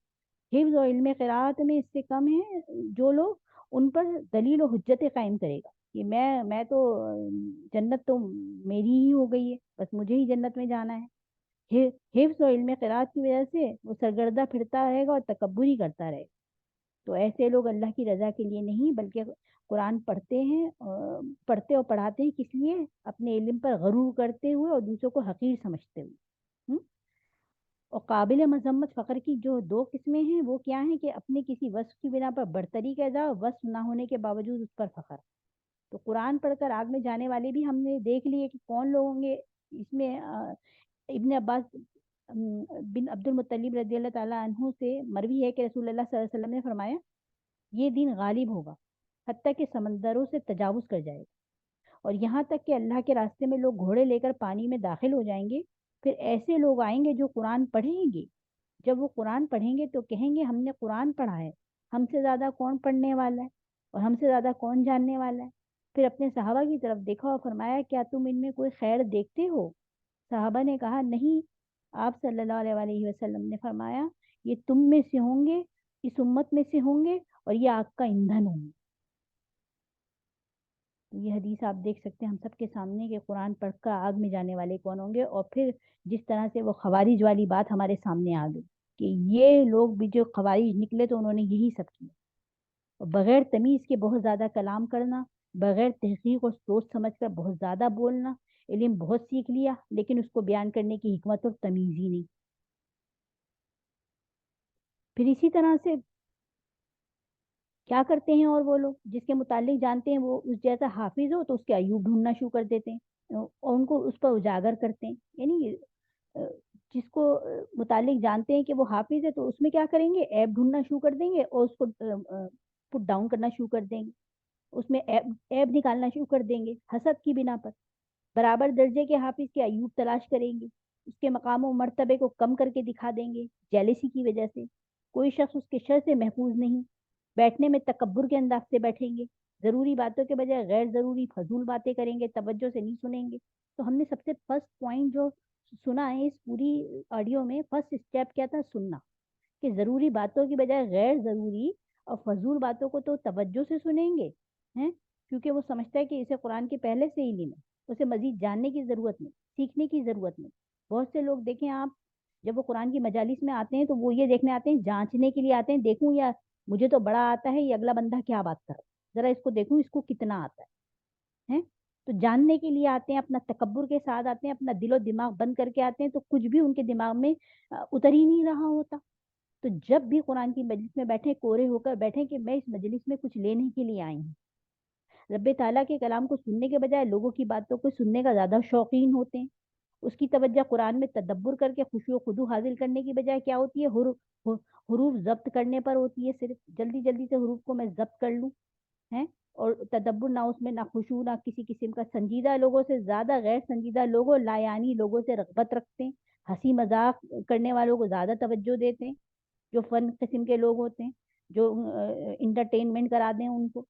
حفظ و علم قرات میں اس سے کم ہے جو لوگ ان پر دلیل و حجت قائم کرے گا کہ میں تو جنت تو میری ہی ہو گئی ہے، بس مجھے ہی جنت میں جانا ہے. حفظ و علم قرات کی وجہ سے وہ سرگردہ پھرتا رہے گا اور تکبر ہی کرتا رہے گا. تو ایسے لوگ اللہ کی رضا کے لیے نہیں، بلکہ قرآن پڑھتے اور پڑھاتے ہیں کس لیے؟ اپنے علم پر غرور کرتے ہوئے اور دوسروں کو حقیر سمجھتے ہوئے. اور قابل مذمت فخر کی جو 2 قسمیں ہیں وہ کیا ہیں؟ کہ اپنے کسی وصف کی بنا پر برتری کا اظہار، وصف نہ ہونے کے باوجود اس پر فخر. تو قرآن پڑھ کر آگ میں جانے والے بھی ہم نے دیکھ لیے کہ کون لوگ ہوں گے. اس میں ابن عباس بن عبد المطلب رضی اللہ تعالیٰ عنہ سے مروی ہے کہ رسول اللہ صلی اللہ علیہ وسلم نے فرمایا یہ دین غالب ہوگا حتیٰ کہ سمندروں سے تجاوز کر جائے گا، اور یہاں تک کہ اللہ کے راستے میں لوگ گھوڑے لے کر پانی میں داخل ہو جائیں گے. پھر ایسے لوگ آئیں گے جو قرآن پڑھیں گے. جب وہ قرآن پڑھیں گے تو کہیں گے ہم نے قرآن پڑھا ہے، ہم سے زیادہ کون پڑھنے والا ہے اور ہم سے زیادہ کون جاننے والا ہے. پھر اپنے صحابہ کی طرف دیکھا اور فرمایا کیا تم ان میں کوئی خیر دیکھتے ہو؟ صحابہ نے کہا نہیں. آپ صلی اللہ علیہ وسلم نے فرمایا یہ تم میں سے ہوں گے، اس امت میں سے ہوں گے، اور یہ آگ کا ایندھن ہوں گے. تو یہ حدیث آپ دیکھ سکتے ہیں ہم سب کے سامنے کہ قرآن پڑھ کر آگ میں جانے والے کون ہوں گے. اور پھر جس طرح سے وہ خوارج والی بات ہمارے سامنے آ گئی کہ یہ لوگ بھی جو خوارج نکلے تو انہوں نے یہی سب کیا. اور بغیر تمیز کے بہت زیادہ کلام کرنا, بغیر تحقیق اور سوچ سمجھ کر بہت زیادہ بولنا, علم بہت سیکھ لیا لیکن اس کو بیان کرنے کی حکمت اور تمیز ہی نہیں. پھر اسی طرح سے کیا کرتے ہیں اور وہ لوگ جس کے متعلق جانتے ہیں وہ اس جیسا حافظ ہو تو اس کے عیوب ڈھونڈنا شروع کر دیتے ہیں اور ان کو اس پر اجاگر کرتے ہیں. یعنی جس کو متعلق جانتے ہیں کہ وہ حافظ ہے تو اس میں کیا کریں گے, عیب ڈھونڈنا شروع کر دیں گے اور اس کو پٹ ڈاؤن کرنا شروع کر دیں گے, اس میں عیب نکالنا شروع کر دیں گے حسد کی بنا پر. برابر درجے کے حافظ کے عیوب تلاش کریں گے, اس کے مقام و مرتبے کو کم کر کے دکھا دیں گے جیلسی کی وجہ سے. کوئی شخص اس کے شر سے محفوظ نہیں. بیٹھنے میں تکبر کے انداز سے بیٹھیں گے, ضروری باتوں کے بجائے غیر ضروری فضول باتیں کریں گے, توجہ سے نہیں سنیں گے. تو ہم نے سب سے فرسٹ پوائنٹ جو سنا ہے اس پوری آڈیو میں, فرسٹ اسٹیپ کیا تھا, سننا. کہ ضروری باتوں کی بجائے غیر ضروری اور فضول باتوں کو تو توجہ سے سنیں گے ہیں, کیونکہ وہ سمجھتا ہے کہ اسے قرآن کے پہلے سے علم ہے, اسے مزید جاننے کی ضرورت نہیں, سیکھنے کی ضرورت نہیں. بہت سے لوگ دیکھیں آپ جب وہ قرآن کی مجالس میں آتے ہیں تو وہ یہ دیکھنے آتے ہیں, جانچنے کے لیے آتے ہیں, دیکھوں یا مجھے تو بڑا آتا ہے یہ اگلا بندہ کیا بات کر رہا ہے, ذرا اس کو دیکھوں اس کو کتنا آتا ہے. تو جاننے کے لیے آتے ہیں, اپنا تکبر کے ساتھ آتے ہیں, اپنا دل و دماغ بند کر کے آتے ہیں, تو کچھ بھی ان کے دماغ میں اتر ہی نہیں رہا ہوتا. تو جب بھی قرآن کی مجلس میں بیٹھیں کورے ہو کر بیٹھیں کہ میں اس مجلس میں کچھ لینے کے لیے آئی ہوں. رب تعالیٰ کے کلام کو سننے کے بجائے لوگوں کی باتوں کو سننے کا زیادہ شوقین ہوتے ہیں. اس کی توجہ قرآن میں تدبر کر کے خشوع و خضوع حاصل کرنے کی بجائے کیا ہوتی ہے, حروف ضبط کرنے پر ہوتی ہے. صرف جلدی جلدی سے حروف کو میں ضبط کر لوں ہیں, اور تدبر نہ اس میں, نہ خشوع, نہ کسی قسم کا. سنجیدہ لوگوں سے زیادہ غیر سنجیدہ لوگوں, لایانی لوگوں سے رغبت رکھتے ہیں, ہنسی مذاق کرنے والوں کو زیادہ توجہ دیتے ہیں, جو فن قسم کے لوگ ہوتے ہیں, جو انٹرٹینمنٹ کرا دیں ان کو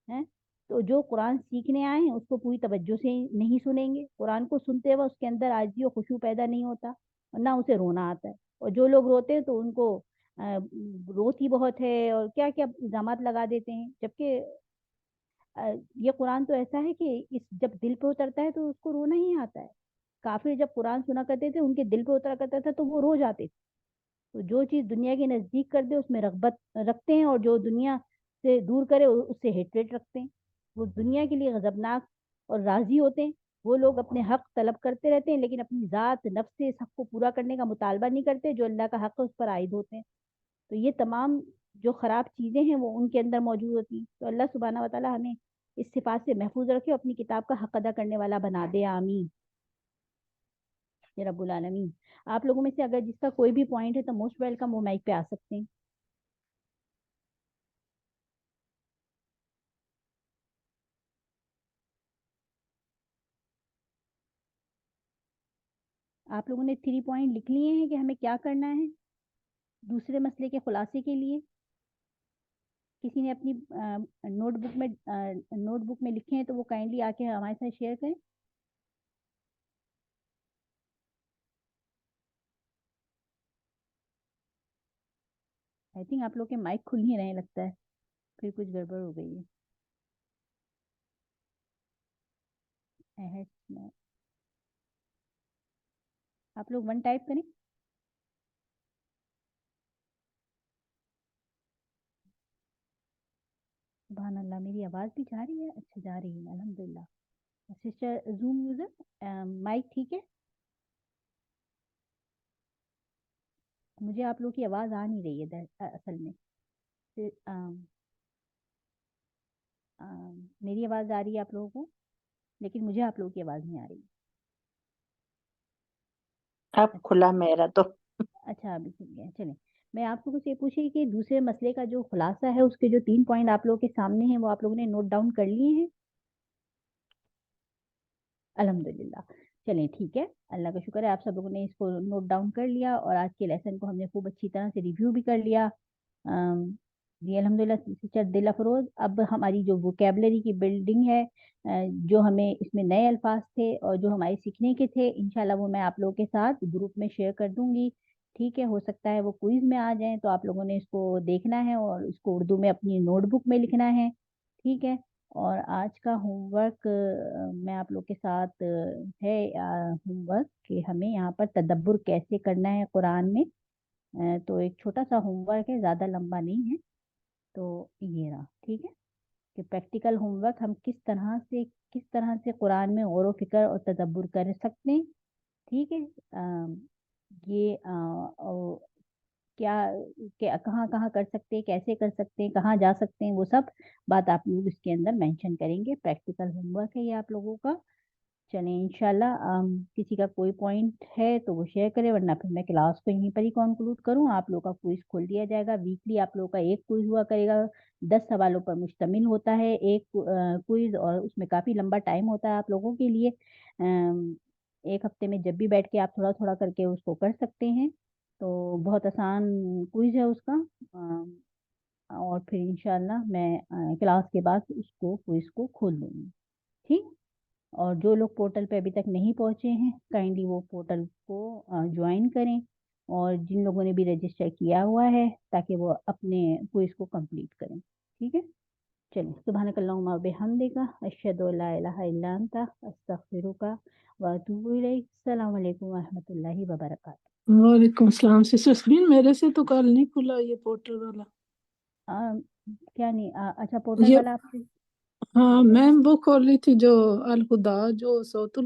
ہیں. تو جو قرآن سیکھنے آئے ہیں اس کو پوری توجہ سے نہیں سنیں گے. قرآن کو سنتے ہوئے اس کے اندر عاجزی و خشوع پیدا نہیں ہوتا, نہ اسے رونا آتا ہے. اور جو لوگ روتے ہیں تو ان کو روتی بہت ہے اور کیا کیا الزامات لگا دیتے ہیں, جبکہ یہ قرآن تو ایسا ہے کہ جب دل پہ اترتا ہے تو اس کو رونا ہی آتا ہے. کافر جب قرآن سنا کرتے تھے ان کے دل پہ اترا کرتا تھا تو وہ رو جاتے تھے. تو جو چیز دنیا کے نزدیک کر دے اس میں رغبت رکھتے ہیں, اور جو دنیا سے دور کرے اس سے ہیٹریٹ رکھتے ہیں. وہ دنیا کے لیے غضبناک اور راضی ہوتے ہیں. وہ لوگ اپنے حق طلب کرتے رہتے ہیں لیکن اپنی ذات نفس سے اس حق کو پورا کرنے کا مطالبہ نہیں کرتے جو اللہ کا حق ہے اس پر عائد ہوتے ہیں. تو یہ تمام جو خراب چیزیں ہیں وہ ان کے اندر موجود ہوتی ہیں. تو اللہ سبحانہ و تعالیٰ ہمیں اس صفات سے محفوظ رکھے, اپنی کتاب کا حق ادا کرنے والا بنا دے, آمین یا رب العالمین. آپ لوگوں میں سے اگر جس کا کوئی بھی پوائنٹ ہے تو موسٹ ویلکم, وہ مائک پہ آ سکتے ہیں. آپ لوگوں نے 3 پوائنٹ لکھ لیے ہیں کہ ہمیں کیا کرنا ہے دوسرے مسئلے کے خلاصے کے لیے. کسی نے اپنی نوٹ بک میں لکھے ہیں تو وہ کائنڈلی آ کے ہمارے ساتھ شیئر کریں. آئی تھنک آپ لوگ کے مائک کھل نہیں رہے, لگتا ہے پھر کچھ گڑبڑ ہو گئی ہے. آپ لوگ 1 ٹائپ کریں. سبحان اللہ, میری آواز بھی جا رہی ہے؟ اچھا جا رہی ہے, الحمدللہ. سسٹر زوم یوزر, مائک ٹھیک ہے؟ مجھے آپ لوگ کی آواز آ نہیں رہی ہے اصل میں. میری آواز آ رہی ہے آپ لوگوں کو, لیکن مجھے آپ لوگوں کی آواز نہیں آ رہی. اب کھلا میرا تو. اچھا ابھی کھل گیا. چلیں, میں آپ کو یہ پوچھی کہ دوسرے مسئلے کا جو خلاصہ ہے اس کے جو 3 پوائنٹ آپ لوگوں کے سامنے ہیں وہ آپ لوگوں نے نوٹ ڈاؤن کر لیے ہیں؟ الحمدللہ. چلیں ٹھیک ہے, اللہ کا شکر ہے آپ سب لوگوں نے اس کو نوٹ ڈاؤن کر لیا, اور آج کے لیسن کو ہم نے خوب اچھی طرح سے ریویو بھی کر لیا. جی الحمدللہ. سسٹر دل افروز, اب ہماری جو ووکیبلری کی بلڈنگ ہے, جو ہمیں اس میں نئے الفاظ تھے اور جو ہمارے سیکھنے کے تھے, انشاءاللہ وہ میں آپ لوگوں کے ساتھ گروپ میں شیئر کر دوں گی. ٹھیک ہے, ہو سکتا ہے وہ کوئز میں آ جائیں تو آپ لوگوں نے اس کو دیکھنا ہے اور اس کو اردو میں اپنی نوٹ بک میں لکھنا ہے. ٹھیک ہے, اور آج کا ہوم ورک میں آپ لوگ کے ساتھ ہے ہوم ورک کہ ہمیں یہاں پر تدبر کیسے کرنا ہے قرآن میں. تو ایک چھوٹا سا ہوم ورک ہے, زیادہ لمبا نہیں ہے. تو یہ رہا, ٹھیک ہے, کہ پریکٹیکل ہوم ورک ہم کس طرح سے قرآن میں غور و فکر اور تدبر کر سکتے ہیں. ٹھیک ہے, یہ کیا کہاں کر سکتے ہیں, کیسے کر سکتے ہیں, کہاں جا سکتے ہیں, وہ سب بات آپ لوگ اس کے اندر مینشن کریں گے. پریکٹیکل ہوم ورک ہے یہ آپ لوگوں کا. چلیں انشاءاللہ کسی کا کوئی پوائنٹ ہے تو وہ شیئر کرے, ورنہ پھر میں کلاس کو یہیں پر ہی کنکلوڈ کروں. آپ لوگوں کا کوئز کھول دیا جائے گا. ویکلی آپ لوگوں کا ایک کوئز ہوا کرے گا, 10 سوالوں پر مشتمل ہوتا ہے ایک کوئز, اور اس میں کافی لمبا ٹائم ہوتا ہے آپ لوگوں کے لیے. ایک ہفتے میں جب بھی بیٹھ کے آپ تھوڑا کر کے اس کو کر سکتے ہیں. تو بہت آسان کوئز ہے اس کا. اور پھر انشاءاللہ میں کلاس کے بعد اس کو کوئز کو کھول دوں گی. ٹھیک. اور جو لوگ پورٹل پہ ابھی تک نہیں پہنچے ہیں, کائنڈلی وہ پورٹل کو جوائن کریں, اور جن لوگوں نے بھی رجسٹر کیا ہوا ہے تاکہ وہ اپنے کوئز کو کمپلیٹ کریں. ٹھیک ہے, چلیں. سبحانک اللہم و بحمدک, اشہد ان لا الہ الا انت, استغفرک و اتوب الیک. السلام علیکم و رحمۃ اللہ وبرکاتہ. وعلیکم السلام. سسٹر سکرین میرے سے تو کال نہیں کھلا یہ پورٹل والا. کیا نہیں, اچھا پورٹل یہ والا آپ ہاں میں وہ کھول رہی تھی جو الہدا جو صوت